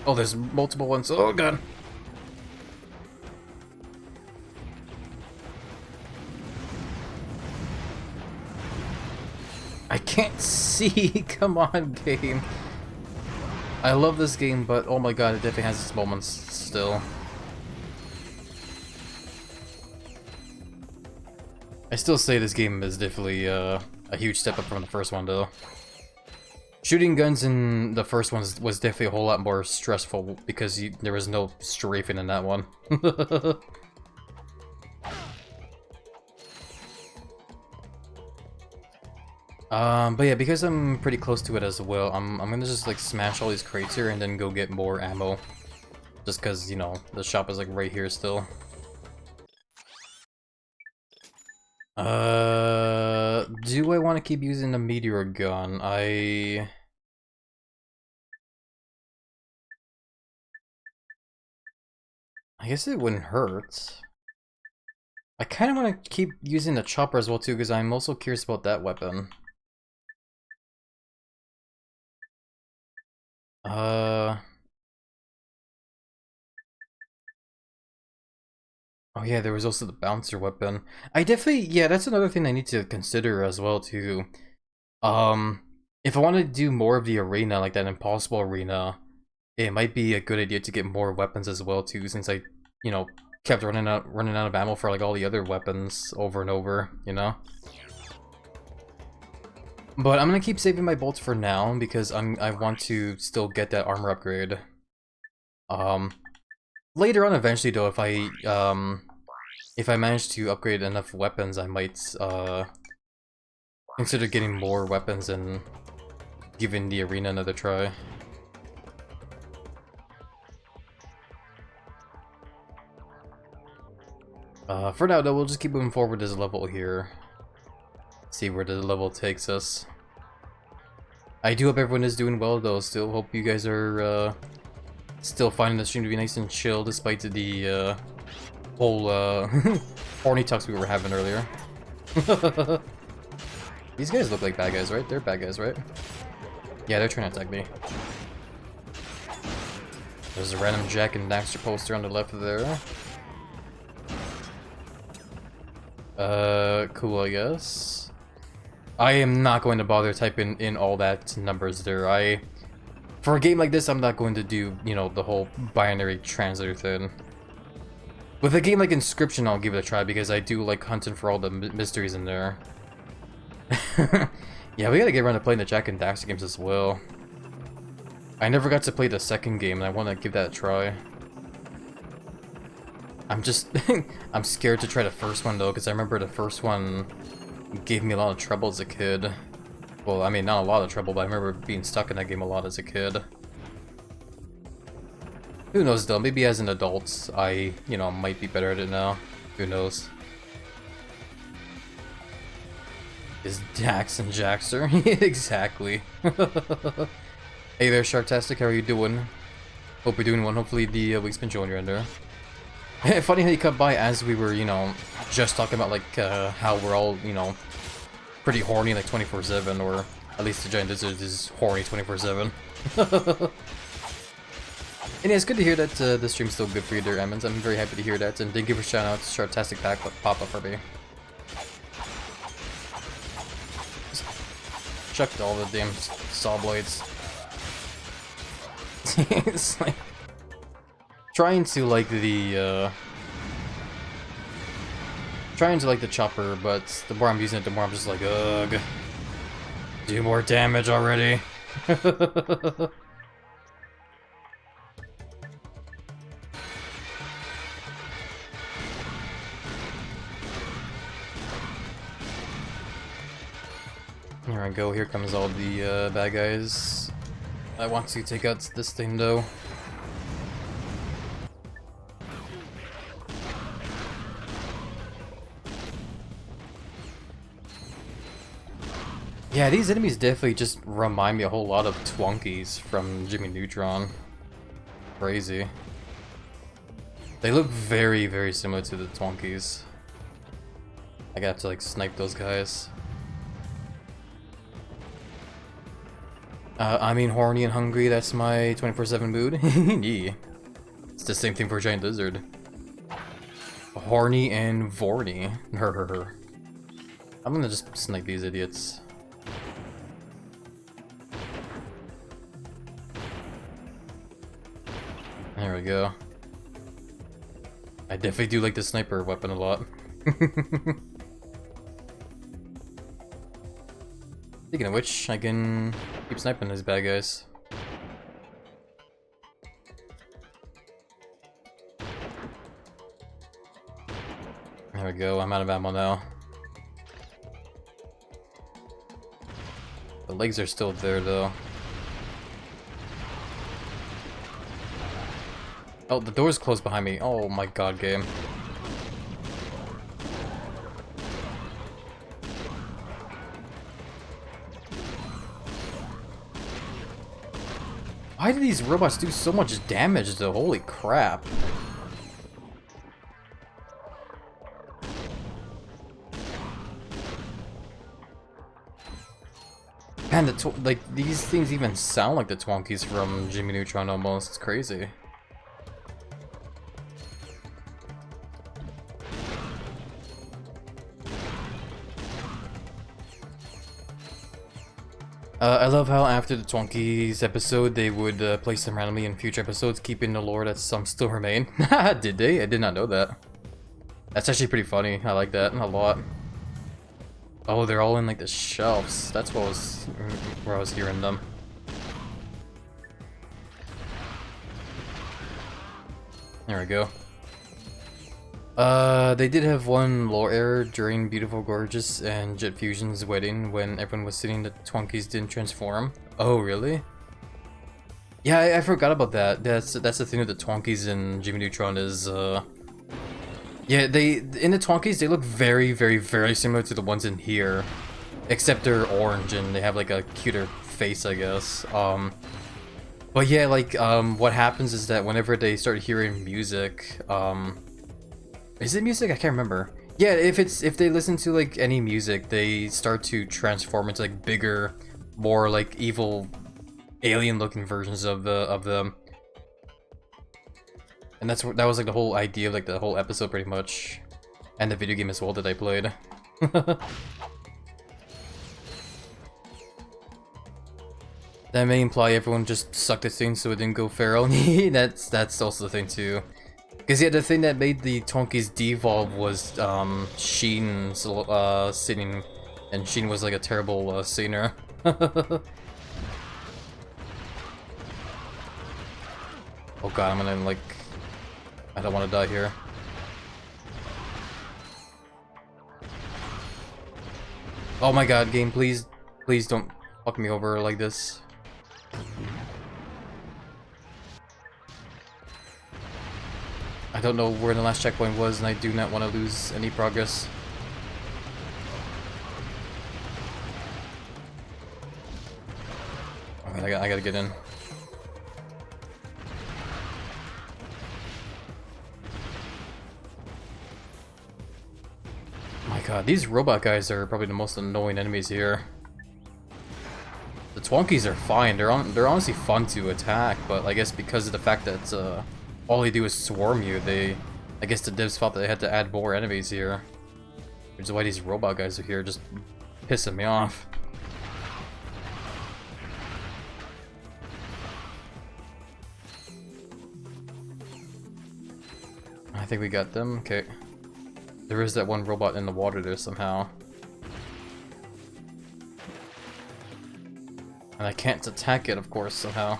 Oh, there's multiple ones. Oh, god. I can't see! Come on, game! I love this game, but oh my god, it definitely has its moments still. I still say this game is definitely a huge step up from the first one, though. Shooting guns in the first one was definitely a whole lot more stressful because there was no strafing in that one. But yeah, because I'm pretty close to it as well, I'm gonna just like smash all these crates here and then go get more ammo. Just cause, you know, the shop is like right here still. Do I want to keep using the meteor gun? I guess it wouldn't hurt. I kind of want to keep using the chopper as well too, because I'm also curious about that weapon. Oh yeah, there was also the bouncer weapon. I definitely, yeah, that's another thing I need to consider as well too. If I want to do more of the arena, like that impossible arena, it might be a good idea to get more weapons as well too, since I, you know, kept running out of ammo for like all the other weapons over and over, you know? But I'm gonna keep saving my bolts for now because I want to still get that armor upgrade. Later on eventually though, if I manage to upgrade enough weapons, I might consider getting more weapons and giving the arena another try. For now though, we'll just keep moving forward this level here. See where the level takes us. I do hope everyone is doing well though, still hope you guys are still finding the stream to be nice and chill despite the whole horny talks we were having earlier. These guys look like bad guys, right? They're bad guys, right? Yeah, they're trying to attack me. There's a random Jack and Daxter poster on the left there. Cool, I guess. I am not going to bother typing in all that numbers there. For a game like this, I'm not going to do, you know, the whole binary translator thing. With a game like Inscription, I'll give it a try because I do like hunting for all the mysteries in there. Yeah, we gotta get around to playing the Jack and Daxter games as well. I never got to play the second game, and I want to give that a try. I'm just... I'm scared to try the first one, though, because I remember the first one gave me a lot of trouble as a kid. Well, I mean, not a lot of trouble, but I remember being stuck in that game a lot as a kid. Who knows, though? Maybe as an adult, I, you know, might be better at it now. Who knows? Is Dax and Jaxter? Exactly. Hey there, Sharktastic, how are you doing? Hope you're doing well. Hopefully the week's been enjoying you in there. Funny how you cut by as we were, you know, just talking about, like, how we're all, you know, pretty horny, like, 24/7, or at least the Giant Lizard is horny 24/7. And yeah, it's good to hear that the stream's still good for you there, Emmons. I'm very happy to hear that, and thank you for shouting out Sharktastic pop up for me. Just chucked all the damn saw blades. It's like... Trying to like the chopper, but the more I'm using it, the more I'm just like, ugh. Do more damage already. Here I go, here comes all the bad guys. I want to take out this thing though. Yeah, these enemies definitely just remind me a whole lot of Twonkies from Jimmy Neutron. Crazy. They look very, very similar to the Twonkies. I got to like snipe those guys. I mean horny and hungry, that's my 24/7 mood. Yeah. It's the same thing for Giant Lizard. Horny and vorny. I'm gonna just snipe these idiots. There we go. I definitely do like the sniper weapon a lot. Speaking of which, I can keep sniping these bad guys. There we go, I'm out of ammo now. The legs are still there though. Oh, the door's closed behind me. Oh my god, game. Why do these robots do so much damage though? Holy crap. Man, like these things even sound like the Twonkies from Jimmy Neutron almost. It's crazy. I love how after the Twonkies episode, they would place them randomly in future episodes, keeping the lore that some still remain. Did they? I did not know that. That's actually pretty funny. I like that a lot. Oh, they're all in like the shelves. That's what was where I was hearing them. There we go. They did have one lore error during Beautiful Gorgeous and Jet Fusion's wedding when everyone was sitting the Twonkies didn't transform. Oh, really? Yeah, I forgot about that. That's the thing with the Twonkies in Jimmy Neutron is, yeah, in the Twonkies, they look very, very, very similar to the ones in here. Except they're orange and they have like a cuter face, I guess. But yeah, like, what happens is that whenever they start hearing music, is it music? I can't remember. Yeah, if they listen to like any music, they start to transform into like bigger, more like evil, alien-looking versions of them. And that was like the whole idea of like the whole episode, pretty much, and the video game as well that I played. That may imply everyone just sucked at things so it didn't go feral. That's also the thing too. Because yeah, the thing that made the Twonkies devolve was Sheen singing, and Sheen was like a terrible singer. Oh god, I'm gonna like... I don't want to die here. Oh my god, game, please don't fuck me over like this. I don't know where the last checkpoint was, and I do not want to lose any progress. Okay, I gotta get in. My god, these robot guys are probably the most annoying enemies here. The Twonkies are fine, they're honestly fun to attack, but I guess because of the fact that all they do is swarm you, I guess the devs thought that they had to add more enemies here. Which is why these robot guys are here, just pissing me off. I think we got them, okay. There is that one robot in the water there somehow. And I can't attack it, of course, somehow.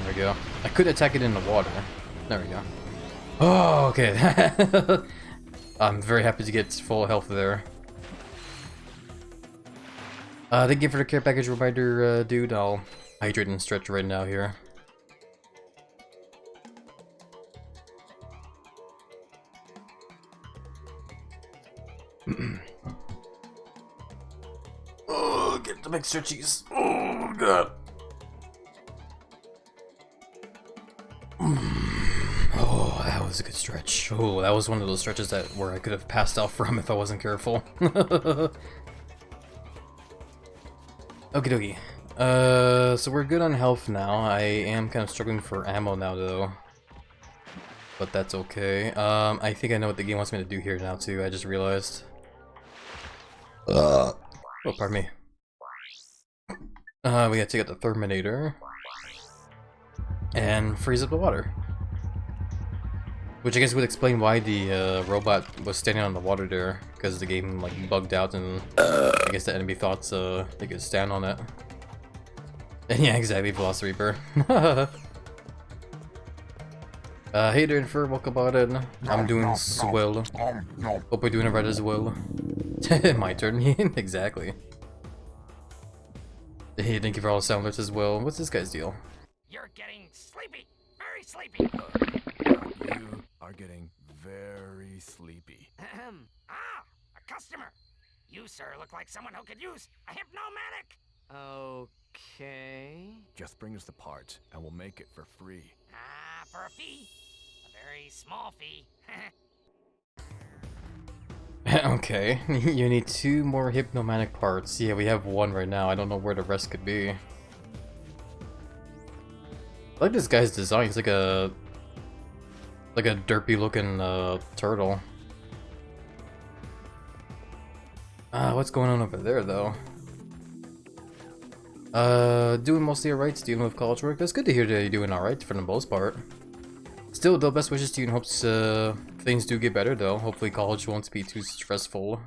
There we go. I could attack it in the water. There we go. Oh, okay. I'm very happy to get full health there. Thank you for the care package reminder, dude. I'll hydrate and stretch right now here. Oh, get the big stretchies. Oh, god. Oh, that was a good stretch. Oh, that was one of those stretches where I could have passed out from if I wasn't careful. Okie dokie. So we're good on health now. I am kind of struggling for ammo now, though. But that's okay. I think I know what the game wants me to do here now, too. I just realized. Oh, pardon me. We gotta take out the Terminator. And freeze up the water. Which I guess would explain why the robot was standing on the water there, because the game like bugged out and I guess the enemy thought they could stand on it. And yeah, exactly, Velociraptor. Hey there, Infer, welcome on in. I'm doing swell. Hope you're doing alright as well. My turn. Exactly. Hey, thank you for all the sound alerts as well. What's this guy's deal? You're getting sleepy. Very sleepy. You are getting very sleepy. Ahem. Ah, a customer. You, sir, look like someone who could use a hypnomanic. Okay. Just bring us the parts, and we'll make it for free. Ah, for a fee. A very small fee. Okay, you need 2 more hypnomanic parts. Yeah, we have 1 right now. I don't know where the rest could be. I like this guy's design. He's like a derpy looking turtle. What's going on over there though? Doing mostly alright, dealing with college work. That's good to hear that you're doing alright for the most part. Still, though, best wishes to you and hopes things do get better, though. Hopefully college won't be too stressful.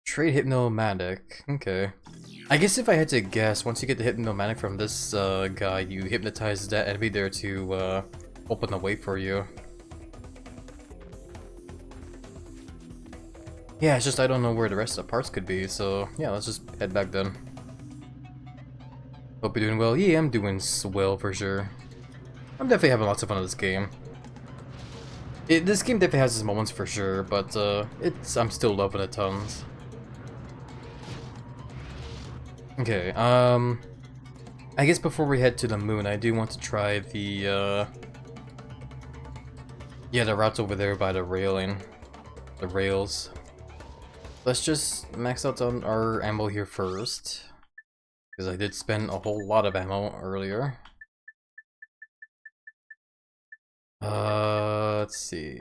Trade Hypnomanic. Okay. I guess if I had to guess, once you get the Hypnomanic from this guy, you hypnotize that enemy there to open the way for you. Yeah, it's just I don't know where the rest of the parts could be, so yeah, let's just head back then. Hope you're doing well. Yeah, I'm doing well for sure. I'm definitely having lots of fun with this game. This game definitely has its moments for sure, but I'm still loving it tons. Okay, I guess before we head to the moon, I do want to try the the routes over there by the railing. The rails. Let's just max out on our ammo here first. Because I did spend a whole lot of ammo earlier. Let's see.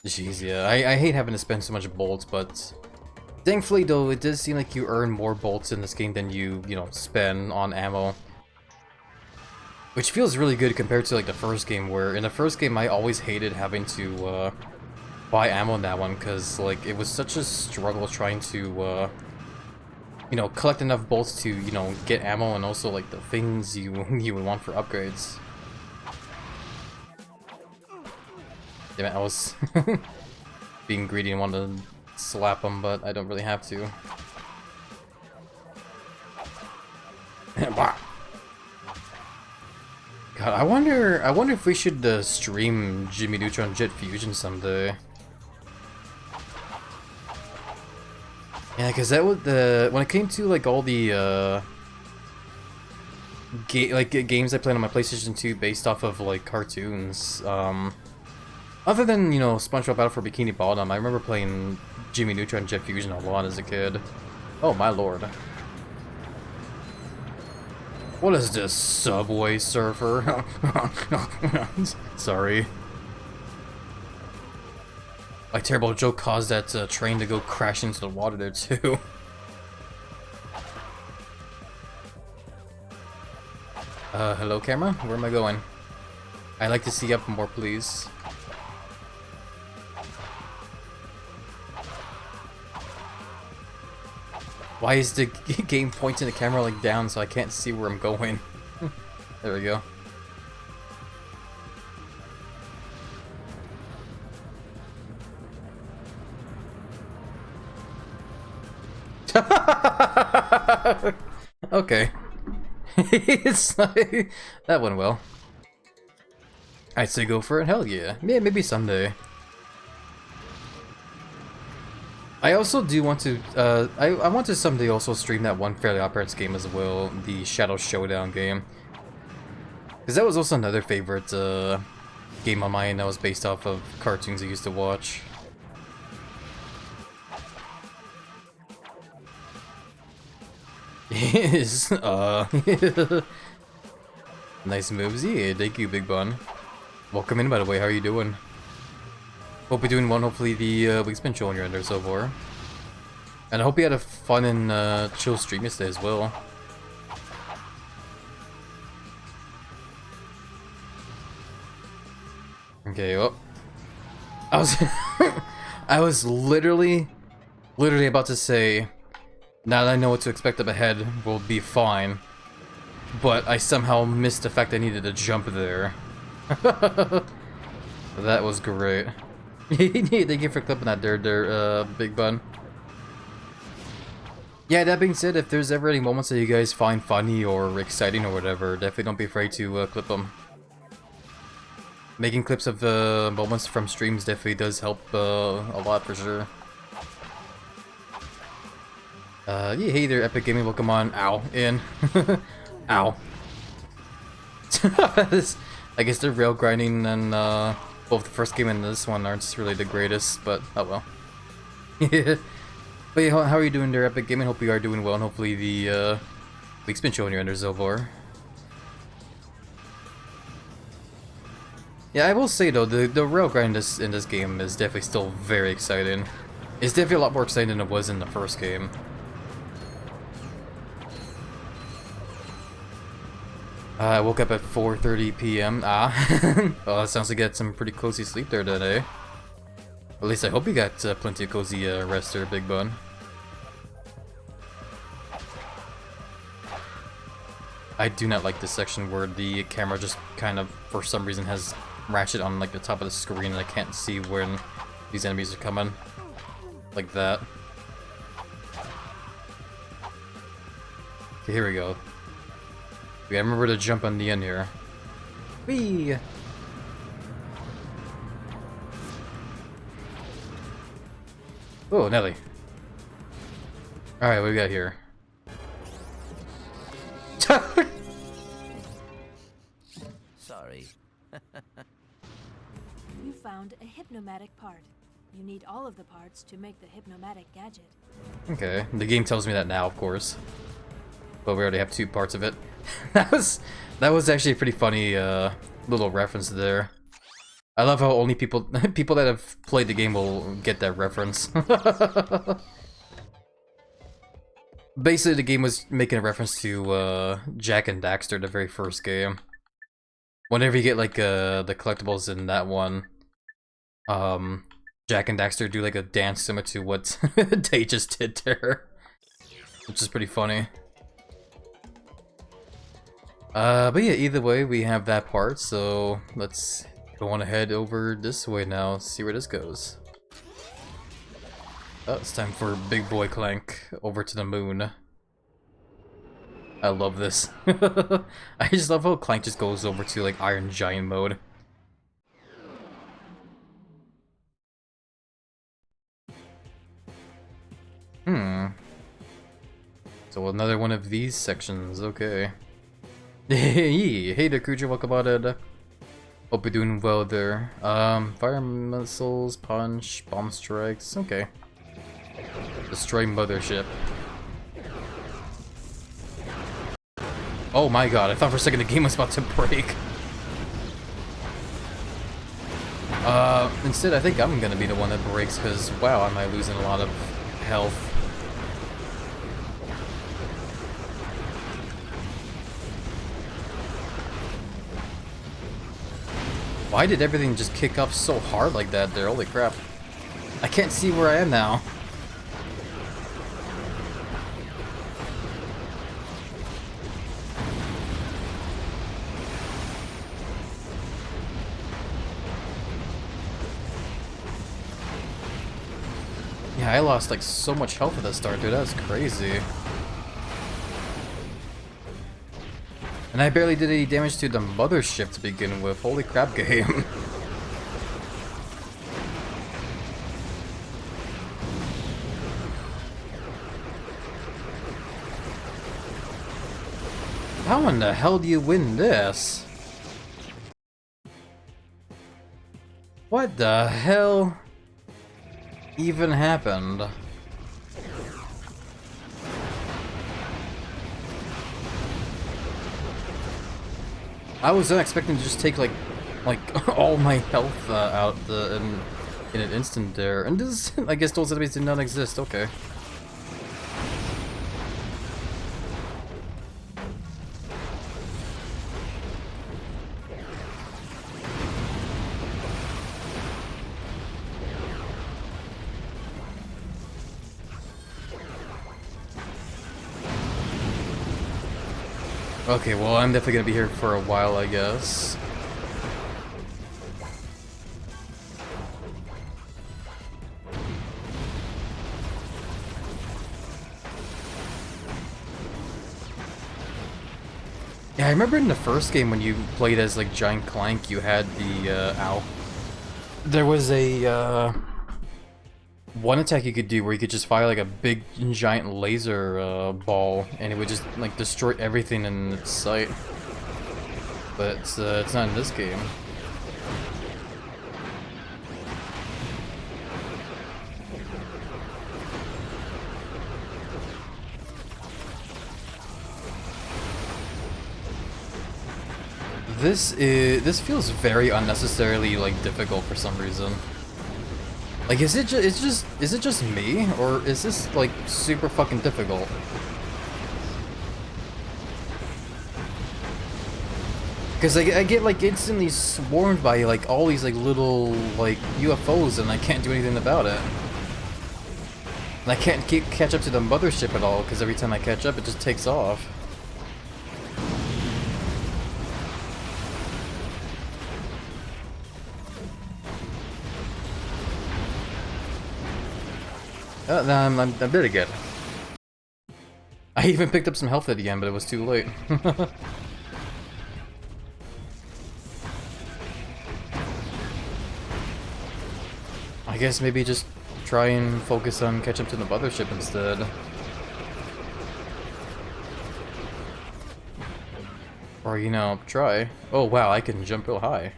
Jeez, yeah, I hate having to spend so much bolts, but thankfully though, it does seem like you earn more bolts in this game than you know, spend on ammo. Which feels really good compared to like the first game, where in the first game I always hated having to buy ammo in that one, because like it was such a struggle trying to you know, collect enough bolts to, you know, get ammo and also like the things you would want for upgrades. Damn it, I was being greedy and wanted to slap him, but I don't really have to. God, I wonder if we should stream Jimmy Neutron Jet Fusion someday. Yeah, because that was when it came to like all the games I played on my PlayStation 2 based off of like cartoons. Other than, you know, SpongeBob Battle for Bikini Bottom, I remember playing Jimmy Neutron Jet Fusion a lot as a kid. Oh my lord. What is this, Subway Surfer? Sorry. My terrible joke caused that train to go crash into the water there too. Hello camera? Where am I going? I'd like to see up more, please. Why is the game pointing the camera like down so I can't see where I'm going? There we go. Okay. It's like, that went well. I'd say go for it, hell yeah. Yeah, maybe someday. I also do want to, I want to someday also stream that one Fairly Odd Parents game as well, the Shadow Showdown game. Because that was also another favorite game of mine that was based off of cartoons I used to watch. Is nice moves, yeah, thank you, Big Bun. Welcome in, by the way, how are you doing? Hope you're doing well, hopefully the week's been chilling your end there so far. And I hope you had a fun and chill stream yesterday as well. Okay, well, I was literally about to say, now that I know what to expect up ahead, we'll be fine. But I somehow missed the fact I needed to jump there. That was great. Thank you for clipping that there, Big Bun. Yeah, that being said, if there's ever any moments that you guys find funny or exciting or whatever, definitely don't be afraid to clip them. Making clips of moments from streams definitely does help a lot for sure. Yeah, hey there, Epic Gaming, welcome on. Ow, in. Ow. I guess the rail grinding and both the first game and this one aren't really the greatest, but oh well. But yeah, how are you doing there, Epic Gaming? Hope you are doing well, and hopefully the week's been showing you under Zilvor. Yeah, I will say though, the rail grind in this game is definitely still very exciting. It's definitely a lot more exciting than it was in the first game. I woke up at 4:30 p.m. Well, it sounds like you got some pretty cozy sleep there today. At least I hope you got plenty of cozy rest there, Big Bun. I do not like this section where the camera just kind of, for some reason, has ratchet on like the top of the screen and I can't see when these enemies are coming. Like that. Okay, here we go. We gotta remember to jump on the end here. Whee! Oh, Nelly. Alright, what we got here? Sorry. You found a hypnomatic part. You need all of the parts to make the hypnomatic gadget. Okay, the game tells me that now, of course. But we already have 2 parts of it. that was actually a pretty funny little reference there. I love how only people that have played the game will get that reference. Basically, the game was making a reference to Jak and Daxter, the very first game. Whenever you get like the collectibles in that one, Jak and Daxter do like a dance similar to what they just did there, which is pretty funny. But yeah, either way, we have that part, so let's go on ahead over this way now, see where this goes. Oh, it's time for Big Boy Clank over to the moon. I love this. I just love how Clank just goes over to like Iron Giant mode. So another one of these sections, okay. Hey there, Kuja, welcome on in. Hope you're doing well there. Fire missiles, punch, bomb strikes, okay. Destroy mothership. Oh my god, I thought for a second the game was about to break. Instead I think I'm gonna be the one that breaks, because wow, am I losing a lot of health. Why did everything just kick up so hard like that there? Holy crap. I can't see where I am now. Yeah, I lost like so much health at the start, dude. That's crazy. And I barely did any damage to the mothership to begin with. Holy crap, game. How in the hell do you win this? What the hell even happened? I was expecting to just take like all my health out in an instant there, and this I guess those enemies did not exist. Okay. Okay, well, I'm definitely gonna be here for a while, I guess. Yeah, I remember in the first game when you played as like Giant Clank, you had the ow. There was a one attack you could do where you could just fire like a big giant laser ball, and it would just like destroy everything in its sight. But it's not in this game. This feels very unnecessarily like difficult for some reason. Like, is it just me, or is this like super fucking difficult? Because I get like instantly swarmed by like all these like little like UFOs, and I can't do anything about it. And I can't catch up to the mothership at all, because every time I catch up, it just takes off. No, I'm dead again. I even picked up some health at the end, but it was too late. I guess maybe just try and focus on catching up to the mothership instead. Or, you know, try. Oh wow, I can jump real high.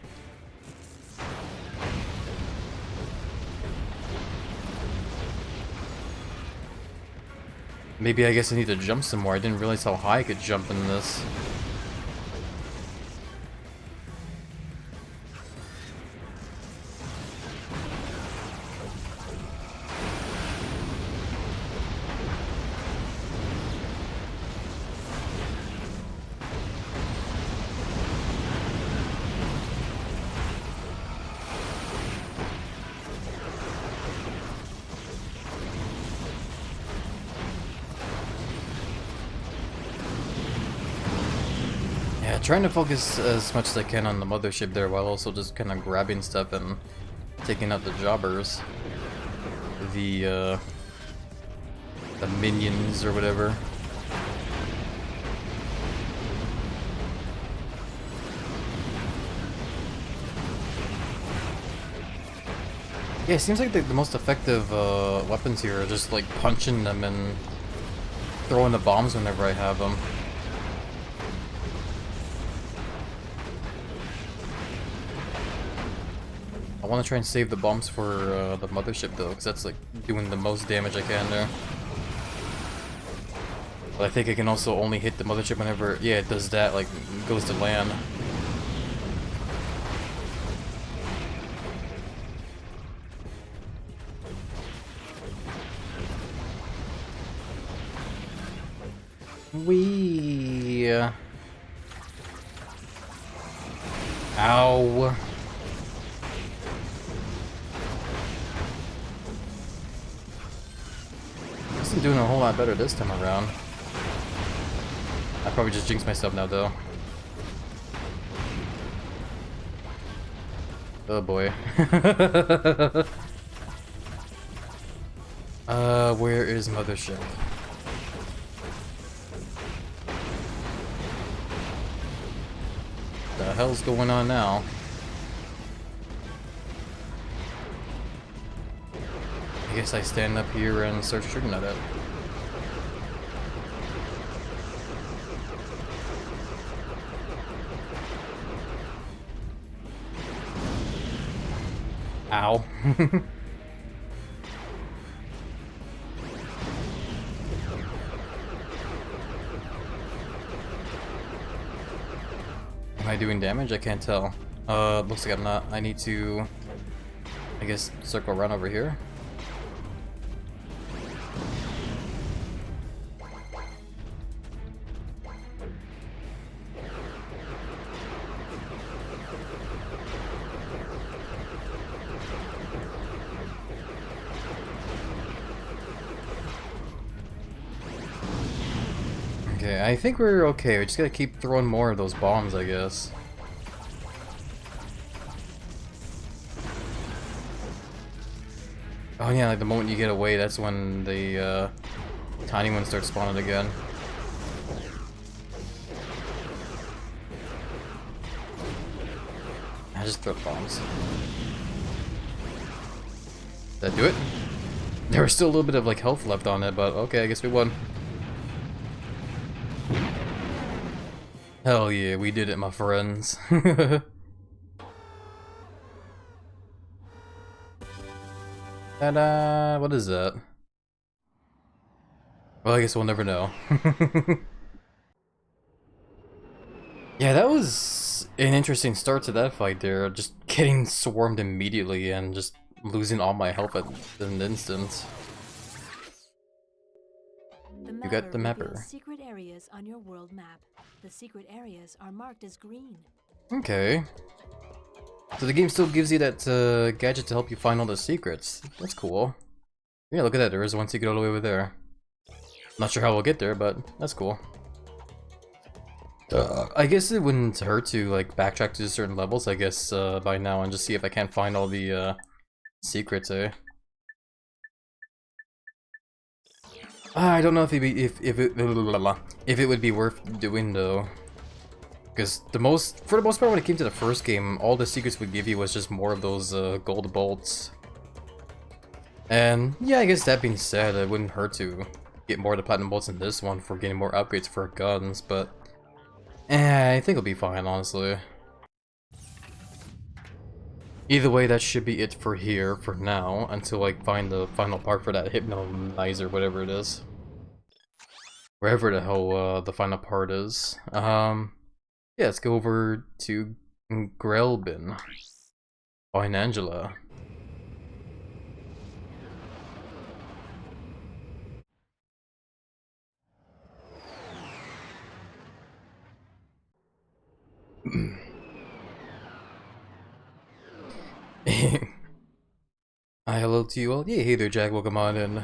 Maybe I guess I need to jump some more. I didn't realize how high I could jump in this. Trying to focus as much as I can on the mothership there, while also just kind of grabbing stuff and taking out the jobbers. The minions or whatever. Yeah, it seems like the most effective weapons here are just like punching them and throwing the bombs whenever I have them. I want to try and save the bombs for the mothership though, because that's like doing the most damage I can there. But I think I can also only hit the mothership whenever, yeah, it does that, like, goes to land. Wee. Ow. I'm doing a whole lot better this time around. I probably just jinxed myself now though. Oh boy. Where is mothership? The hell's going on now? I guess I stand up here and start shooting at it. Ow. Am I doing damage? I can't tell. Looks like I'm not. I need to, I guess, circle around over here. Okay, I think we're okay. We just gotta keep throwing more of those bombs, I guess. Oh yeah, like the moment you get away, that's when the tiny ones start spawning again. I just throw bombs. Did that do it? There was still a little bit of like health left on it, but okay, I guess we won. Hell yeah, we did it, my friends. Ta-da! What is that? Well, I guess we'll never know. Yeah, that was an interesting start to that fight there. Just getting swarmed immediately and just losing all my health at an instant. You got the mapper. Secret areas on your world map. The secret areas are marked as green. Okay. So the game still gives you that gadget to help you find all the secrets. That's cool. Yeah, look at that. There is one secret all the way over there. Not sure how we'll get there, but that's cool. I guess it wouldn't hurt to like backtrack to certain levels, I guess, by now and just see if I can't find all the secrets, eh? I don't know if it would be worth doing though, because for the most part when it came to the first game, all the secrets would give you was just more of those gold bolts. And yeah, I guess that being said, it wouldn't hurt to get more of the platinum bolts in this one for getting more upgrades for guns, but I think it'll be fine, honestly. Either way, that should be it for here, for now, until I find the final part for that hypnomizer, whatever it is. Wherever the hell the final part is. Yeah, let's go over to Grelbin. Find Angela. Hi, hello to you all. Yeah, hey there, Jack. Welcome on in.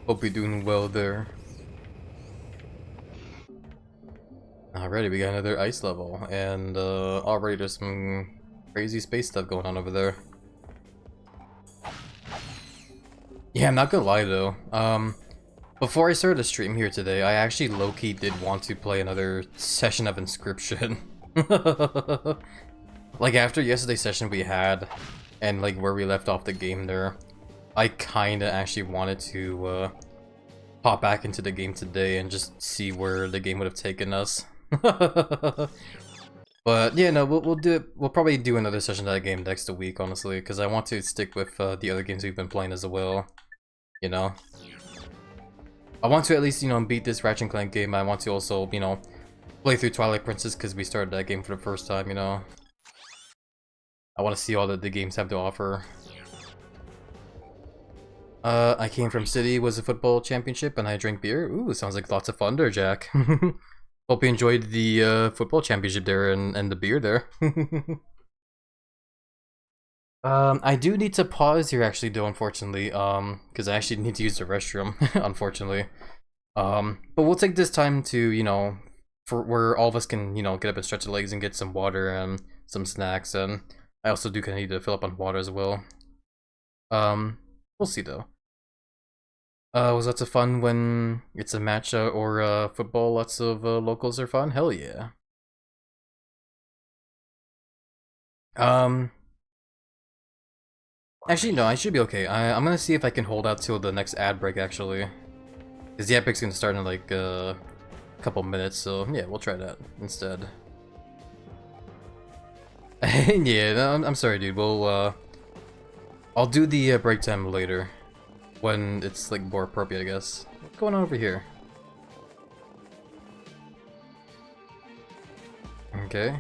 Hope you're doing well there. Alrighty, we got another ice level, and already there's some crazy space stuff going on over there. Yeah, I'm not gonna lie though. Before I started the stream here today, I actually low-key did want to play another session of Inscription. Like after yesterday's session we had, and like where we left off the game there, I kinda actually wanted to pop back into the game today and just see where the game would have taken us. But yeah, no, we'll do it. We'll probably do another session of that game next week, honestly, because I want to stick with the other games we've been playing as well. You know, I want to at least, you know, beat this Ratchet & Clank game. I want to also, you know, play through Twilight Princess because we started that game for the first time. You know, I want to see all that the games have to offer. I came from City, was a football championship, and I drank beer. Ooh, sounds like lots of fun there, Jack. Hope you enjoyed the football championship there and the beer there. I do need to pause here actually though, unfortunately, because I actually need to use the restroom, unfortunately. But we'll take this time to, you know, for where all of us can, you know, get up and stretch the legs and get some water and some snacks, and I also do kind of need to fill up on water as well. We'll see though. Was lots of fun when it's a match or football? Lots of locals are fun. Hell yeah. Actually, no, I should be okay. I'm gonna see if I can hold out till the next ad break, actually. Because the ad break's gonna start in like a couple minutes, so yeah, we'll try that instead. Yeah, no, I'm sorry, dude. We'll, I'll do the break time later. When it's like more appropriate, I guess. What's going on over here? Okay.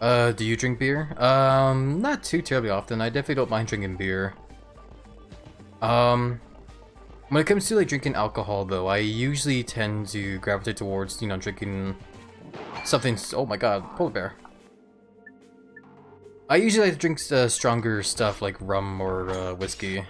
Do you drink beer? Not too terribly often. I definitely don't mind drinking beer. When it comes to like drinking alcohol though, I usually tend to gravitate towards, you know, drinking something. Oh my god, polar bear. I usually like to drink stronger stuff like rum or whiskey.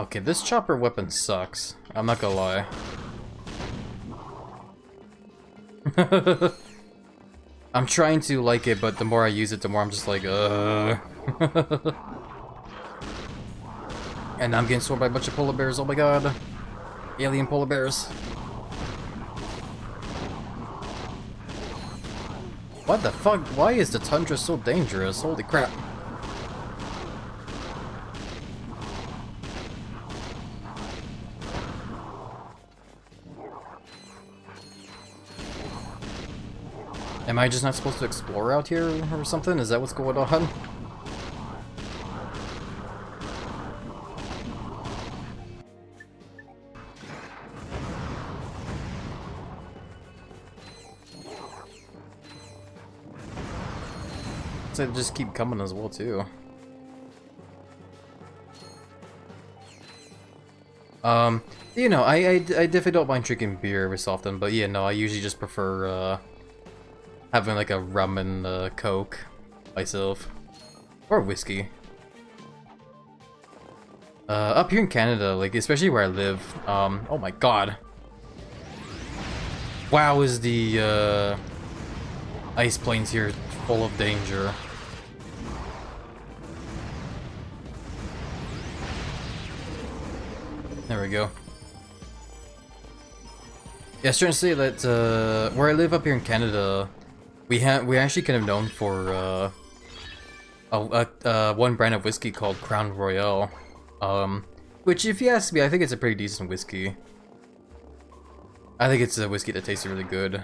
Okay, this chopper weapon sucks. I'm not gonna lie. I'm trying to like it, but the more I use it, the more I'm just like, And I'm getting swallowed by a bunch of polar bears, oh my god. Alien polar bears. What the fuck? Why is the tundra so dangerous? Holy crap. Am I just not supposed to explore out here or something? Is that what's going on? So they just keep coming as well too. You know, I definitely don't mind drinking beer every so often, but yeah, no, I usually just prefer having like a rum and Coke myself, or whiskey. Up here in Canada, like especially where I live, oh my god, wow, is the ice plains here full of danger. There we go. Yeah, I was trying to say that where I live up here in Canada, we're actually kind of known for one brand of whiskey called Crown Royal, which, if you ask me, I think it's a pretty decent whiskey. I think it's a whiskey that tastes really good.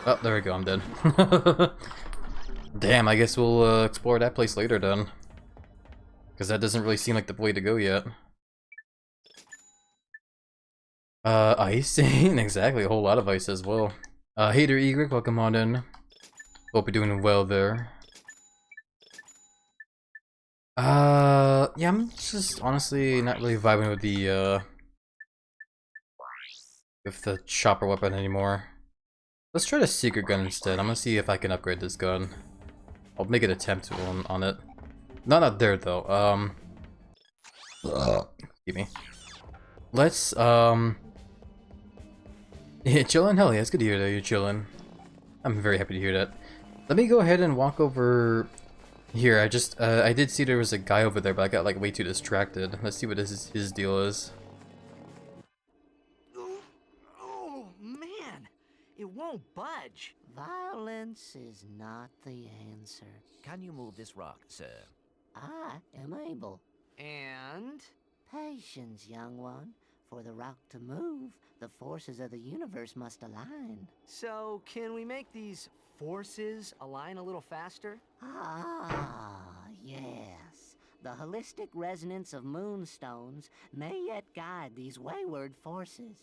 Oh, there we go, I'm dead. Damn, I guess we'll explore that place later then. Because that doesn't really seem like the way to go yet. Ice? Exactly, a whole lot of ice as well. Hey there, Egric, welcome on in. Hope you're doing well there. Yeah, I'm just honestly not really vibing with the chopper weapon anymore. Let's try the secret gun instead. I'm gonna see if I can upgrade this gun. I'll make an attempt on it. Not there though. Excuse me. Let's yeah, chillin'. Hell yeah, it's good to hear that you're chillin'. I'm very happy to hear that. Let me go ahead and walk over here. I just I did see there was a guy over there, but I got like way too distracted. Let's see what his deal is. It won't budge. Violence is not the answer. Can you move this rock, sir? I am able. And? Patience, young one. For the rock to move, the forces of the universe must align. So, can we make these forces align a little faster? Ah, yes. The holistic resonance of moonstones may yet guide these wayward forces.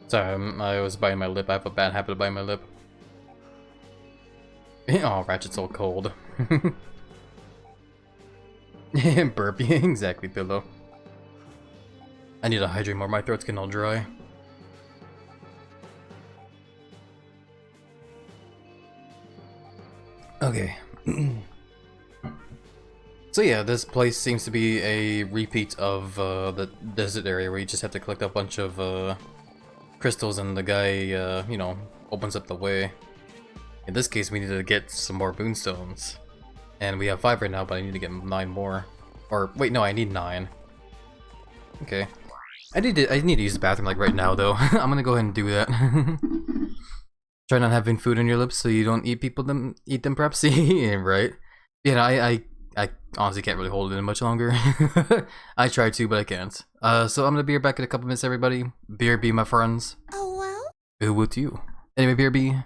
Sorry, I was biting my lip. I have a bad habit of biting my lip. Oh, Ratchet's all cold. Burpee, exactly, Pillow. I need to hydrate more. My throat's getting all dry. Okay. So yeah, this place seems to be a repeat of the desert area where you just have to collect a bunch of crystals and the guy, you know, opens up the way. In this case, we need to get some more boonstones. And we have 5 right now, but I need to get 9 more. Or, wait, no, I need 9. Okay. I need to use the bathroom, like, right now, though. I'm gonna go ahead and do that. Try not having food on your lips so you don't eat them, perhaps? Yeah, right? Yeah, I honestly can't really hold it in much longer. I try to, but I can't. So I'm gonna be back in a couple minutes, everybody. BRB, my friends. Oh, well? Who with you? Anyway, BRB.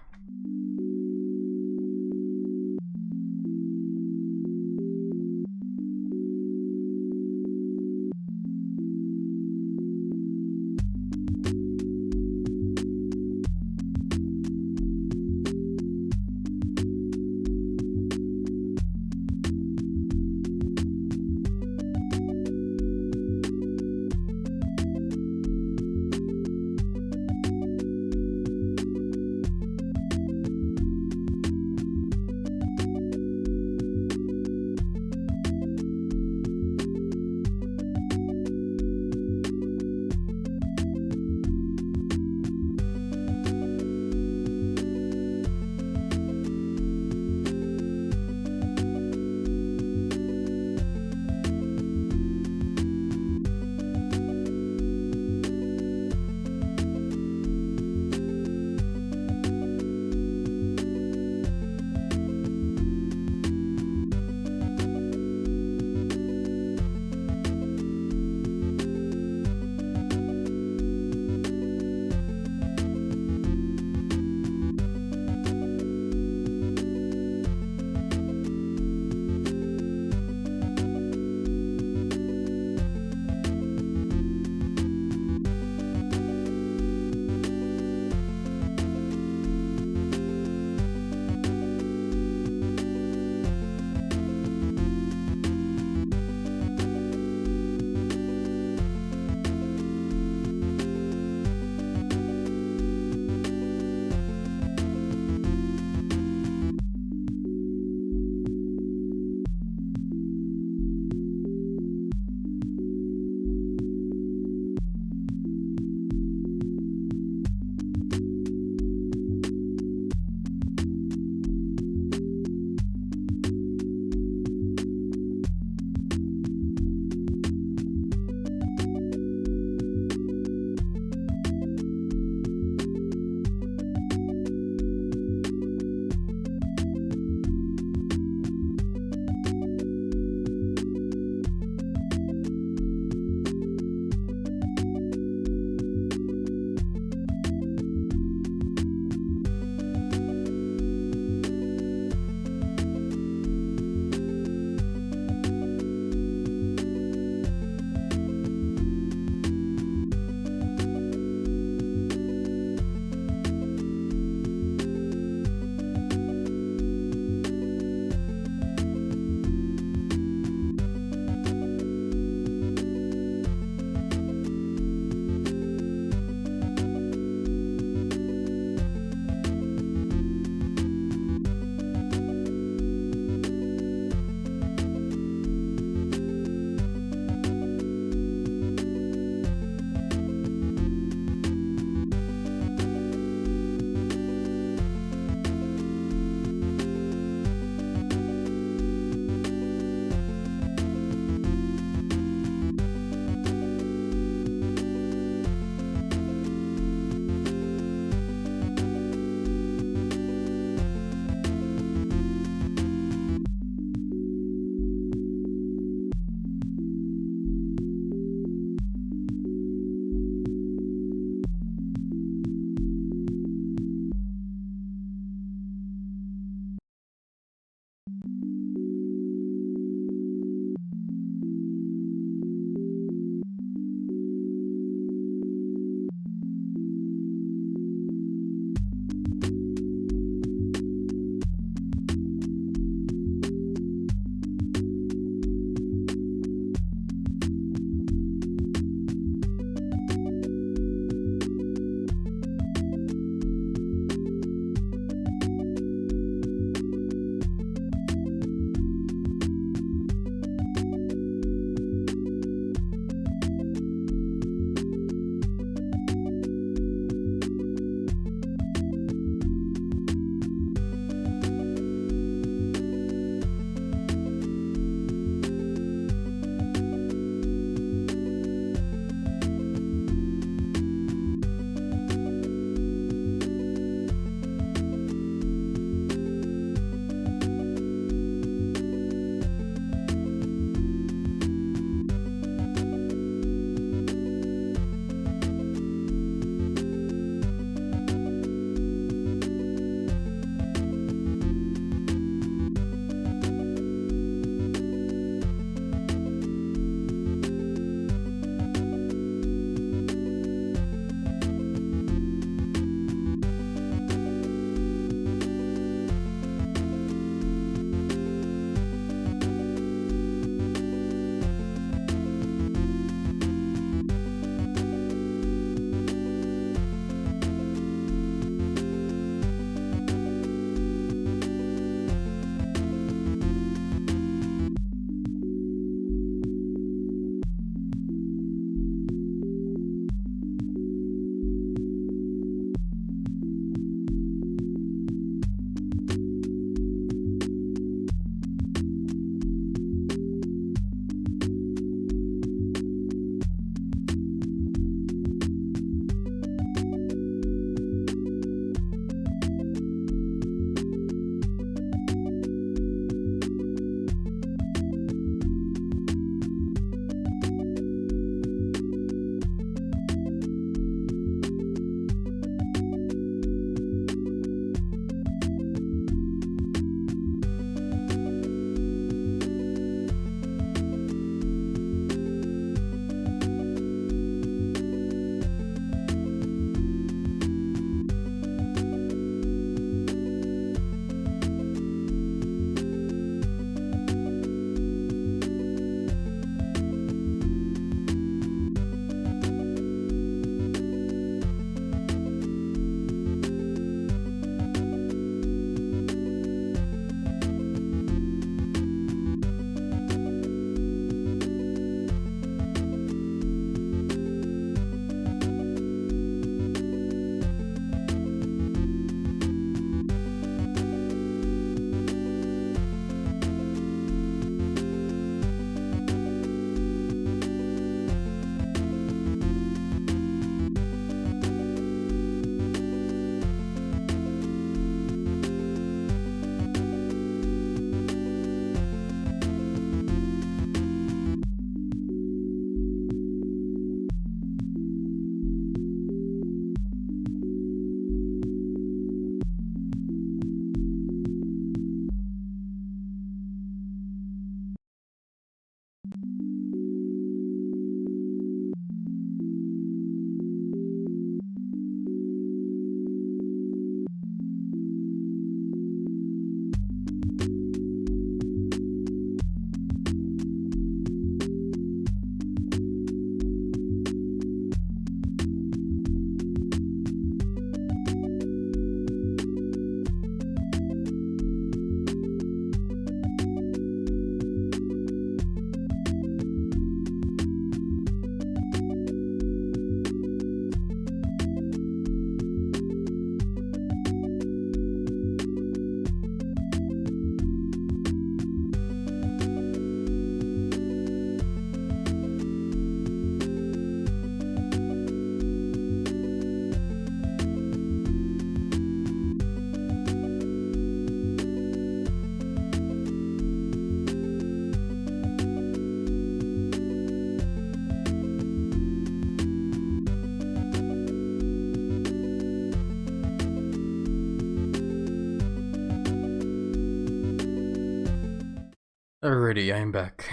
Alrighty, I am back.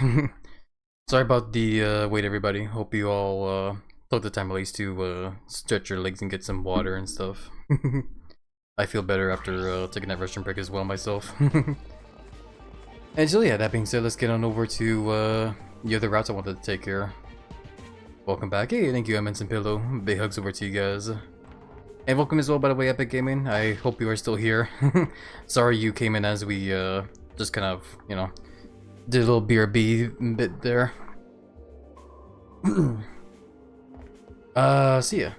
Sorry about the wait, everybody. Hope you all took the time at least to stretch your legs and get some water and stuff. I feel better after taking that restroom break as well myself. And so yeah, that being said, let's get on over to the other routes I wanted to take here. Welcome back. Hey, thank you, Immense and Pillow. Big hugs over to you guys. And welcome as well, by the way, Epic Gaming. I hope you are still here. Sorry you came in as we just kind of, you know, did a little BRB bit there. See ya.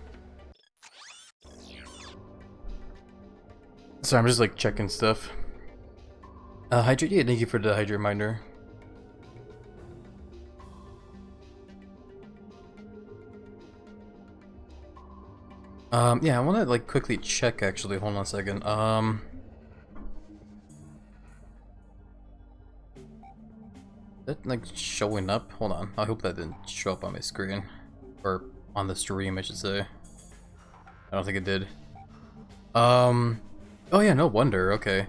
Sorry, I'm just like checking stuff. Hydrate, yeah, thank you for the hydrate reminder. Yeah, I wanna like quickly check actually, hold on a second. That like showing up? Hold on. I hope that didn't show up on my screen. Or on the stream, I should say. I don't think it did. Oh yeah, no wonder, okay.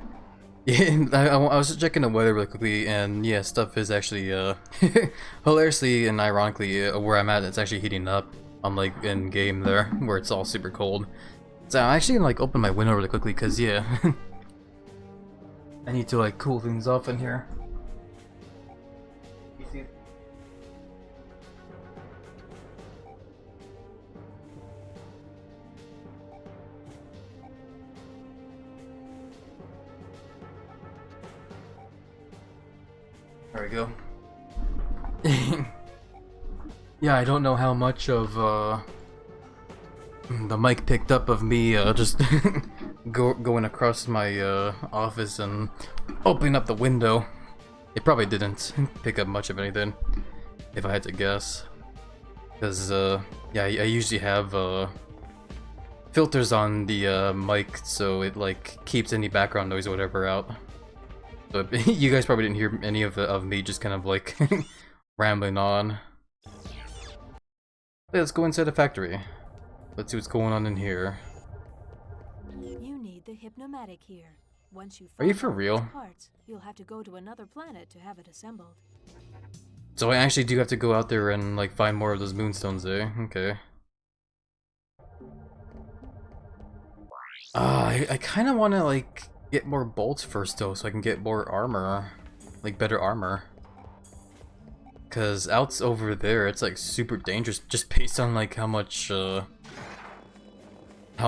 Yeah, I was just checking the weather really quickly, and yeah, stuff is actually, hilariously and ironically, where I'm at, it's actually heating up. Unlike in game there, where it's all super cold. So I'm actually gonna like open my window really quickly, cause yeah. I need to like cool things off in here. There we go. Yeah, I don't know how much of the mic picked up of me just going across my office and opening up the window. It probably didn't pick up much of anything, if I had to guess. Because yeah, I usually have filters on the mic, so it like keeps any background noise or whatever out. But you guys probably didn't hear any of me just kind of like rambling on. Hey, let's go inside the factory. Let's see what's going on in here. You need the Hypnomatic here. Once you Are you find for all real? those parts, you'll have to go to another planet to have it assembled. So I actually do have to go out there and like find more of those moonstones, eh? Okay. I kind of want to like get more bolts first though, so I can get more armor, like better armor. Cause out over there, it's like super dangerous, just based on like how much, how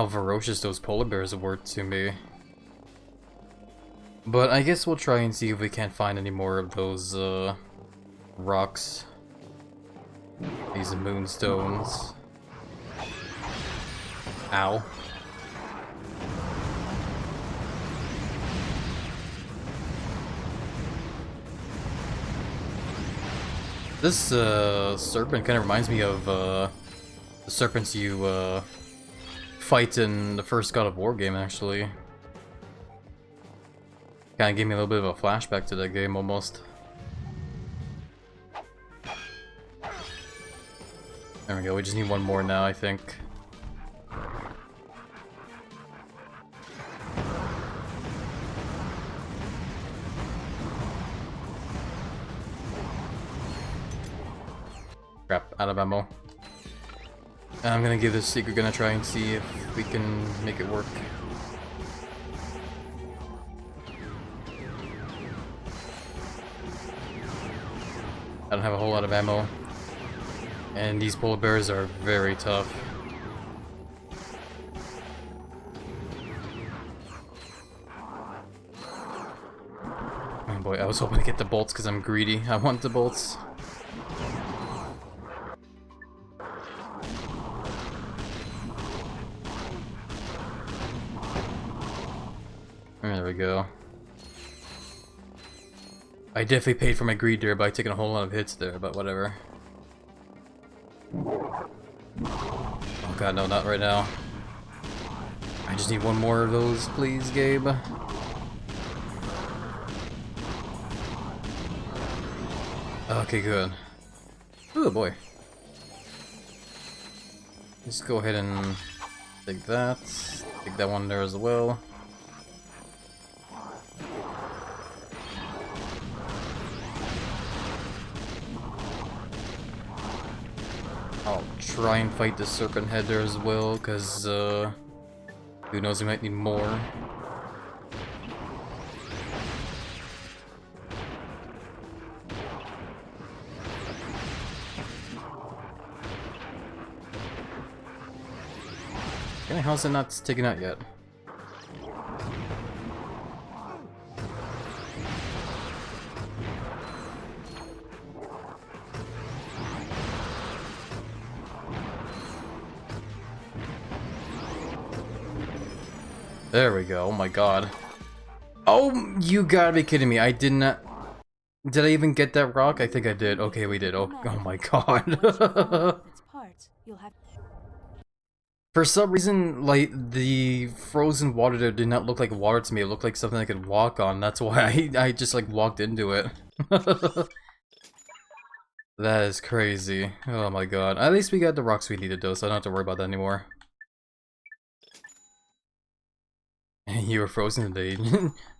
ferocious those polar bears were to me. But I guess we'll try and see if we can't find any more of those, rocks. These moonstones. Ow. This serpent kind of reminds me of the serpents you fight in the first God of War game, actually. Kind of gave me a little bit of a flashback to that game, almost. There we go, we just need one more now, I think. Crap, out of ammo. And I'm gonna give this secret gun a try and see if we can make it work. I don't have a whole lot of ammo. And these polar bears are very tough. Oh boy, I was hoping to get the bolts because I'm greedy. I want the bolts. There we go. I definitely paid for my greed there by taking a whole lot of hits there, but whatever. Oh god, no, not right now. I just need one more of those, please, Gabe. Okay, good. Oh boy. Let's go ahead and take that. Take that one there as well. I'll try and fight the serpent head there as well, because who knows, we might need more. Okay, how's it not taken out yet? There we go, oh my god. Oh, you gotta be kidding me, I did not... Did I even get that rock? I think I did. Okay, we did. Oh my god. Its parts, you'll have For some reason, like, the frozen water there did not look like water to me. It looked like something I could walk on. That's why I just, like, walked into it. That is crazy. Oh my god. At least we got the rocks we needed, though, so I don't have to worry about that anymore. You were frozen today.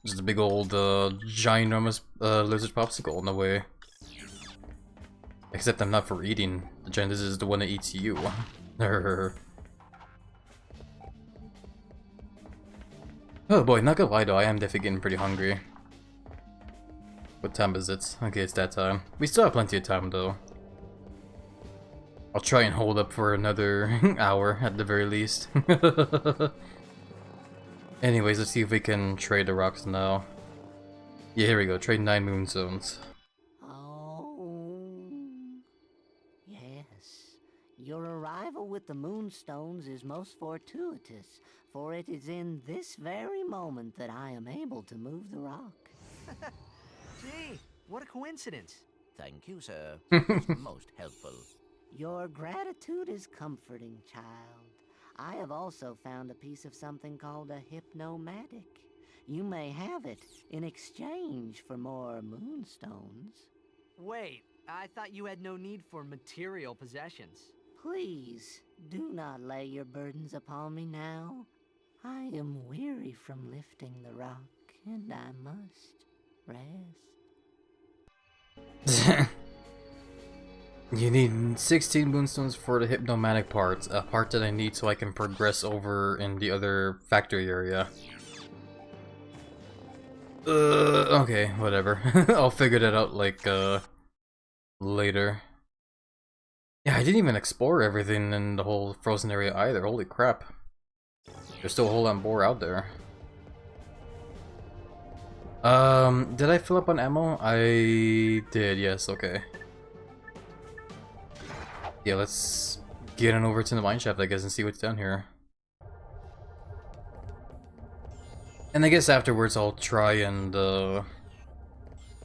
Just a big old, ginormous, lizard popsicle in a way. Except I'm not for eating. The giant lizard is the one that eats you. Oh boy, not gonna lie though, I am definitely getting pretty hungry. What time is it? Okay, it's that time. We still have plenty of time though. I'll try and hold up for another hour at the very least. Anyways, let's see if we can trade the rocks now. Yeah, here we go. Trade 9 moonstones. Oh, yes. Your arrival with the moonstones is most fortuitous, for it is in this very moment that I am able to move the rock. Gee, what a coincidence. Thank you, sir. Most helpful. Your gratitude is comforting, child. I have also found a piece of something called a hypnomatic. You may have it in exchange for more moonstones. Wait, I thought you had no need for material possessions. Please, do not lay your burdens upon me now. I am weary from lifting the rock, and I must rest. You need 16 moonstones for the hypnomatic part, a part that I need so I can progress over in the other factory area. Okay, whatever. I'll figure that out, like, later. Yeah, I didn't even explore everything in the whole frozen area either, holy crap. There's still a whole lot more out there. Did I fill up on ammo? I did, yes, okay. Yeah, let's get on over to the mine shaft, I guess, and see what's down here. And I guess afterwards I'll try and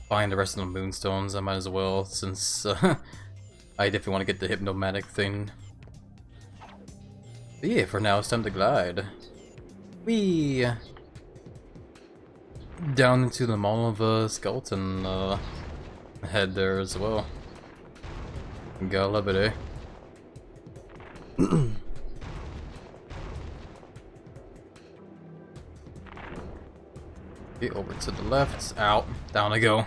find the rest of the moonstones. I might as well, since I definitely want to get the hypnomatic thing. But yeah, for now it's time to glide. Whee! Down into the Mall of Skeleton head there as well. Gotta love it, eh? Okay, over to the left. Out. Down I go.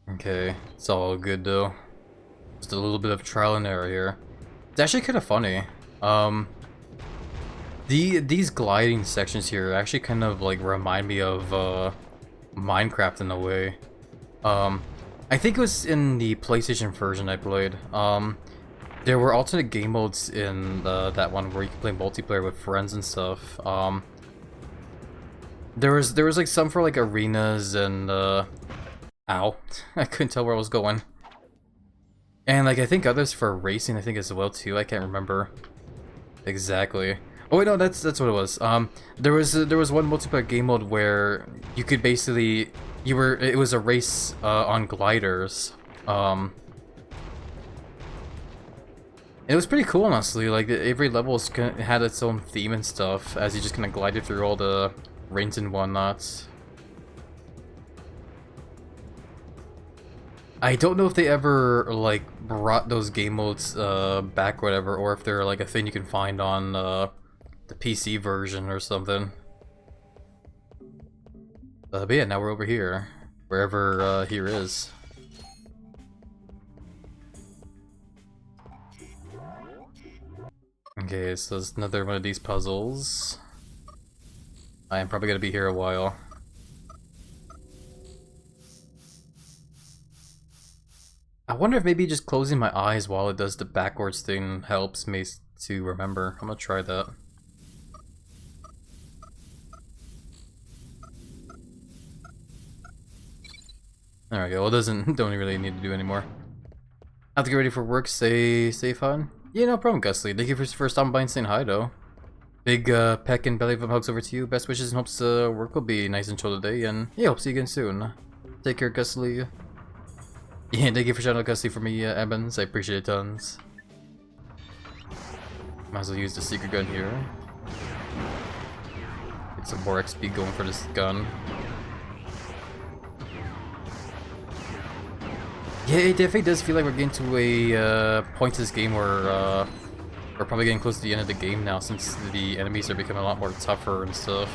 Okay, it's all good though. Just a little bit of trial and error here. It's actually kind of funny. These gliding sections here actually kind of like remind me of Minecraft in a way. I think it was in the PlayStation version I played. There were alternate game modes in that one where you could play multiplayer with friends and stuff. There was like some for like arenas and ow, I couldn't tell where I was going. And like I think others for racing, I think as well too. I can't remember exactly. Oh wait, no, that's what it was. There was one multiplayer game mode where you could basically it was a race on gliders. It was pretty cool, honestly. Like every level had its own theme and stuff as you just kind of glided through all the rings and whatnot. I don't know if they ever like brought those game modes back or whatever, or if they're like a thing you can find on the PC version or something. But yeah, now we're over here, wherever here is. Okay, so it's another one of these puzzles. I am probably gonna be here a while. I wonder if maybe just closing my eyes while it does the backwards thing helps me to remember. I'm gonna try that. There we go. Well, don't really need to do anymore. Have to get ready for work. Stay fun. Yeah, no problem, Gusly. Thank you for stopping by and saying hi, though. Big peck and belly hugs over to you. Best wishes and hopes work will be nice and chill today. And yeah, hope to see you again soon. Take care, Gusly. Yeah, thank you for shouting out Gusly for me, Evans. I appreciate it tons. Might as well use the secret gun here. Get some more XP going for this gun. Yeah, it definitely does feel like we're getting to a point in this game where we're probably getting close to the end of the game now, since the enemies are becoming a lot more tougher and stuff.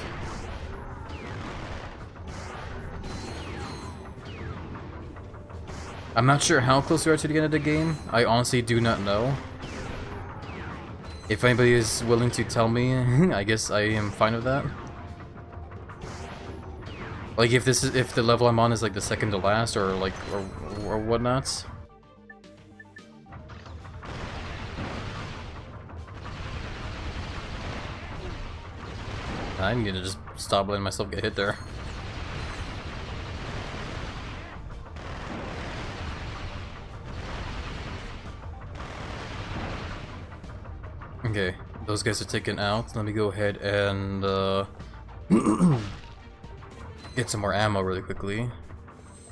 I'm not sure how close we are to the end of the game. I honestly do not know. If anybody is willing to tell me, I guess I am fine with that. Like if the level I'm on is like the second to last or like or whatnot. I need to just stop letting myself get hit there. Okay, those guys are taken out. Let me go ahead and get some more ammo really quickly,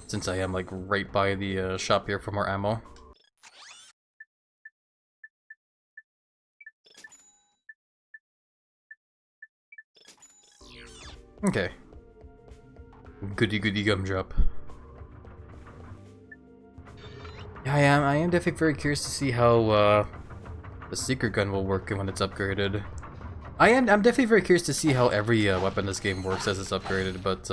since I am like right by the shop here for more ammo. Okay. Goody goody gumdrop. Yeah, I am definitely very curious to see how the secret gun will work when it's upgraded. I'm definitely very curious to see how every weapon in this game works as it's upgraded, but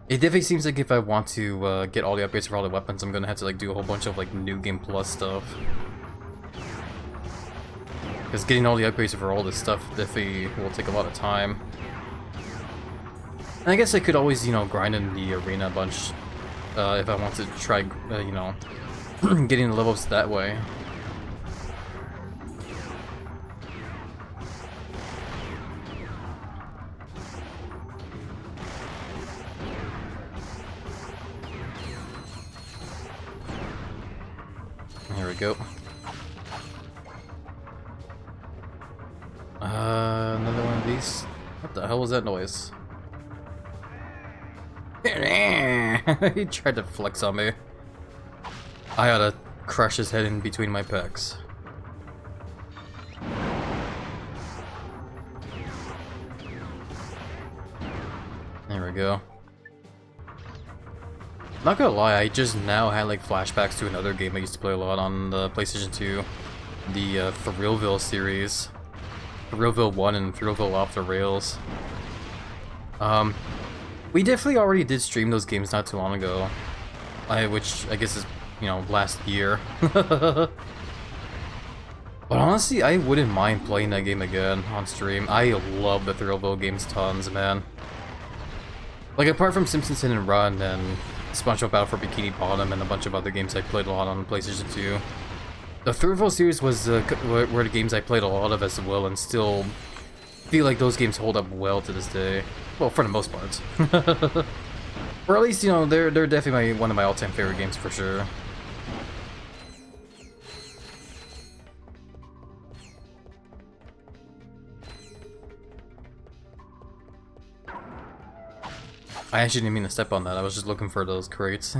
it definitely seems like if I want to get all the upgrades for all the weapons, I'm gonna have to like do a whole bunch of like new game plus stuff. Because getting all the upgrades for all this stuff definitely will take a lot of time. And I guess I could always, you know, grind in the arena a bunch if I want to try, you know, getting the levels that way. Here we go. Another one of these. What the hell was that noise? He tried to flex on me. I ought to crush his head in between my pecs. There we go. Not gonna lie, I just now had like flashbacks to another game I used to play a lot on the PlayStation 2. The Thrillville series. Thrillville 1 and Thrillville Off the Rails. We definitely already did stream those games not too long ago. Which I guess is, you know, last year. But honestly, I wouldn't mind playing that game again on stream. I love the Thrillville games tons, man. Like, apart from Simpsons Hit and Run and SpongeBob Battle for Bikini Bottom and a bunch of other games I played a lot on PlayStation 2, the Thrillville series was were the games I played a lot of as well, and still feel like those games hold up well to this day. Well, for the most part. Or at least, you know, they're definitely one of my all-time favorite games for sure. I actually didn't mean to step on that, I was just looking for those crates.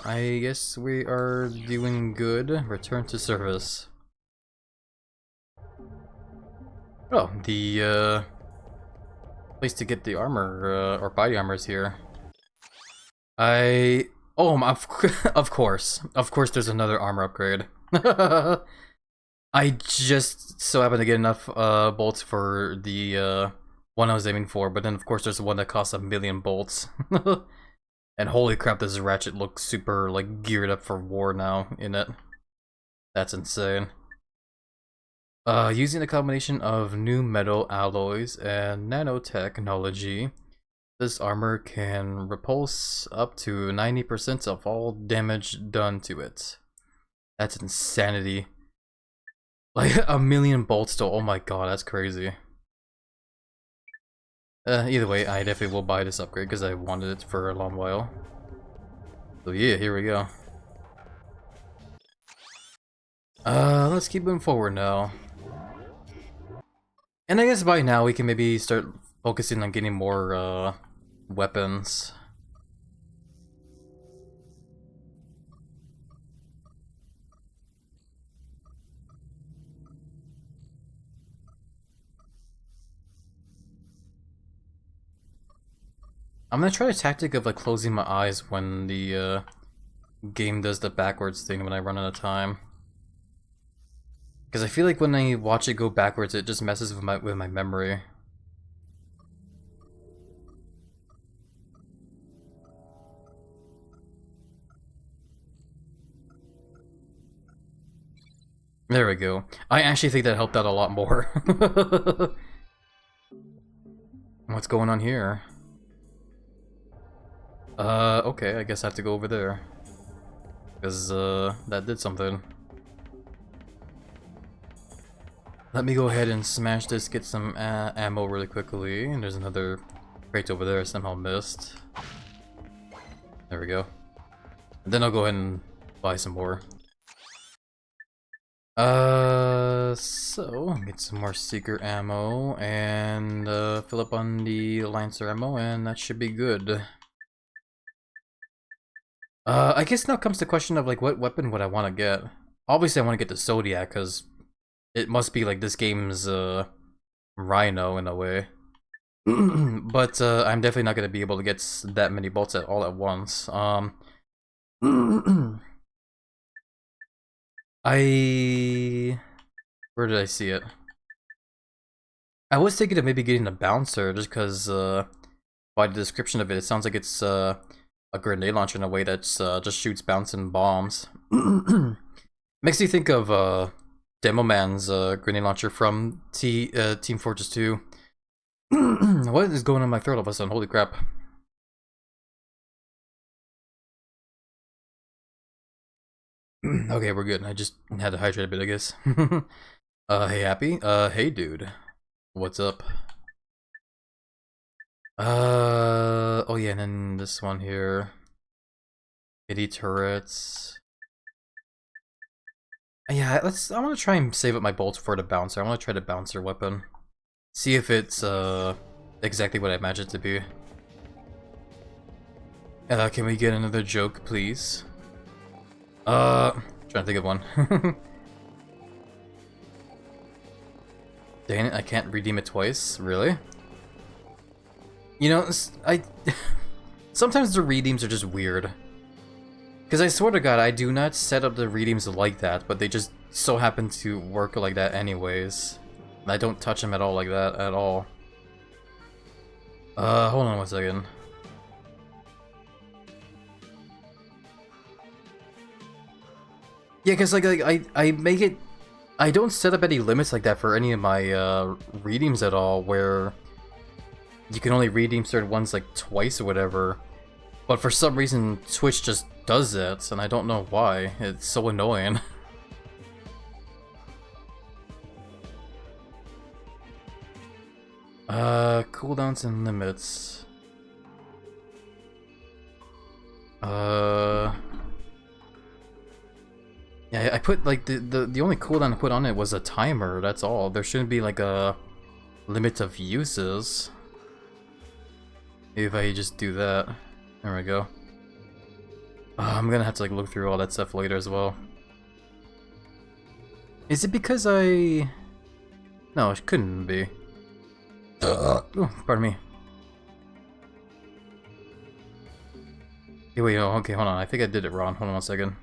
I guess we are doing good. Return to service. Oh, the place to get the armor, or body armor is here. Of course there's another armor upgrade. I just so happened to get enough bolts for the one I was aiming for, but then of course there's one that costs 1,000,000 bolts. And holy crap, does Ratchet look super, like, geared up for war now in it. That's insane. Using a combination of new metal alloys and nanotechnology, this armor can repulse up to 90% of all damage done to it. That's insanity. Like, 1,000,000 bolts to, oh my god, that's crazy. Either way, I definitely will buy this upgrade because I wanted it for a long while. So yeah, here we go. Let's keep moving forward now. And I guess by now we can maybe start focusing on getting more, weapons. I'm gonna try a tactic of like closing my eyes when the game does the backwards thing when I run out of time. Because I feel like when I watch it go backwards, it just messes with my memory. There we go. I actually think that helped out a lot more. What's going on here? Okay, I guess I have to go over there. Because, that did something. Let me go ahead and smash this, get some ammo really quickly. And there's another crate over there I somehow missed. There we go. And then I'll go ahead and buy some more. So, get some more Seeker ammo, and, fill up on the Lancer ammo, and that should be good. I guess now comes the question of, like, what weapon would I want to get? Obviously, I want to get the Zodiac, because it must be, like, this game's, Rhino, in a way. But, I'm definitely not going to be able to get that many bolts all at once. Where did I see it? I was thinking of maybe getting a bouncer, just because, by the description of it, it sounds like it's, a grenade launcher in a way that's, just shoots bouncing bombs. Makes me think of, Demo Man's, grenade launcher from Team Fortress 2. What is going on in my throat all of a sudden? Holy crap. Okay, we're good. I just had to hydrate a bit, I guess. Hey, Happy? Hey, dude. What's up? Oh yeah, and then this one here. Kitty turrets. Yeah, I want to try and save up my bolts for the bouncer. I want to try the bouncer weapon. See if it's, exactly what I imagine it to be. Can we get another joke, please? Trying to think of one. Dang it, I can't redeem it twice? Really? You know, sometimes the redeems are just weird. Because I swear to god, I do not set up the redeems like that, but they just so happen to work like that anyways. And I don't touch them at all like that, at all. Hold on one second. Yeah, because like I make it, I don't set up any limits like that for any of my redeems at all, where you can only redeem certain ones like twice or whatever. But for some reason, Twitch just does it, and I don't know why. It's so annoying. Cooldowns and limits. Yeah, I put like the only cooldown I put on it was a timer, that's all. There shouldn't be like a limit of uses. Maybe if I just do that. There we go. I'm gonna have to like look through all that stuff later as well. Is it because I... No, it couldn't be. Oh, pardon me. Hey, wait, oh, okay, hold on. I think I did it wrong. Hold on one second.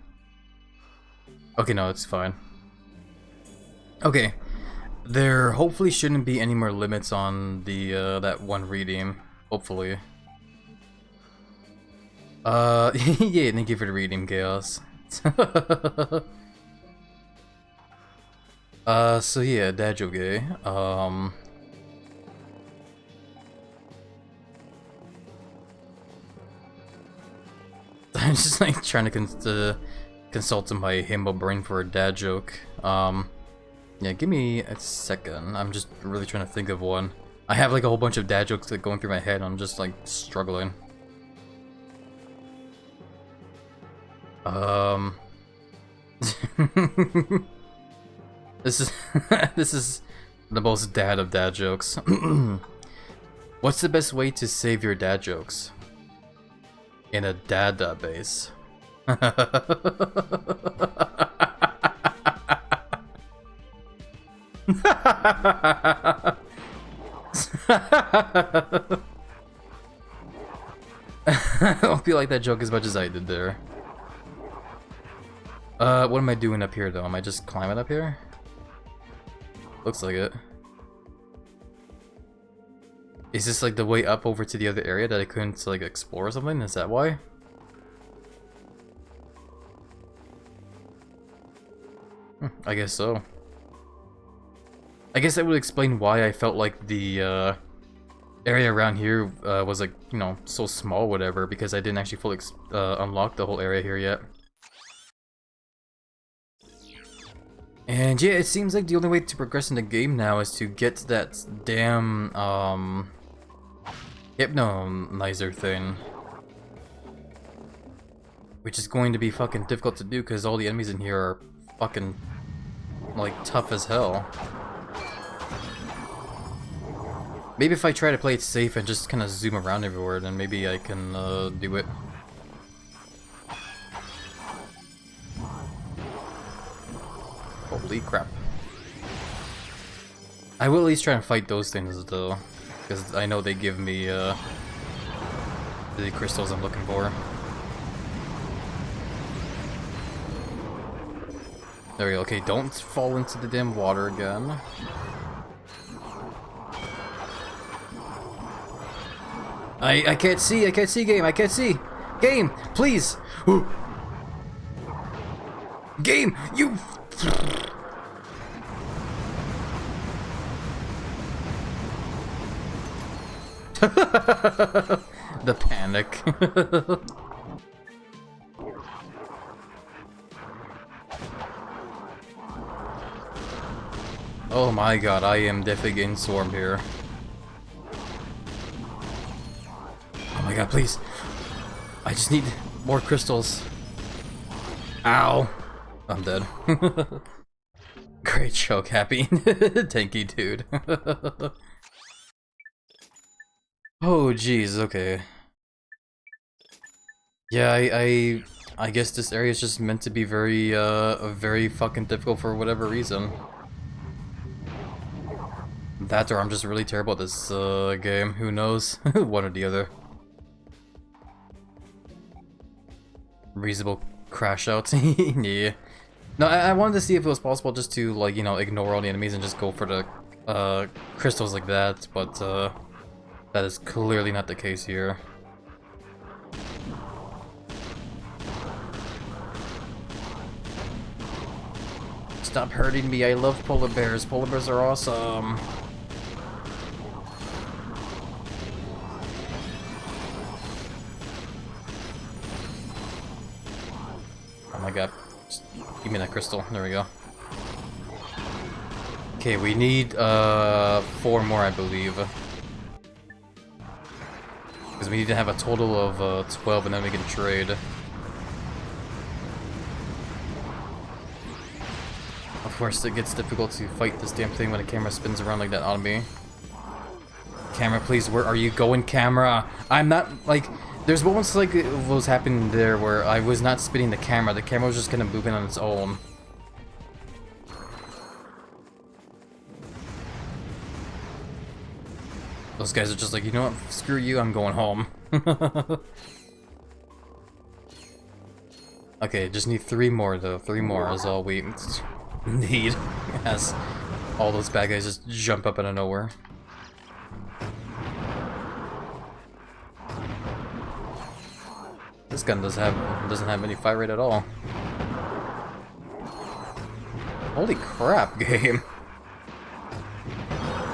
Okay, no, it's fine. Okay. There hopefully shouldn't be any more limits on the that one redeem. Hopefully. Yeah, thank you for the reading, Chaos. So yeah, dad joke, I'm just like trying to consult in my himbo brain for a dad joke. Yeah, give me a second. I'm just really trying to think of one. I have like a whole bunch of dad jokes like going through my head. I'm just like struggling. This is this is the most dad of dad jokes. What's the best way to save your dad jokes? In a database. I don't feel like that joke as much as I did there. What am I doing up here though? Am I just climbing up here? Looks like it. Is this like the way up over to the other area that I couldn't like explore or something? Is that why? I guess so. I guess that would explain why I felt like the area around here was like, you know, so small, whatever, because I didn't actually fully unlock the whole area here yet. And yeah, it seems like the only way to progress in the game now is to get that damn hypnomizer thing. Which is going to be fucking difficult to do because all the enemies in here are fucking like tough as hell. Maybe if I try to play it safe and just kind of zoom around everywhere, then maybe I can do it. Holy crap. I will at least try and fight those things though, because I know they give me the crystals I'm looking for. There we go. Okay, don't fall into the damn water again. I can't see game, I can't see! Game, please! Ooh. Game, you... The panic. Oh my god, I am definitely getting swarmed here. Oh my god, please. I just need more crystals. Ow. I'm dead. Great joke, Happy. Tanky dude. Oh jeez, okay. Yeah, I guess this area is just meant to be very very fucking difficult for whatever reason. That or I'm just really terrible at this game, who knows? One or the other. Reasonable crash outs. Yeah. No, I wanted to see if it was possible just to, like, you know, ignore all the enemies and just go for the crystals like that, but that is clearly not the case here. Stop hurting me, I love polar bears. Polar bears are awesome. Oh my god. Just give me that crystal. There we go. Okay, we need 4 more, I believe. Because we need to have a total of 12 and then we can trade. Of course, it gets difficult to fight this damn thing when the camera spins around like that on me. Camera, please, where are you going, camera? I'm not, like, there's moments like what was happening there where I was not spinning the camera was just kind of moving on its own. Those guys are just like, you know what, screw you, I'm going home. Okay, just need 3 more though, 3 more is all we need, as all those bad guys just jump up out of nowhere. This gun doesn't have any fire rate at all. Holy crap, game!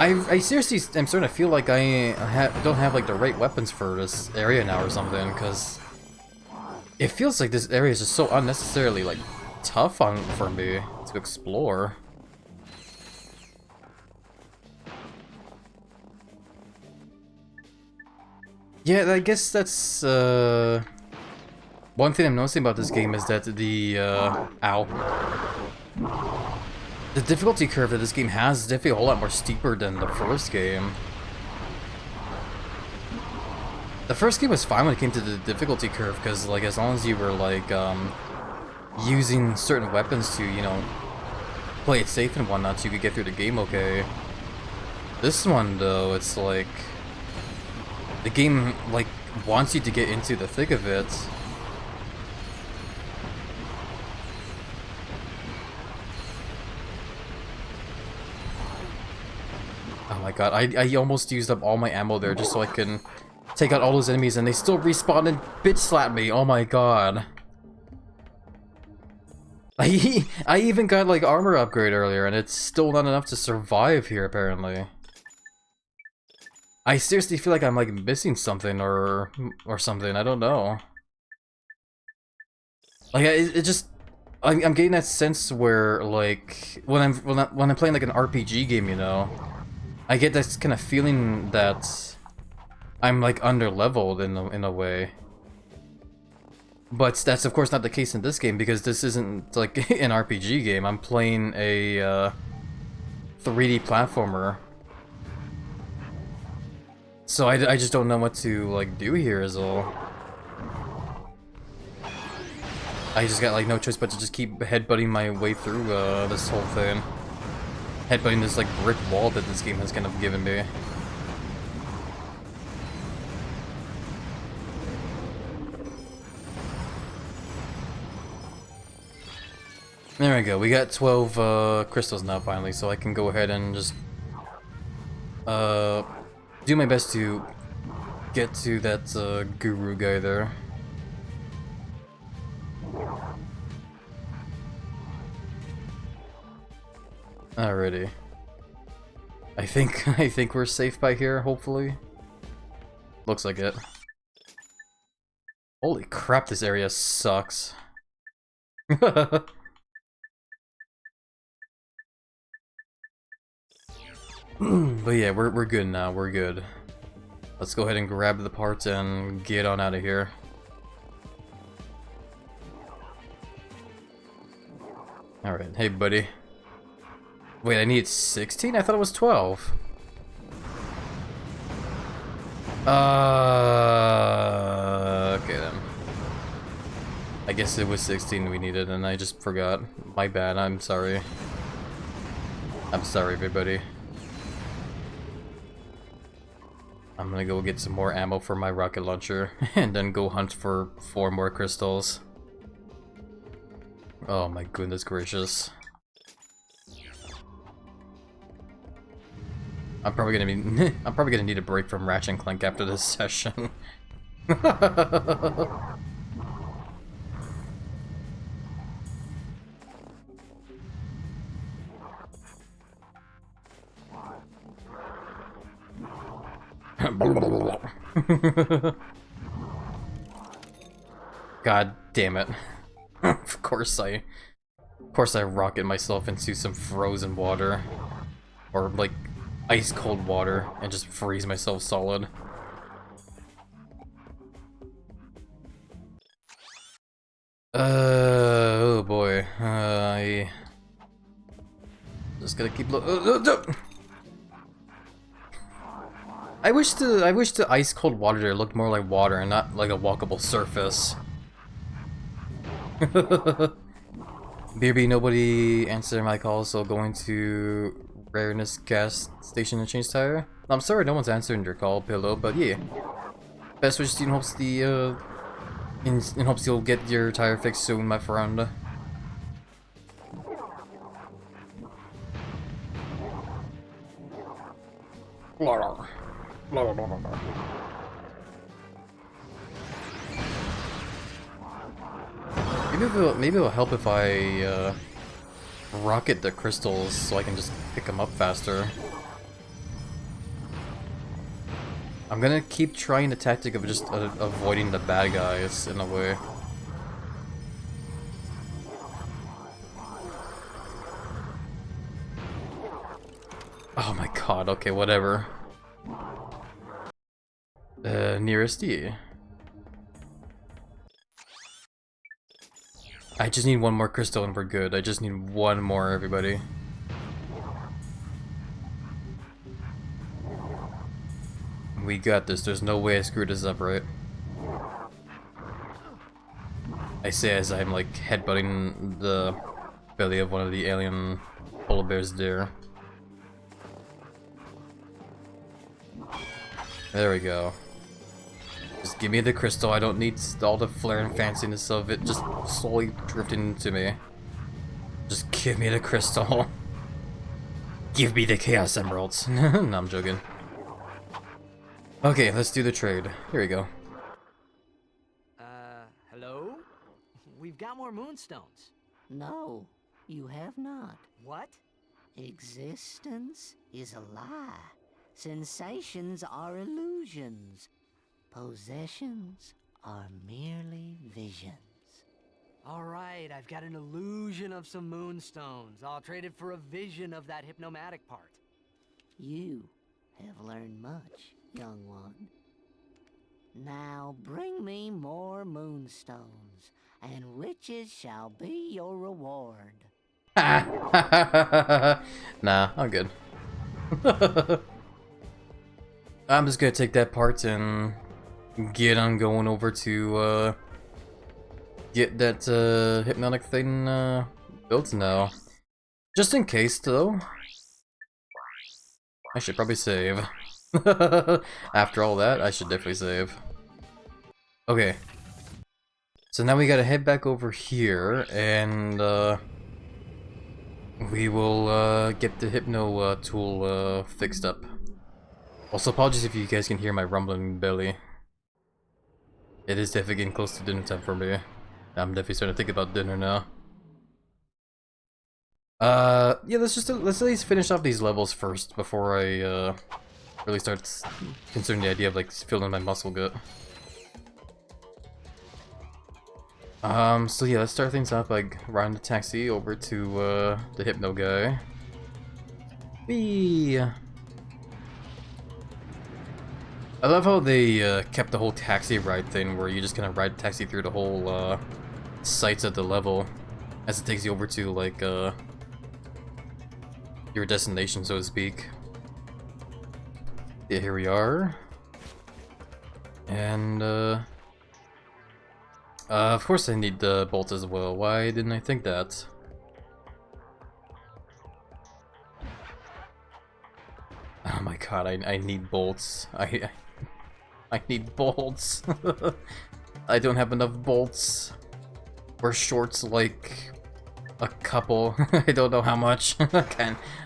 I seriously am starting to feel like I don't have like the right weapons for this area now or something, because it feels like this area is just so unnecessarily like tough for me to explore. Yeah, I guess that's one thing I'm noticing about this game is that the the difficulty curve that this game has is definitely a whole lot more steeper than the first game. The first game was fine when it came to the difficulty curve, because like as long as you were like using certain weapons to, you know, play it safe and whatnot, so you could get through the game okay. This one though, it's like the game like wants you to get into the thick of it. Oh my god, I almost used up all my ammo there just so I can take out all those enemies, and they still respawn and bitch slap me. Oh my god. I even got like armor upgrade earlier, and it's still not enough to survive here apparently. I seriously feel like I'm like missing something or something. I don't know. Like it just I'm getting that sense where like when I'm playing like an RPG game, you know, I get this kind of feeling that I'm like under-leveled in a way. But that's of course not the case in this game, because this isn't like an RPG game. I'm playing a 3D platformer. So I just don't know what to like do here is all. I just got like no choice but to just keep headbutting my way through this whole thing. Headbutting this like brick wall that this game has kind of given me. There we go, we got 12 crystals now finally, so I can go ahead and just do my best to get to that guru guy there. Alrighty. I think we're safe by here, hopefully. Looks like it. Holy crap, this area sucks. But yeah, we're good now, we're good. Let's go ahead and grab the parts and get on out of here. Alright, hey buddy. Wait, I need 16? I thought it was 12. Okay then. I guess it was 16 we needed and I just forgot. My bad, I'm sorry. I'm sorry everybody. I'm gonna go get some more ammo for my rocket launcher and then go hunt for 4 more crystals. Oh my goodness gracious. I'm probably gonna need a break from Ratchet and Clank after this session. God damn it. Of course I rocket myself into some frozen water. Or like ice cold water and just freeze myself solid. Oh boy. I just gotta keep I wish the ice cold water there looked more like water and not like a walkable surface. BRB, nobody answered my call, so going to Rareness gas station and change tire. I'm sorry no one's answering your call, Pillow, but yeah. Best wishes in hopes in hopes you'll get your tire fixed soon, my friend. Maybe it'll help if I rocket the crystals so I can just pick them up faster. I'm gonna keep trying the tactic of just avoiding the bad guys in a way. Oh my god, okay, whatever. Nearest E. I just need one more crystal and we're good. I just need one more, everybody. We got this. There's no way I screwed this up, right? I say as I'm like headbutting the belly of one of the alien polar bears there. There we go. Just give me the crystal. I don't need all the flair and fanciness of it just slowly drifting into me. Just give me the crystal. Give me the Chaos Emeralds. No, I'm joking. Okay, let's do the trade. Here we go. Hello? We've got more moonstones. No, you have not. What? Existence is a lie. Sensations are illusions. Possessions are merely visions. Alright, I've got an illusion of some moonstones. I'll trade it for a vision of that hypnomatic part. You have learned much, young one. Now bring me more moonstones, and riches shall be your reward. Nah, I'm good. I'm just gonna take that part and get on going over to get that hypnotic thing built now. Just in case, though. I should probably save. After all that, I should definitely save. Okay. So now we gotta head back over here, and we will get the hypno tool fixed up. Also, apologies if you guys can hear my rumbling belly. It is definitely getting close to dinner time for me. I'm definitely starting to think about dinner now. Yeah, let's at least finish off these levels first before I really start considering the idea of like filling my muscle gut. So yeah, let's start things off by riding the taxi over to the hypno guy. Whee! I love how they kept the whole taxi ride thing where you just kind of ride the taxi through the whole sites of the level as it takes you over to like your destination, so to speak. Yeah, here we are. And of course I need the bolts as well. Why didn't I think that? Oh my god, I need bolts. I need bolts. I don't have enough bolts. We're short like a couple. I don't know how much.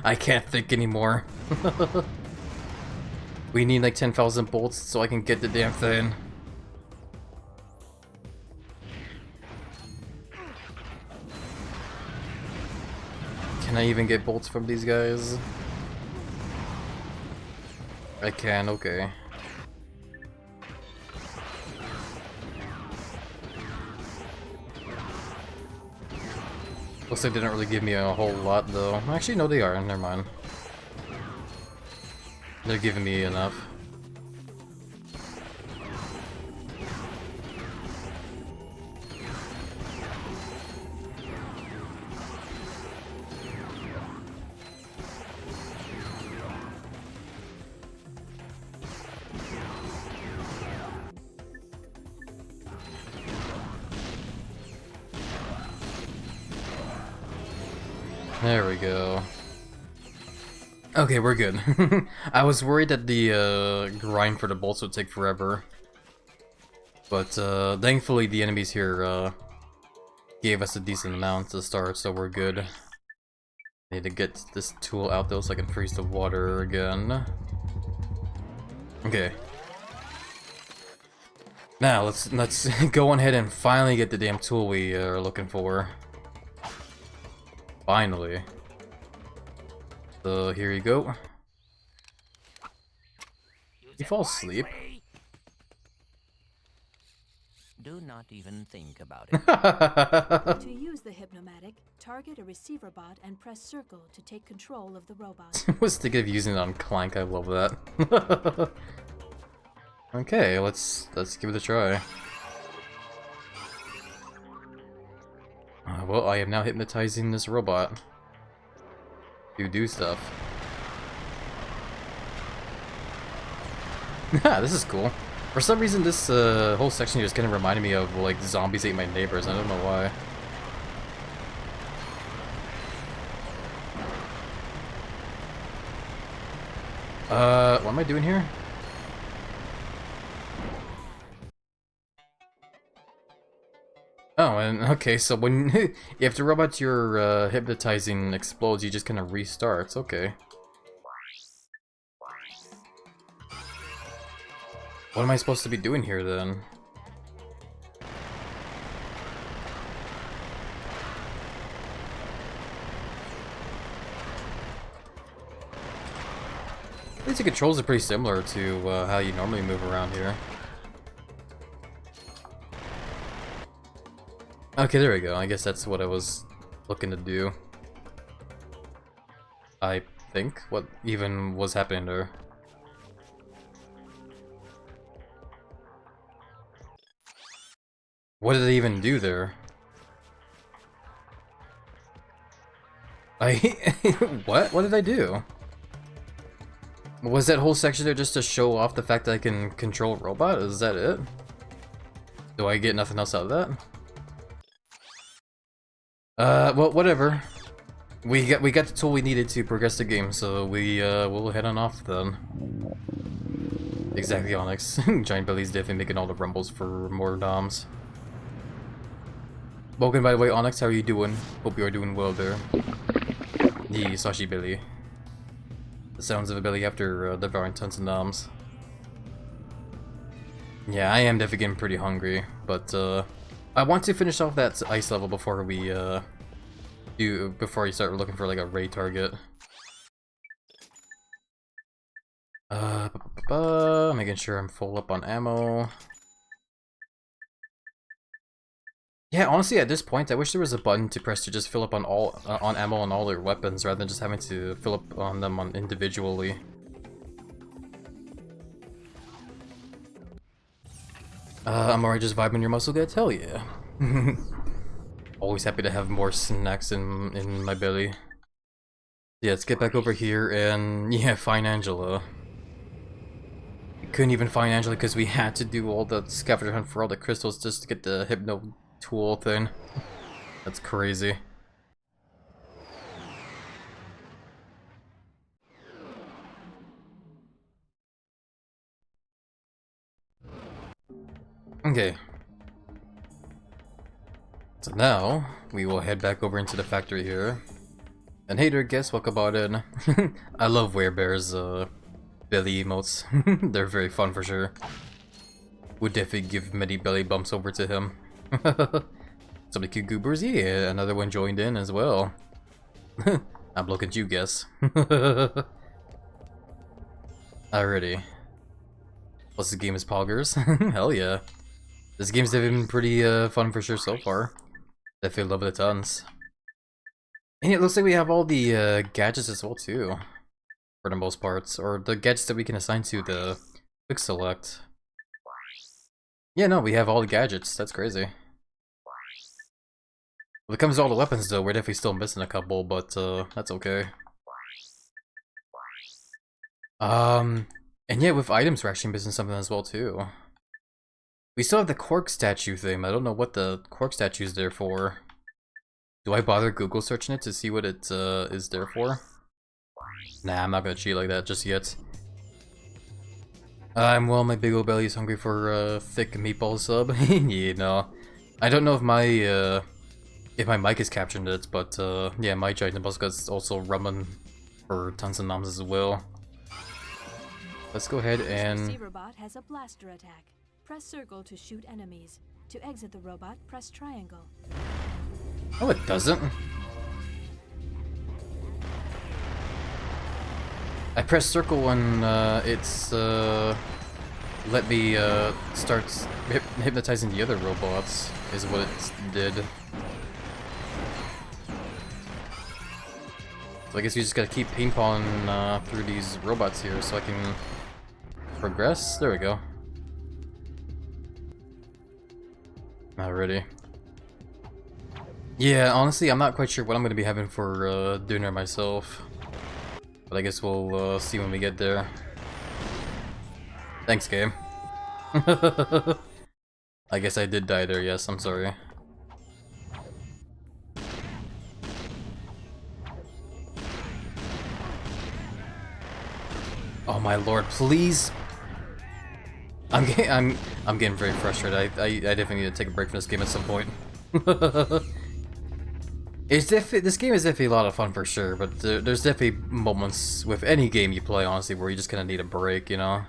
I can't think anymore. We need like 10,000 bolts so I can get the damn thing. Can I even get bolts from these guys? I can, okay. Looks like they didn't really give me a whole lot though. Actually, no, they are. Never mind. They're giving me enough. There we go. Okay, we're good. I was worried that the grind for the bolts would take forever. But thankfully the enemies here gave us a decent amount to start, so we're good. I need to get this tool out though so I can freeze the water again. Okay. Now let's go on ahead and finally get the damn tool we are looking for. Finally. So here you go. You fall asleep. Do not even think about it. To use the Hypnomatic, target a receiver bot and press circle to take control of the robot. I was thinking of using it on Clank. I love that. Okay, let's give it a try. Well, I am now hypnotizing this robot to do stuff. This is cool. For some reason, this whole section here is kind of reminding me of like Zombies Ate My Neighbors. I don't know why. What am I doing here? Oh, and okay, so when if the robot you're hypnotizing explodes, you just kind of restarts. Okay. What am I supposed to be doing here then? At least the controls are pretty similar to how you normally move around here. Okay, there we go. I guess that's what I was looking to do. I think. What even was happening there? What did I even do there? What? What did I do? Was that whole section there just to show off the fact that I can control a robot? Is that it? Do I get nothing else out of that? Well, whatever. We got the tool we needed to progress the game, so we'll head on off then. Exactly, Onyx. Giant Belly's definitely making all the rumbles for more DOMs. Welcome, by the way, Onyx. How are you doing? Hope you are doing well there. Yee, Sashi Billy. The sounds of a belly after devouring tons of DOMs. Yeah, I am definitely getting pretty hungry, but I want to finish off that ice level before we before you start looking for like a raid target. Making sure I'm full up on ammo. Yeah, honestly, at this point, I wish there was a button to press to just fill up on all on ammo on all their weapons, rather than just having to fill up on them individually. I'm already just vibing your muscle guts. Hell yeah! Always happy to have more snacks in my belly. Yeah, let's get back over here and yeah, find Angela. We couldn't even find Angela because we had to do all the scavenger hunt for all the crystals just to get the hypno tool thing. That's crazy. Okay. So now we will head back over into the factory here. And hey there, guess welcome on in. I love Werebear's belly emotes. They're very fun for sure. Would definitely give many belly bumps over to him. Some of the cute goobers, yeah, another one joined in as well. I'm looking at you, guess. Alrighty. Plus the game is poggers. Hell yeah. This game's definitely been pretty fun for sure so far. Definitely love it a tons. And it looks like we have all the gadgets as well too. For the most parts. Or the gadgets that we can assign to the quick select. Yeah, no, we have all the gadgets. That's crazy. When it comes to all the weapons though, we're definitely still missing a couple, but that's okay. And yeah, with items we're actually missing something as well too. We still have the cork statue thing. I don't know what the cork statue is there for. Do I bother Google searching it to see what it is there for? Nah, I'm not gonna cheat like that just yet. Well, my big old belly is hungry for thick meatball sub. Yeah, no. I don't know if my mic is capturing it, but yeah, my giant buzz is also rumbling for tons of noms as well. Let's go ahead and... Receiver bot has a blaster attack. Press circle to shoot enemies. To exit the robot, press triangle. Oh, it doesn't. I pressed circle when it's let me start hypnotizing the other robots, is what it did. So I guess you just gotta keep ping-ponging through these robots here so I can progress. There we go. Alrighty. Yeah, honestly, I'm not quite sure what I'm gonna be having for dinner myself. But I guess we'll see when we get there. Thanks, game. I guess I did die there, yes, I'm sorry. Oh my lord, please! I'm getting very frustrated. I definitely need to take a break from this game at some point. This game is definitely a lot of fun for sure, but there's definitely moments with any game you play, honestly, where you just kind of need a break, you know?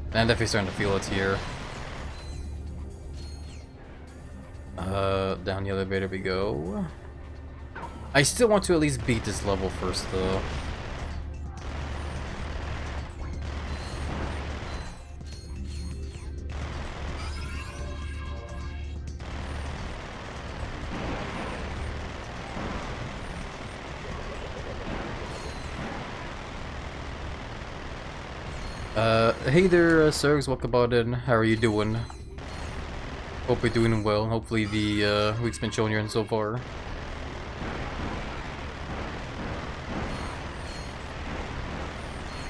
And I'm definitely starting to feel it here. Down the elevator we go. I still want to at least beat this level first, though. Hey there, Sergs, welcome on in. How are you doing? Hope you're doing well. Hopefully the week's been showing you in so far.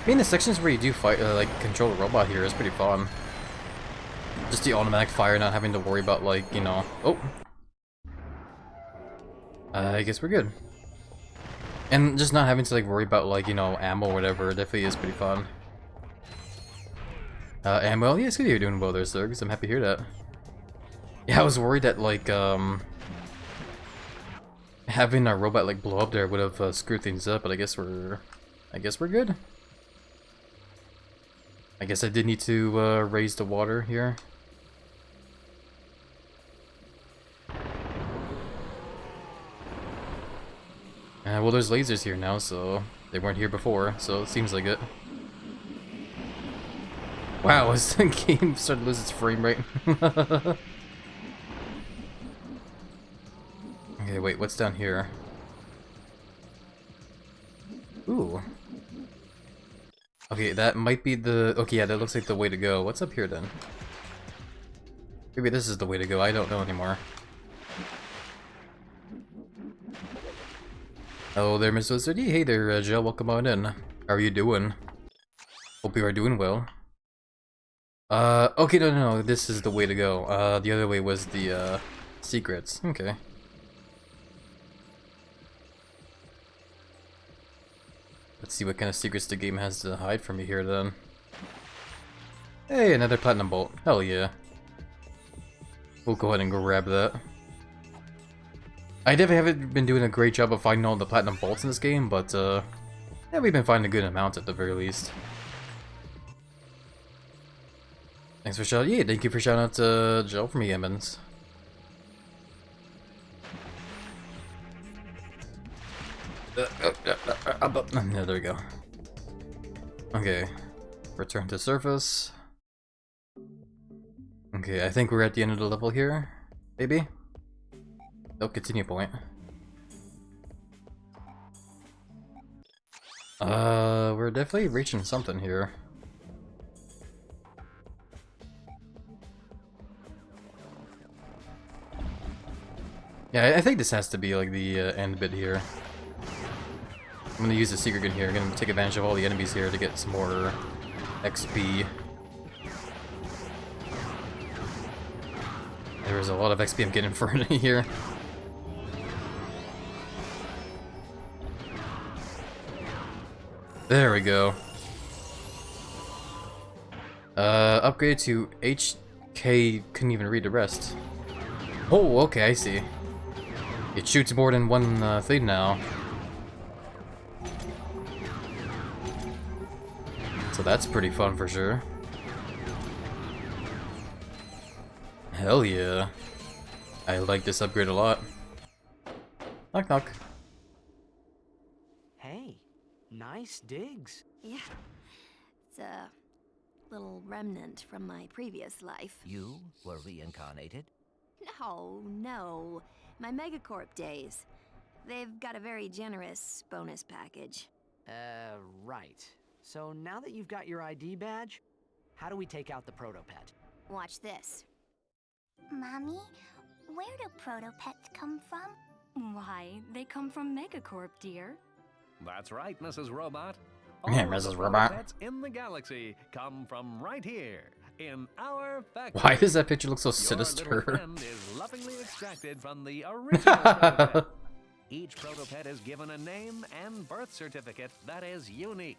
I mean, the sections where you do fight, like, control a robot here is pretty fun. Just the automatic fire, not having to worry about, like, you know... Oh! I guess we're good. And just not having to, like, worry about, like, you know, ammo or whatever, definitely is pretty fun. And well, yeah, it's good you're doing well there, sir, because I'm happy to hear that. Yeah, I was worried that, like, having our robot, like, blow up there would have screwed things up, but I guess we're good. I guess I did need to raise the water here. Well, there's lasers here now, so they weren't here before, so it seems like it. Wow, is the game starting to lose its frame rate? Okay, wait, what's down here? Ooh. Okay, that might be the... Okay, yeah, that looks like the way to go. What's up here, then? Maybe this is the way to go. I don't know anymore. Oh, there, Miss Lizard. Hey there, Jill. Welcome on in. How are you doing? Hope you are doing well. Okay, no, this is the way to go. The other way was the, secrets. Okay. Let's see what kind of secrets the game has to hide from me here, then. Hey, another platinum bolt. Hell yeah. We'll go ahead and grab that. I definitely haven't been doing a great job of finding all the platinum bolts in this game, but, yeah, we've been finding a good amount at the very least. Thanks for shouting. Yeah, thank you for shouting out to Joe from Emmons. No, there we go. Okay, return to surface. Okay, I think we're at the end of the level here. Maybe? Oh, continue point. We're definitely reaching something here. Yeah, I think this has to be like the end bit here. I'm gonna use the secret gun here. I'm gonna take advantage of all the enemies here to get some more XP. There's a lot of XP I'm getting for it here. There we go. Upgrade to HK. Couldn't even read the rest. Oh, okay, I see. It shoots more than one thing now. So that's pretty fun for sure. Hell yeah. I like this upgrade a lot. Knock knock. Hey, nice digs. Yeah. It's a little remnant from my previous life. You were reincarnated? No. My Megacorp days. They've got a very generous bonus package. Right. So now that you've got your ID badge, how do we take out the Protopet? Watch this. Mommy, where do Protopets come from? Why, they come from Megacorp, dear. That's right, Mrs. Robot. Yeah, All Mrs. the Robot. Protopets in the galaxy come from right here, in our factory. Why does that picture look so Your sinister? little friend is lovingly extracted from the original Protopet. Each Protopet is given a name and birth certificate that is unique.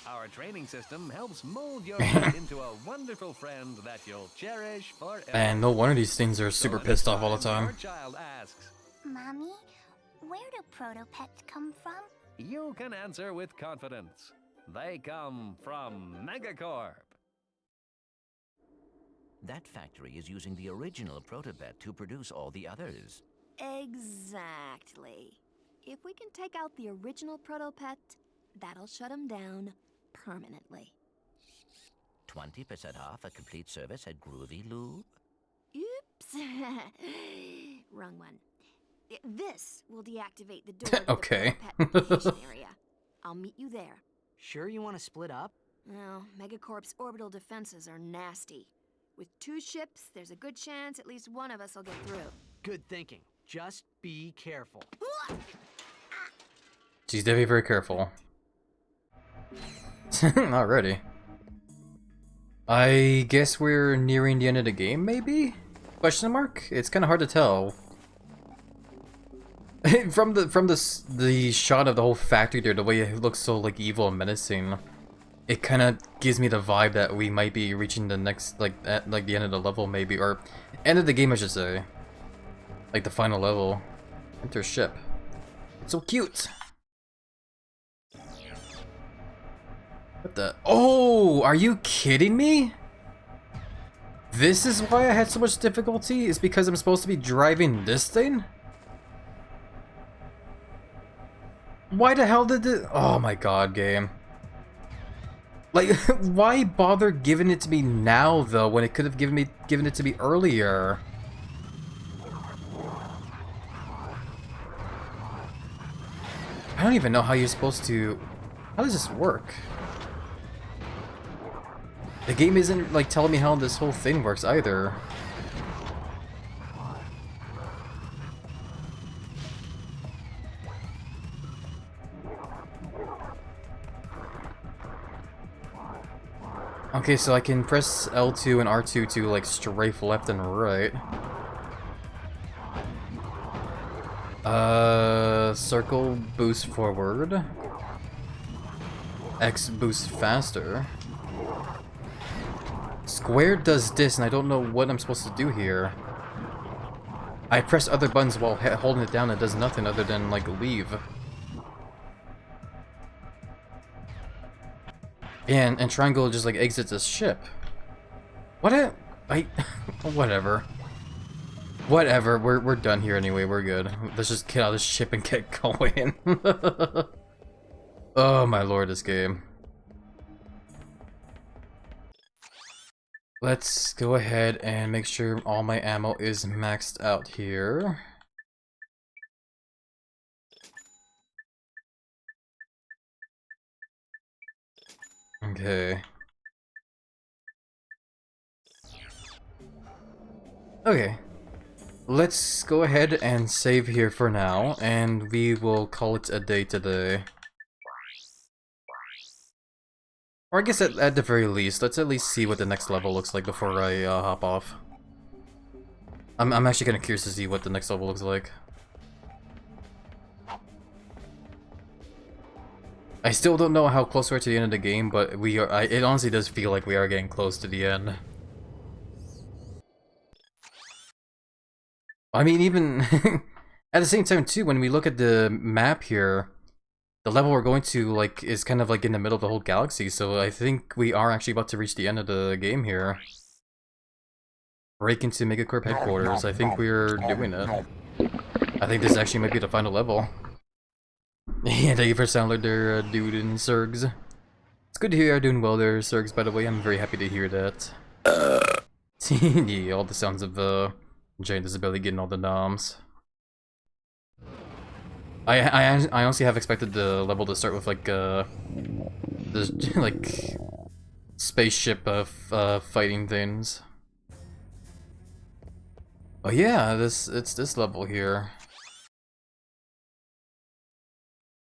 Our training system helps mold your pet into a wonderful friend that you'll cherish forever. And no wonder these things are super pissed off all the time. Your child asks, Mommy, where do Protopets come from? you can answer with confidence. They come from Megacorp. That factory is using the original Protopet to produce all the others. Exactly. If we can take out the original Protopet, that'll shut him down permanently. 20% off a complete service at Groovy Lube? Oops. Wrong one. This will deactivate the door to Okay. the Protopet vacation area. I'll meet you there. Sure you want to split up? Well, Megacorp's orbital defenses are nasty. With 2 ships, there's a good chance at least one of us will get through. Good thinking. Just be careful. She's definitely very careful. Alrighty. I guess we're nearing the end of the game, maybe? Question mark? It's kind of hard to tell. from the shot of the whole factory there, the way it looks so like evil and menacing, it kind of gives me the vibe that we might be reaching the next at the end of the level maybe, or end of the game I should say, like the final level. Enter ship. It's so cute. What the? Oh, are you kidding me? This is why I had so much difficulty? Is because I'm supposed to be driving this thing? Why the hell did it? Oh my god, game. Like, why bother giving it to me now though, when it could have given it to me earlier? I don't even know how you're supposed to. How does this work? The game isn't like telling me how this whole thing works either. Okay, so I can press L2 and R2 to like strafe left and right. Circle boost forward. X boost faster. Square does this, and I don't know what I'm supposed to do here. I press other buttons while holding it down, it does nothing other than like leave. And triangle just like exits the ship. What whatever. Whatever, we're done here anyway, we're good. Let's just get out of this ship and get going. Oh my lord, this game. Let's go ahead and make sure all my ammo is maxed out here. Okay. Okay. Let's go ahead and save here for now, and we will call it a day today. Or I guess at the very least, let's at least see what the next level looks like before I hop off. I'm actually kind of curious to see what the next level looks like. I still don't know how close we are to the end of the game, but we are. It honestly does feel like we are getting close to the end. I mean, even at the same time too, when we look at the map here, the level we're going to, like, is kind of like in the middle of the whole galaxy, so I think we are actually about to reach the end of the game here. Break into Megacorp headquarters. I think we're doing it. I think this actually might be the final level. Yeah, thank you for sounding there, dude and Sergs. It's good to hear you're doing well there, Sergs, by the way. I'm very happy to hear that. Yeah, all the sounds of Giant Disability getting all the noms. I honestly have expected the level to start with like this like spaceship of fighting things. Oh yeah, it's this level here.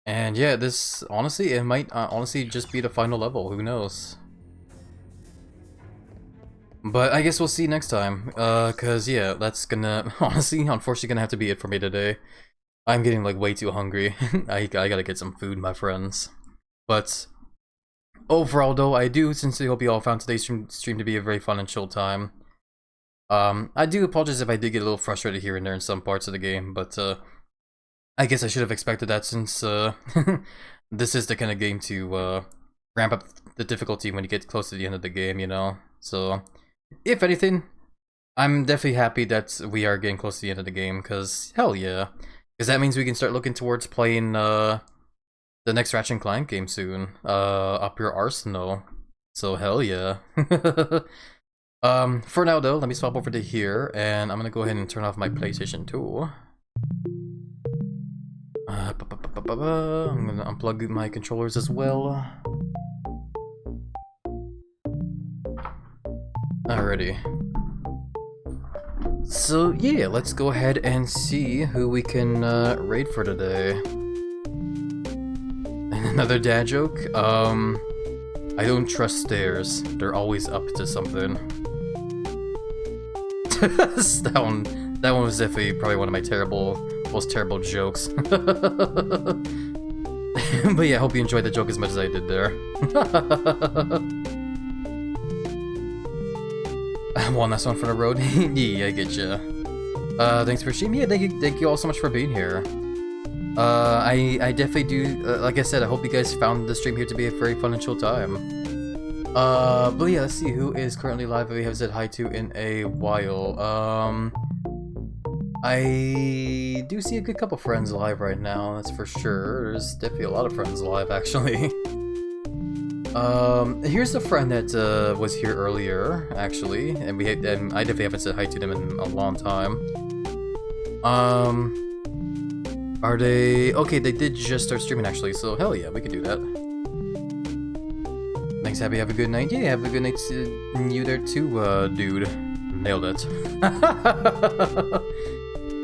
And yeah, this honestly it might honestly just be the final level. Who knows? But I guess we'll see next time. Cause yeah, that's gonna honestly, unfortunately, gonna have to be it for me today. I'm getting like way too hungry. I gotta get some food, my friends. But overall, though, I do sincerely hope you all found today's stream to be a very fun and chill time. I do apologize if I did get a little frustrated here and there in some parts of the game, but I guess I should have expected that since this is the kind of game to ramp up the difficulty when you get close to the end of the game, you know? So, if anything, I'm definitely happy that we are getting close to the end of the game, because hell yeah. Because that means we can start looking towards playing the next Ratchet & Clank game soon, Up Your Arsenal. So hell yeah. For now though, let me swap over to here, and I'm gonna go ahead and turn off my PlayStation 2. I'm gonna unplug my controllers as well. Alrighty. So yeah, let's go ahead and see who we can raid for today. And another dad joke. I don't trust stairs. They're always up to something. that one was definitely probably one of my most terrible jokes. But yeah, I hope you enjoyed the joke as much as I did there. One last one for the road. Yeah, I get ya. Thanks for streaming. Yeah, thank you all so much for being here. I definitely do. Like I said, I hope you guys found the stream here to be a very fun and chill time. But yeah, let's see who is currently live that we have said hi to in a while. I do see a good couple friends live right now, that's for sure. There's definitely a lot of friends live, actually. Here's a friend that was here earlier, actually, and I definitely haven't said hi to them in a long time. Are they... Okay, they did just start streaming, actually, so hell yeah, we can do that. Thanks, Happy, have a good night. Yeah, have a good night to you there too, dude. Nailed it.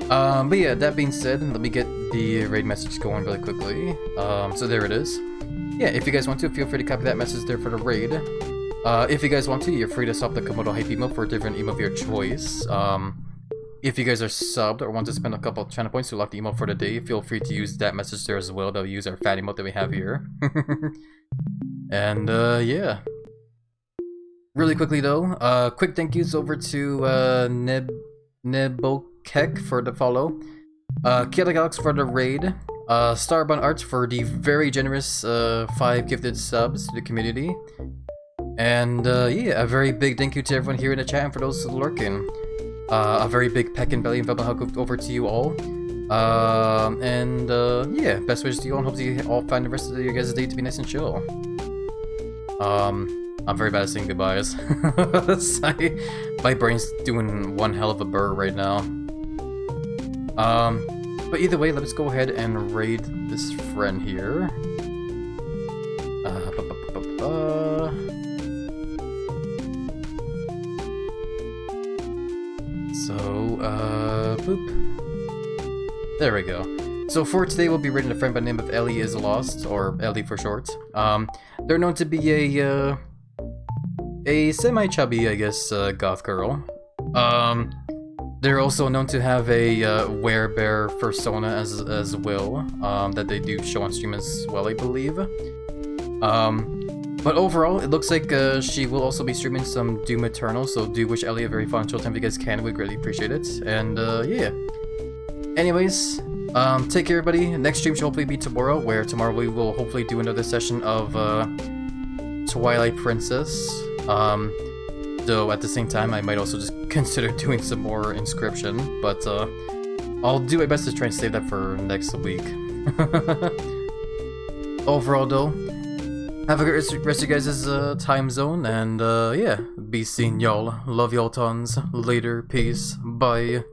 But yeah, that being said, let me get the raid message going really quickly. So there it is. Yeah, if you guys want to, feel free to copy that message there for the raid. If you guys want to, you're free to swap the Komodo Hype emote for a different emote of your choice. If you guys are subbed or want to spend a couple of channel points to lock the emote for the day, feel free to use that message there as well. That'll use our fat emote that we have here. And, yeah. Really quickly though, quick thank yous over to Nebokek for the follow, Kielagalax for the raid, Starbun Arts for the very generous 5 gifted subs to the community, and yeah, a very big thank you to everyone here in the chat and for those lurking. A very big peck and belly and velvet hug over to you all. And yeah, best wishes to you all and hope you all find the rest of your guys' day to be nice and chill. I'm very bad at saying goodbyes. My brain's doing one hell of a burr right now. But either way, let's go ahead and raid this friend here. Boop. There we go. So for today, we'll be raiding a friend by the name of Ellie is Lost, or Ellie for short. They're known to be a semi-chubby, I guess, goth girl. They're also known to have a werebear persona as well, that they do show on stream as well, I believe. But overall, it looks like she will also be streaming some Doom Eternal, so do wish Ellie a very fun chill time if you guys can. We'd greatly appreciate it. And yeah. Anyways, Take care, everybody. Next stream should hopefully be tomorrow, where tomorrow we will hopefully do another session of Twilight Princess. Though at the same time, I might also just consider doing some more Inscription, but I'll do my best to try and save that for next week. Overall, though, have a great rest of you guys' time zone, and yeah, be seeing y'all. Love y'all tons. Later, peace, bye.